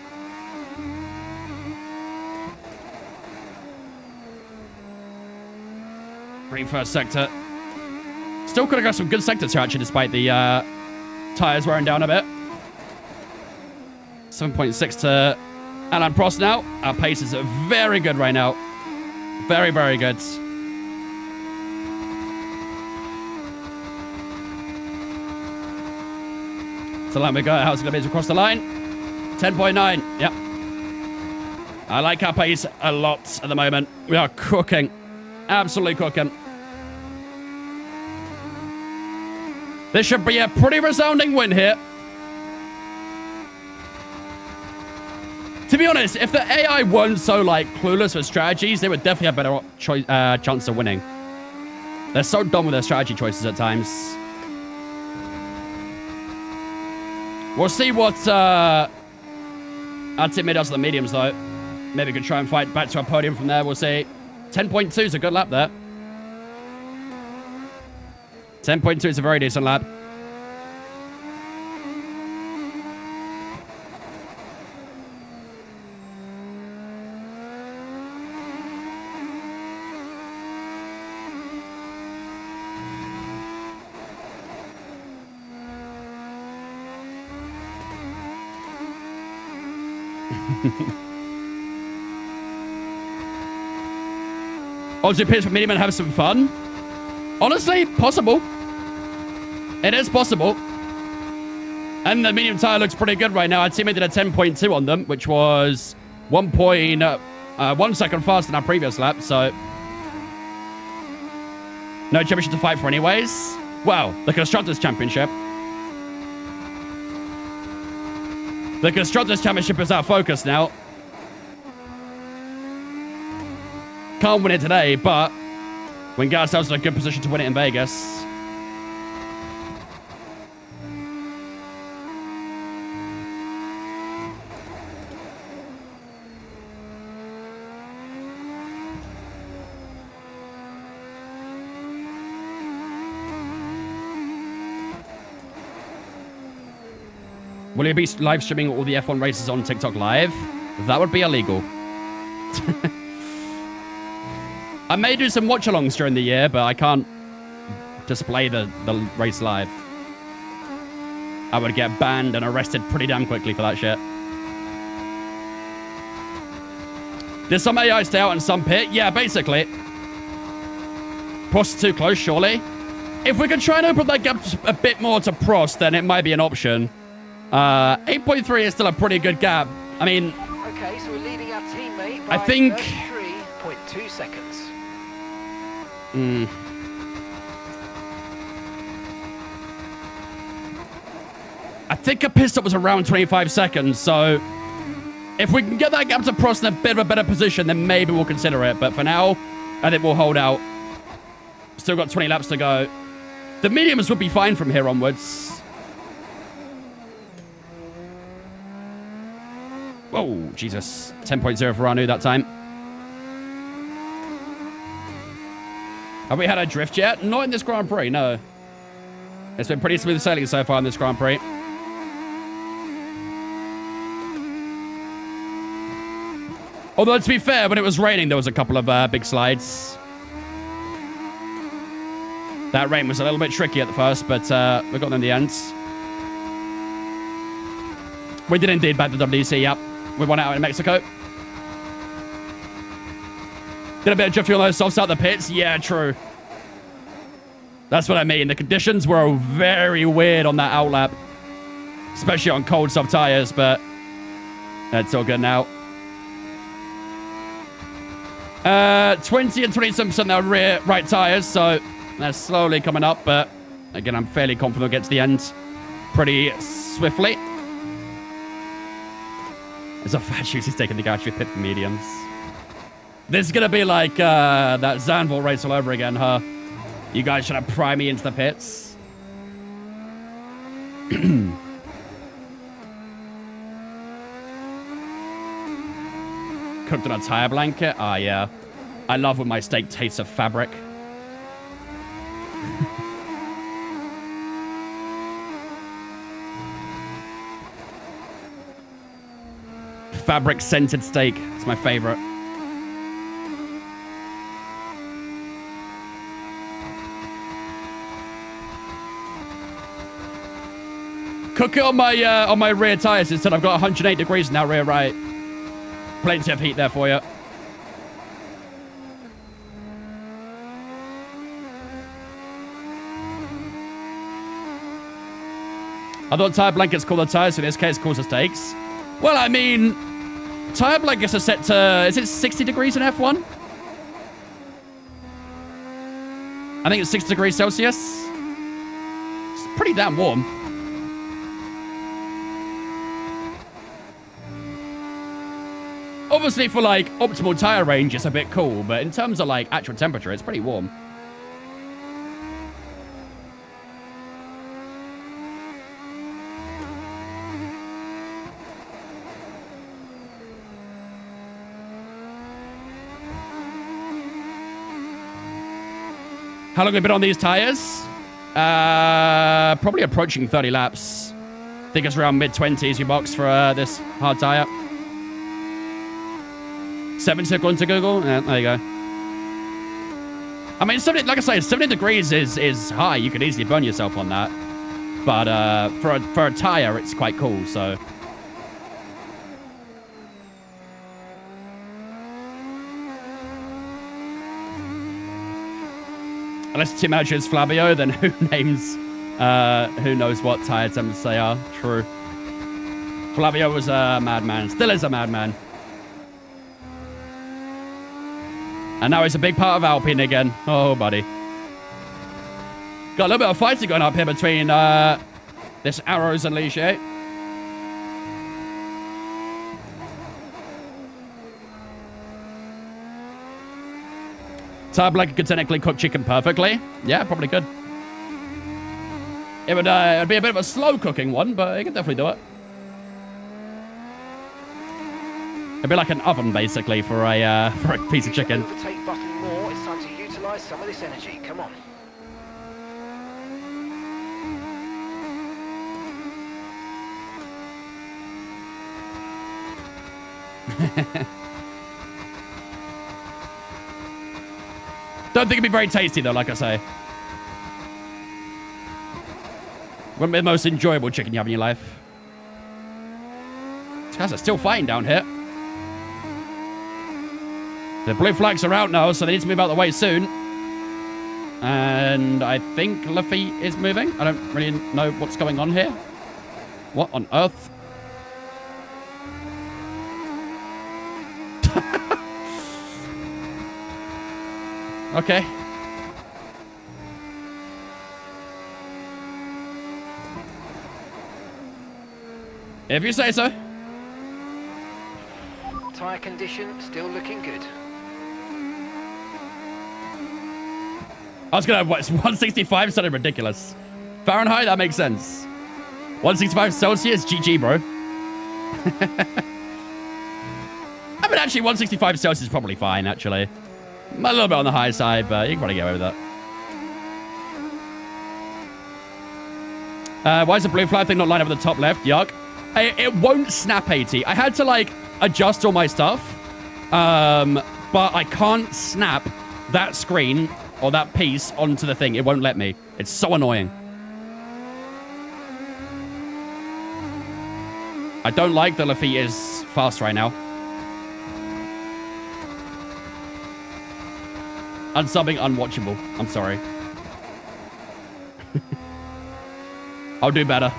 S1: Green first sector. Still could have got some good sector traction despite the tires wearing down a bit. 7.6 to Alain Prost now. Our pace is very good right now. Very, very good. So let me go. How's it going to be across the line? 10.9. Yep. I like our pace a lot at the moment. We are cooking. Absolutely cooking. This should be a pretty resounding win here. To be honest, if the AI weren't so, like, clueless with strategies, they would definitely have better chance of winning. They're so dumb with their strategy choices at times. We'll see what our teammate does with the mediums, though. Maybe we could try and fight back to a podium from there. We'll see. 10.2 is a good lap there. 10.2 is a very decent lap. Also, pitch for medium and have some fun. Honestly, possible. It is possible. And the medium tire looks pretty good right now. Our teammate did a 10.2 on them, which was 1 second faster than our previous lap, so no championship to fight for anyways. Well, the Constructors' Championship. The Constructors' Championship is our focus now. Can't win it today, but we can get ourselves in a good position to win it in Vegas. Will you be live streaming all the F1 races on TikTok Live? That would be illegal. I may do some watch-alongs during the year, but I can't display the race live. I would get banned and arrested pretty damn quickly for that shit. Did some AI stay out and some pit? Yeah, basically. Prost too close, surely. If we could try and open that gap a bit more to Prost, then it might be an option. 8.3 is still a pretty good gap. I mean...
S3: Okay, so we're leading our teammate by
S1: I think...
S3: 33.2 seconds.
S1: I think a pit stop was around 25 seconds, so... if we can get that gap to Prost in a bit of a better position, then maybe we'll consider it. But for now, I think we'll hold out. Still got 20 laps to go. The mediums would be fine from here onwards. Oh, Jesus. 10.0 for Anu that time. Have we had a drift yet? Not in this Grand Prix, no. It's been pretty smooth sailing so far in this Grand Prix. Although, to be fair, when it was raining, there was a couple of big slides. That rain was a little bit tricky at the first, but we got them in the end. We did indeed back the WDC, yep. We won out in Mexico. Did a bit of drifting on those softs out the pits. Yeah, true. That's what I mean. The conditions were very weird on that outlap. Especially on cold soft tires, but it's all good now. 20 and 27% now rear right tires, so they're slowly coming up, but again, I'm fairly confident we'll get to the end pretty swiftly. There's a fat shoot he's taking the garage pit for mediums. This is going to be like that Zandvoort race all over again, huh? You guys should have primed me into the pits. Cooked on a tire blanket? Ah, yeah. I love when my steak tastes of fabric. Fabric-scented steak. It's my favorite. Cook it on my rear tires instead. I've got 108 degrees now rear right. Plenty of heat there for you. I thought tire blankets cool the tires, so in this case causes stakes. Well, I mean, tire blankets are set to, is it 60 degrees in F1? I think it's 6 degrees Celsius. It's pretty damn warm. Obviously, for like optimal tire range, it's a bit cool, but in terms of like actual temperature, it's pretty warm. How long have you been on these tires? Probably approaching 30 laps. I think it's around mid-20s you box for this hard tire. 70 according to Google. Yeah, there you go. I mean, 70, like I say, 70 degrees is high. You could easily burn yourself on that. But for a tire, it's quite cool, so... Unless Tim Adger's Flavio, then who knows what tire temps they are. True. Flavio was a madman. Still is a madman. And now he's a big part of Alpine again. Oh, buddy. Got a little bit of fighting going up here between this Arrows and Ligier. Tire blanket could technically cook chicken perfectly. Yeah, probably could. It'd be a bit of a slow cooking one, but it could definitely do it. It'd be like an oven, basically, for a piece of chicken.
S3: Overtake button more. It's time to utilize some of this energy. Come on.
S1: Don't think it'd be very tasty, though, like I say. Wouldn't be the most enjoyable chicken you have in your life. These guys are still fighting down here. The blue flags are out now, so they need to move out of the way soon. And I think Lafitte is moving. I don't really know what's going on here. What on earth? Okay. If you say so.
S3: Tyre condition still looking good.
S1: I was gonna, what, 165 sounded ridiculous. Fahrenheit, that makes sense. 165 Celsius, GG, bro. I mean, actually, 165 Celsius is probably fine, actually. A little bit on the high side, but you can probably get away with that. Why is the blue flag thing not lined up at the top left? Yuck. It won't snap 80. I had to, like, adjust all my stuff. But I can't snap that screen or that piece onto the thing. It won't let me. It's so annoying. I don't like that Lafitte is fast right now. Unsubbing unwatchable. I'm sorry. I'll do better.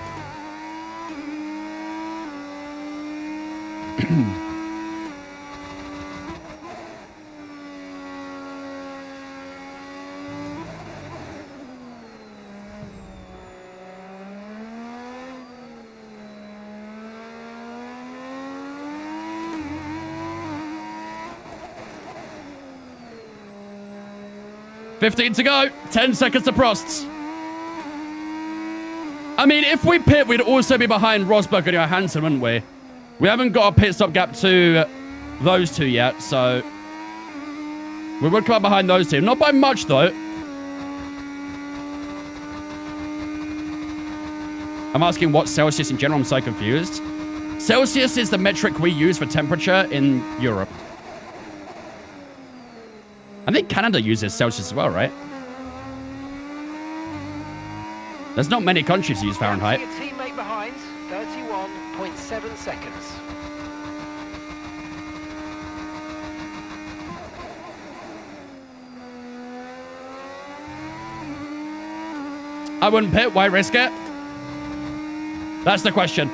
S1: $15 to go. 10 seconds to Prost. I mean, if we pit, we'd also be behind Rosberg and Johansson, wouldn't we? We haven't got a pit stop gap to those two yet, so we would come up behind those two. Not by much, though. I'm asking what Celsius in general. I'm so confused. Celsius is the metric we use for temperature in Europe. I think Canada uses Celsius as well, right? There's not many countries who use Fahrenheit.
S3: Your teammate behind, 31.7 seconds.
S1: I wouldn't pit. Why risk it? That's the question.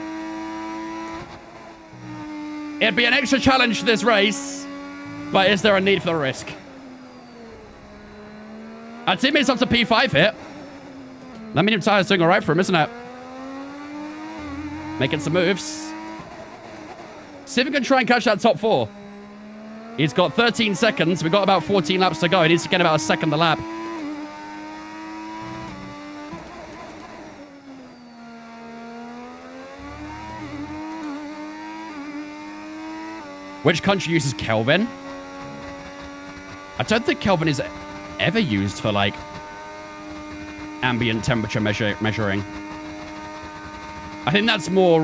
S1: It'd be an extra challenge to this race, but is there a need for the risk? Our teammate's up to P5 here. That medium tire's doing all right for him, isn't it? Making some moves. See if we can try and catch that top 4. He's got 13 seconds. We've got about 14 laps to go. He needs to get about a second a lap. Which country uses Kelvin? I don't think Kelvin is ever used for, like, ambient temperature measuring. I think that's more,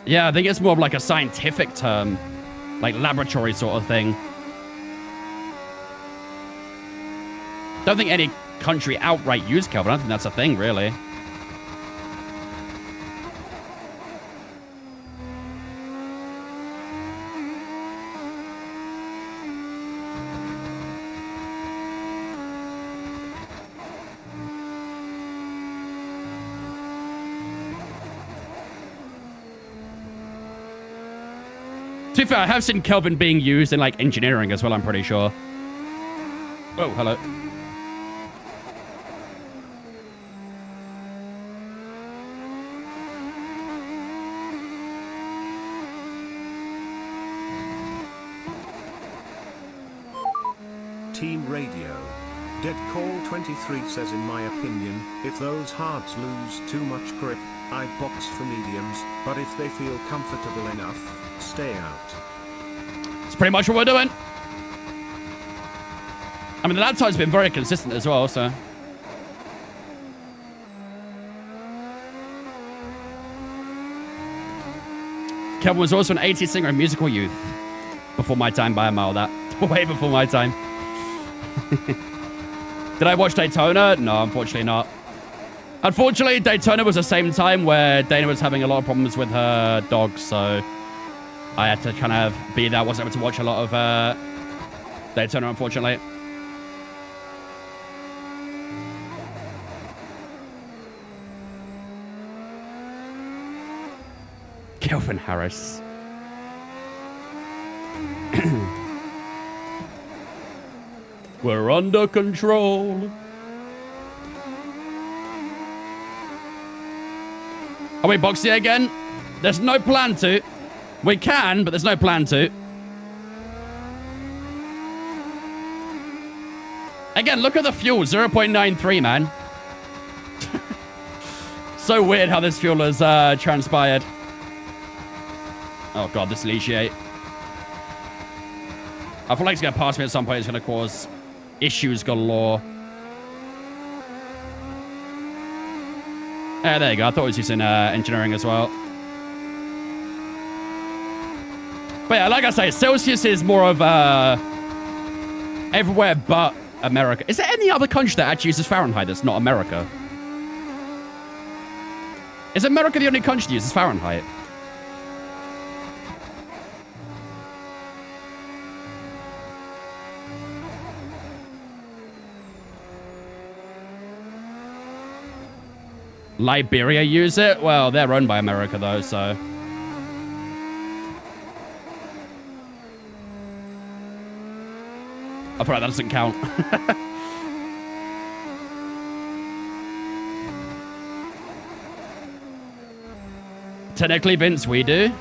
S1: yeah, I think it's more of like a scientific term, like laboratory sort of thing. Don't think any country outright use Kelvin. I don't think that's a thing, really. To be fair, I have seen Kelvin being used in, like, engineering as well, I'm pretty sure. Oh, hello.
S4: Team Radio. Dead Call 23 says, in my opinion, if those hards lose too much grip, I box for mediums, but if they feel comfortable enough, stay out.
S1: It's pretty much what we're doing. I mean, the lap time's been very consistent as well, so. Kevin was also an 80s singer in Musical Youth. Before my time by a mile, that. Way before my time. Did I watch Daytona? No, unfortunately not. Unfortunately, Daytona was the same time where Dana was having a lot of problems with her dog, so I had to kind of be there. I wasn't able to watch a lot of Daytona, unfortunately. Kelvin Harris. We're under control. Are we boxing again? There's no plan to. We can, but there's no plan to. Again, look at the fuel. 0.93, man. So weird how this fuel has transpired. Oh, God, this leachate. I feel like it's going to pass me at some point. It's going to cause issues galore. There you go. I thought it was using engineering as well. But yeah, like I say, Celsius is more of everywhere but America. Is there any other country that actually uses Fahrenheit that's not America? Is America the only country that uses Fahrenheit? Liberia use it? Well, they're owned by America, though, so. I thought that doesn't count. Technically, Vince, we do.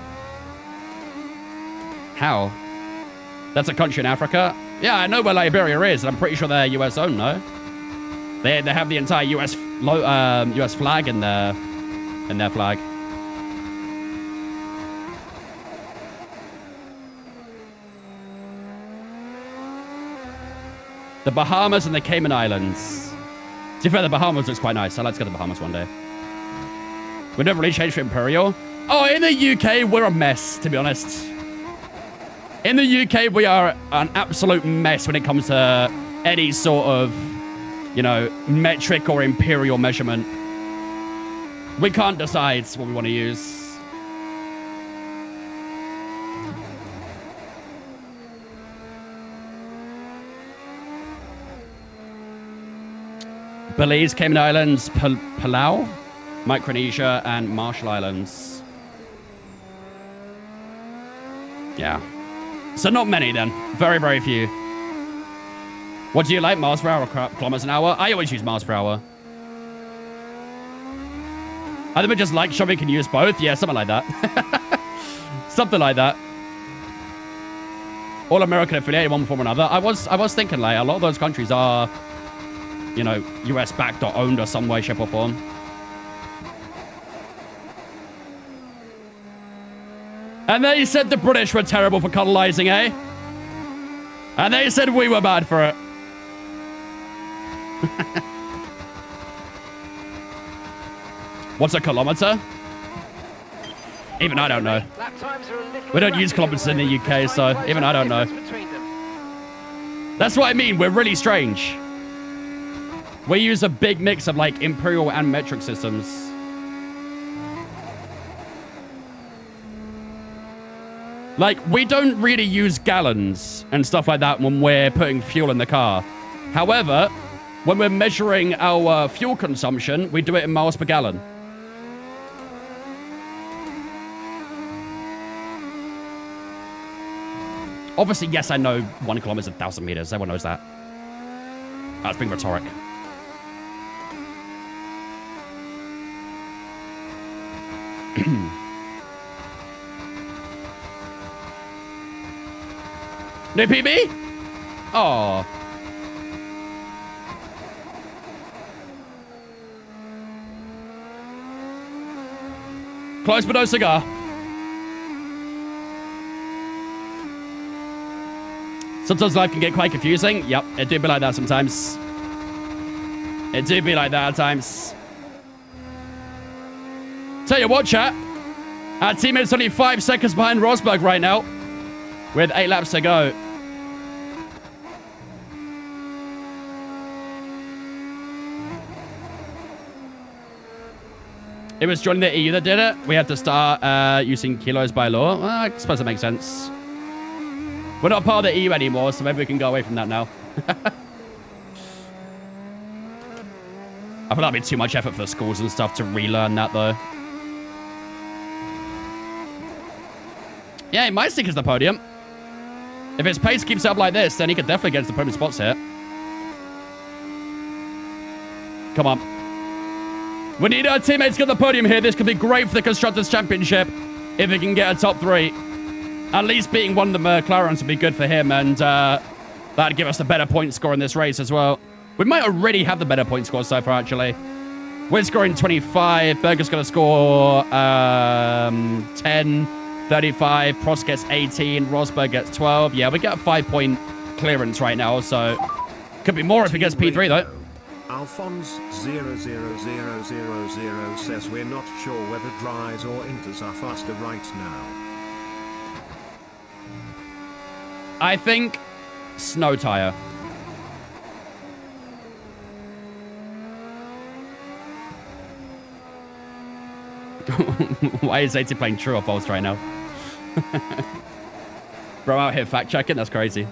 S1: How? That's a country in Africa? Yeah, I know where Liberia is, and I'm pretty sure they're US owned, no? They have the entire US flag in their flag. The Bahamas and the Cayman Islands. To be fair, the Bahamas looks quite nice. I'd like to go to the Bahamas one day. We never really changed for Imperial. Oh, in the UK, we're a mess, to be honest. In the UK, we are an absolute mess when it comes to any sort of, you know, metric or imperial measurement. We can't decide what we want to use. Belize, Cayman Islands, Palau, Micronesia, and Marshall Islands. Yeah. So not many then. Very, very few. What do you like, miles per hour or kilometers an hour? I always use miles per hour. I think we just like showing we can use both. Yeah, something like that. Something like that. All American affiliated one form or another. I was thinking like a lot of those countries are, you know, US backed or owned or some way, shape or form. And they said the British were terrible for colonizing, eh? And they said we were bad for it. What's a kilometer? Even I don't know. We don't use kilometers in the UK, so even I don't know. That's what I mean. We're really strange. We use a big mix of like imperial and metric systems. Like, we don't really use gallons and stuff like that when we're putting fuel in the car. However, when we're measuring our fuel consumption, we do it in miles per gallon. Obviously, yes, I know 1 kilometer is 1,000 meters. Everyone knows that. That's being rhetoric. No PB? Oh. Close but no cigar. Sometimes life can get quite confusing. Yep, it do be like that sometimes. It do be like that at times. Tell you what, chat. Our teammate's only 5 seconds behind Rosberg right now, with 8 laps to go. It was joining the EU that did it. We had to start using kilos by law. Well, I suppose that makes sense. We're not part of the EU anymore, so maybe we can go away from that now. I feel that'd be too much effort for the schools and stuff to relearn that, though. Yeah, he might sneak us the podium. If his pace keeps up like this, then he could definitely get us the podium spots here. Come on. We need our teammates to get the podium here. This could be great for the Constructors' Championship if he can get a top 3. At least beating one of the McLarens would be good for him, and that'd give us a better point score in this race as well. We might already have the better point score so far, actually. We're scoring 25. Berger's going to score 10, 35. Prost gets 18. Rosberg gets 12. Yeah, we get a 5-point clearance right now, so could be more if he gets P3, though.
S4: Alphonse 00000 says we're not sure whether dries or inters are faster right now.
S1: I think snow tire. Why is 80 playing true or false right now? Bro out here fact checking? That's crazy.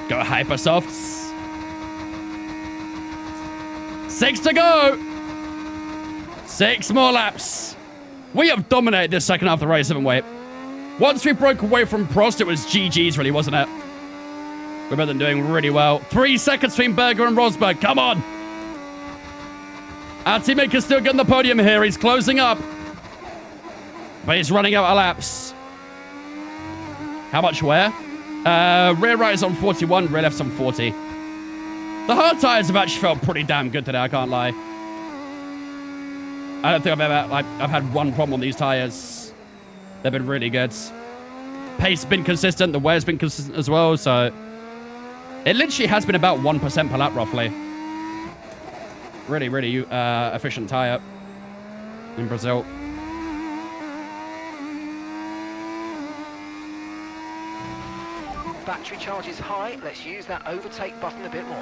S1: Go Hypersofts. 6 to go. 6 more laps. We have dominated this second half of the race, haven't we? Once we broke away from Prost, it was GG's really, wasn't it? We've been doing really well. 3 seconds between Berger and Rosberg. Come on. Our teammate can still get on the podium here. He's closing up. But he's running out of laps. How much wear? Rear right is on 41, rear left's on 40. The hard tires have actually felt pretty damn good today, I can't lie. I don't think I've had one problem on these tires. They've been really good. Pace has been consistent, the wear's been consistent as well, so it literally has been about 1% per lap, roughly. Really, really efficient tire in Brazil.
S3: Battery charge is high. Let's use that overtake button a bit more.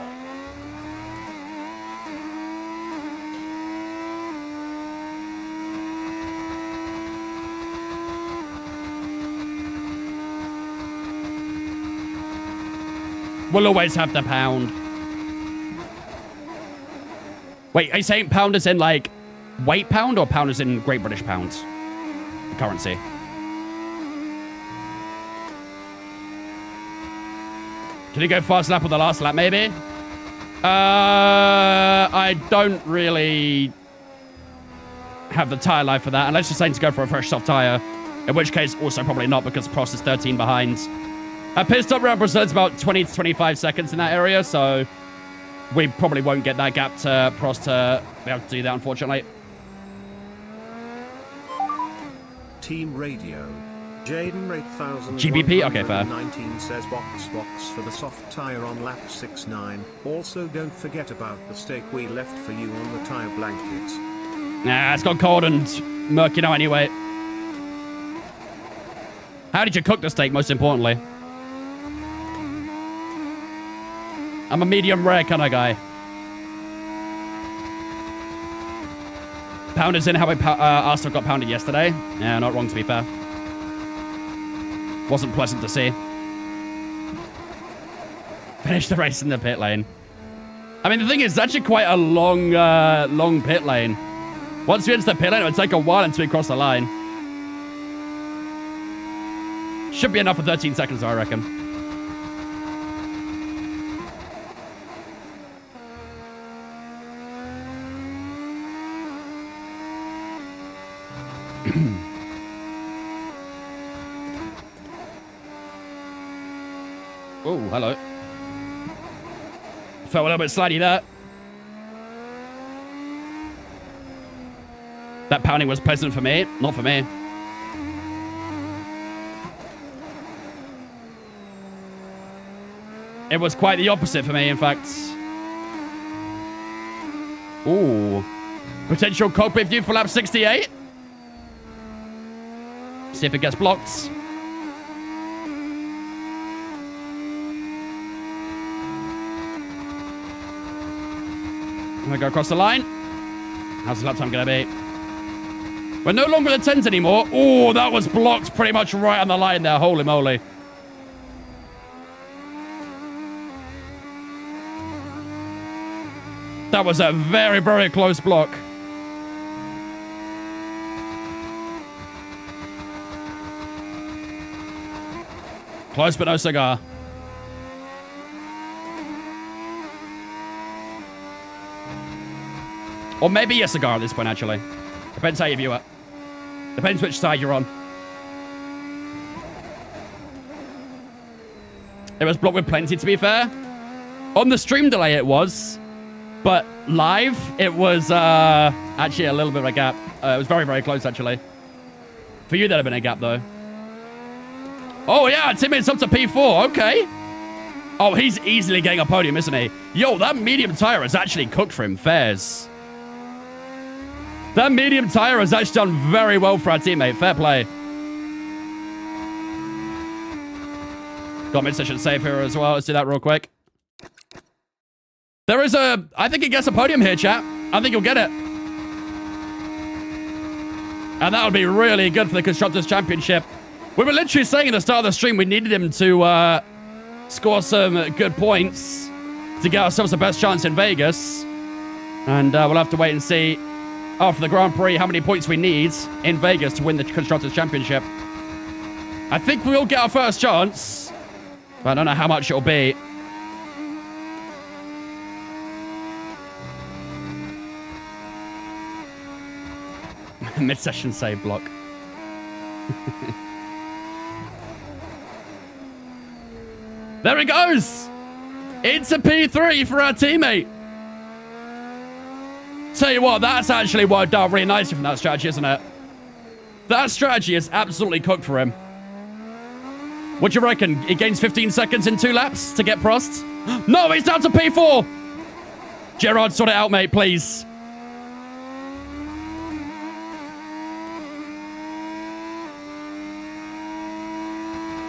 S1: We'll always have the pound. Wait, are you saying pound as in like weight pound or pound as in Great British pounds? The currency. Can you go fast lap on the last lap, maybe? I don't really have the tyre life for that, unless you're saying to go for a fresh soft tyre. In which case, also probably not, because Prost is 13 behind. A pit stop around Brazil's about 20 to 25 seconds in that area, so we probably won't get that gap to Prost to be able to do that, unfortunately.
S4: Team Radio. Jaden 8000
S1: GBP? Okay, fair.
S4: 19 says box for the soft tyre on lap 6-9. Also, don't forget about the steak we left for you on the tyre blankets.
S1: Nah, it's got cold and murky now anyway. How did you cook the steak, most importantly? I'm a medium rare kind of guy. Pounders in how Arsenal got pounded yesterday. Yeah, not wrong to be fair. Wasn't pleasant to see. Finished the race in the pit lane. I mean, the thing is, it's actually quite a long, long pit lane. Once we enter the pit lane, it would take a while until we cross the line. Should be enough for 13 seconds, I reckon. Oh, hello. Felt a little bit slidey there. That pounding was pleasant for me, not for me. It was quite the opposite for me, in fact. Ooh. Potential cockpit view for lap 68. See if it gets blocked. I'm gonna go across the line. How's the lap time gonna be? We're no longer the 10s anymore. Oh, that was blocked pretty much right on the line there. Holy moly. That was a very, very close block. Close but no cigar. Or maybe a cigar at this point, actually. Depends how you view it. Depends which side you're on. It was blocked with plenty, to be fair. On the stream delay, it was. But live, it was actually a little bit of a gap. It was very, very close, actually. For you, there'd have been a gap, though. Oh, yeah, teammate's up to P4. Okay. Oh, he's easily getting a podium, isn't he? Yo, that medium tire has actually cooked for him. Fairs. That medium tire has actually done very well for our teammate. Fair play. Got mid-session save here as well. Let's do that real quick. There is a... I think he gets a podium here, chat. I think he'll get it. And that would be really good for the Constructors' Championship. We were literally saying at the start of the stream we needed him to score some good points to get ourselves the best chance in Vegas. And we'll have to wait and see after the Grand Prix how many points we need in Vegas to win the Constructors' Championship. I think we'll get our first chance, but I don't know how much it'll be. Mid-session save block. There he goes! It's a P3 for our teammate. Tell you what, that's actually worked out really nicely from that strategy, isn't it? That strategy is absolutely cooked for him. What do you reckon? He gains 15 seconds in 2 laps to get Prost? No, he's down to P4! Gerard, sort it out, mate, please.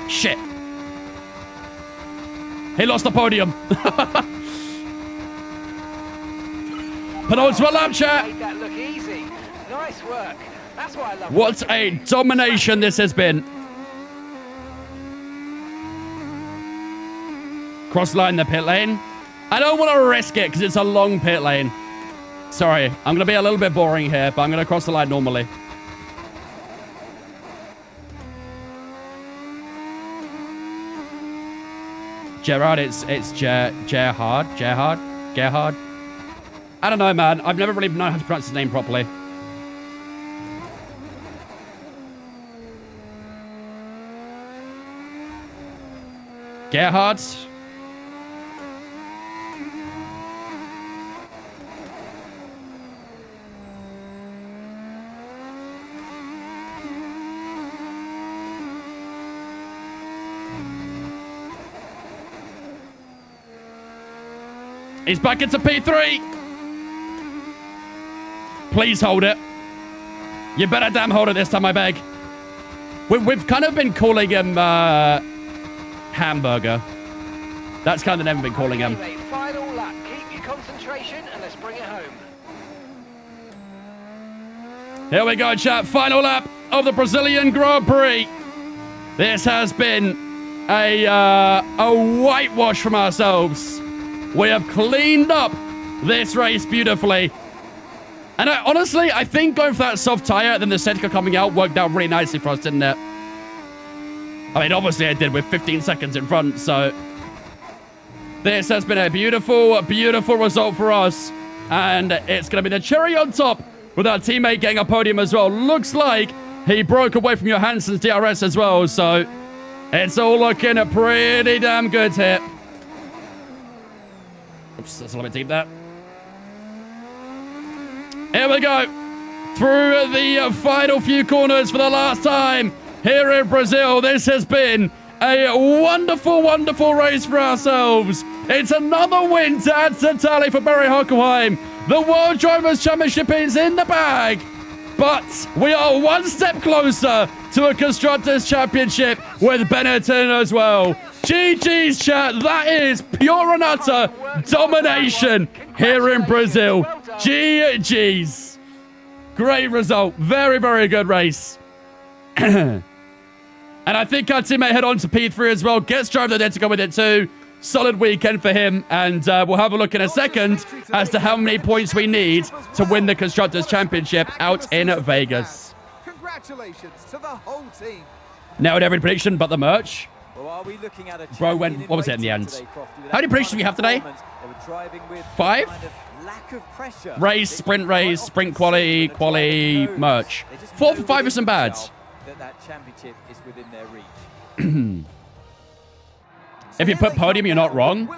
S1: Shit. He lost the podium. Penultimate lap, chat.
S3: Made that look easy. Nice work. That's what I love.
S1: What a domination this has been. Cross line the pit lane. I don't want to risk it because it's a long pit lane. Sorry, I'm going to be a little bit boring here, but I'm going to cross the line normally. Gerard, it's Gerhard. I don't know, man. I've never really known how to pronounce his name properly. Gerhard. He's back into P3. Please hold it. You better damn hold it this time, I beg. We've kind of been calling him Hamburger. That's kind of never been calling him.
S3: Mate, final lap. Keep your concentration and let's bring it home.
S1: Here we go, chat. Final lap of the Brazilian Grand Prix. This has been a whitewash from ourselves. We have cleaned up this race beautifully. And honestly, I think going for that soft tire, then the safety car coming out worked out really nicely for us, didn't it? I mean, obviously it did with 15 seconds in front, so... This has been a beautiful, beautiful result for us. And it's going to be the cherry on top with our teammate getting a podium as well. Looks like he broke away from Johansson's DRS as well, so... It's all looking pretty damn good here. Oops, that's a little bit deep there. Here we go. Through the final few corners for the last time here in Brazil. This has been a wonderful, wonderful race for ourselves. It's another win to add to the tally for Barry Huckleheim. The World Drivers' Championship is in the bag. But we are one step closer to a Constructors' Championship with Benetton as well. GG's, chat. That is pure and utter domination here in Brazil. GG's. Great result. Very, very good race. And I think our team may head on to P3 as well. Gets driver there to go with it too. Solid weekend for him. And we'll have a look in a second as to how many points we need to win the Constructors' Championship out in Vegas.
S2: Congratulations to the whole team.
S1: Nailed every prediction but the merch.
S5: Well, are we looking at a
S1: Bro, what was it in the end?
S5: today, Crofty?
S1: How many predictions do we have today? 5?
S5: Kind of lack of pressure.
S1: Race, sprint quality, merch. 4 for 5 is some bads.
S5: That championship is within their reach.
S1: If you put podium, you're not wrong.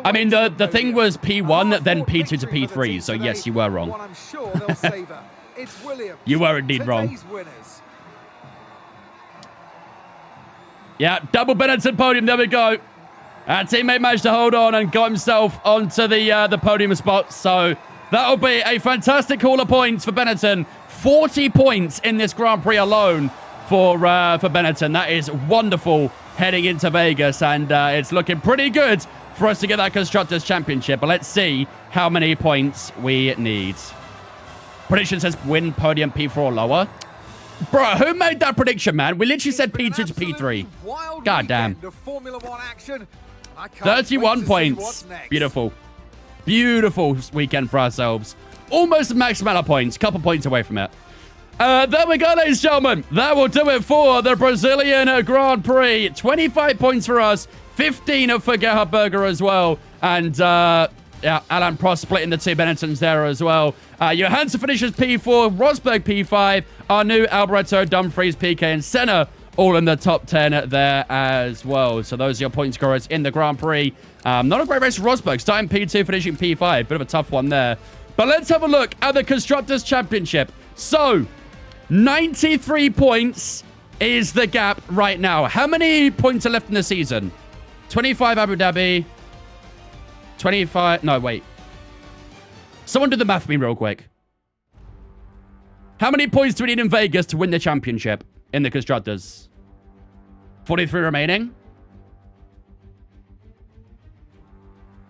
S1: I mean, the thing was P1, then P2 to P3, so yes, you were wrong. You were indeed wrong. Yeah, double Benetton podium, there we go. Our teammate managed to hold on and got himself onto the podium spot, so that'll be a fantastic haul of points for Benetton. 40 points in this Grand Prix alone for Benetton. That is wonderful heading into Vegas, and it's looking pretty good for us to get that Constructors' Championship. But let's see how many points we need. Prediction says win podium P4 or lower. Bro, who made that prediction, man? We literally said P2 to P3. God damn. 31 points. Beautiful. Beautiful weekend for ourselves. Almost the max amount of points. Couple points away from it. There we go, ladies and gentlemen. That will do it for the Brazilian Grand Prix. 25 points for us. 15 for Gerhard Berger as well. And, yeah, Alan Prost splitting the two Benettons there as well. Johansson finishes P4, Rosberg P5, our new Alberto, Dumfries, PK, and Senna all in the top 10 there as well. So those are your point scorers in the Grand Prix. Not a great race for Rosberg. Starting P2, finishing P5. Bit of a tough one there. But let's have a look at the Constructors' Championship. So, 93 points is the gap right now. How many points are left in the season? 25 Abu Dhabi. 25... No, wait. Someone do the math for me real quick. How many points do we need in Vegas to win the championship in the Constructors? 43 remaining.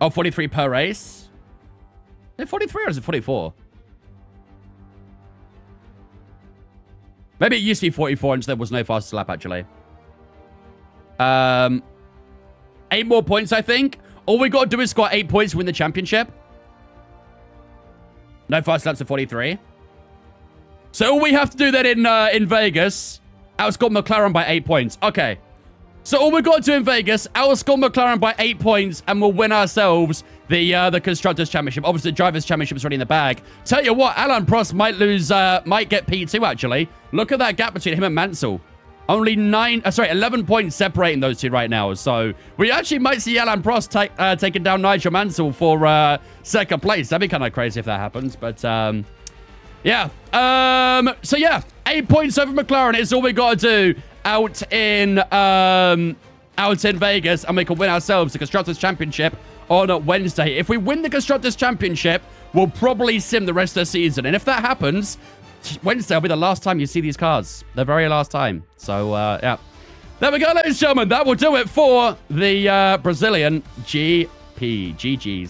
S1: Oh, 43 per race? Is it 43 or is it 44? Maybe it used to be 44 and there was no fastest lap, actually. 8 more points, I think. All we got to do is score 8 points to win the championship. No fast laps of 43. So all we have to do then in Vegas, outscore McLaren by 8 points. Okay. So all we got to do in Vegas, outscore McLaren by 8 points, and we'll win ourselves the Constructors' Championship. Obviously, the Drivers' Championship is already in the bag. Tell you what, Alain Prost might get P2, actually. Look at that gap between him and Mansell. Only 11 points separating those two right now. So we actually might see Alain Prost taking down Nigel Mansell for second place. That'd be kind of crazy if that happens. But yeah. So yeah, 8 points over McLaren is all we got to do out in Vegas, and we can win ourselves the Constructors' Championship on Wednesday. If we win the Constructors' Championship, we'll probably sim the rest of the season. And if that happens, Wednesday will be the last time you see these cars. The very last time. So, yeah. There we go, ladies and gentlemen. That will do it for the Brazilian GP. GG's.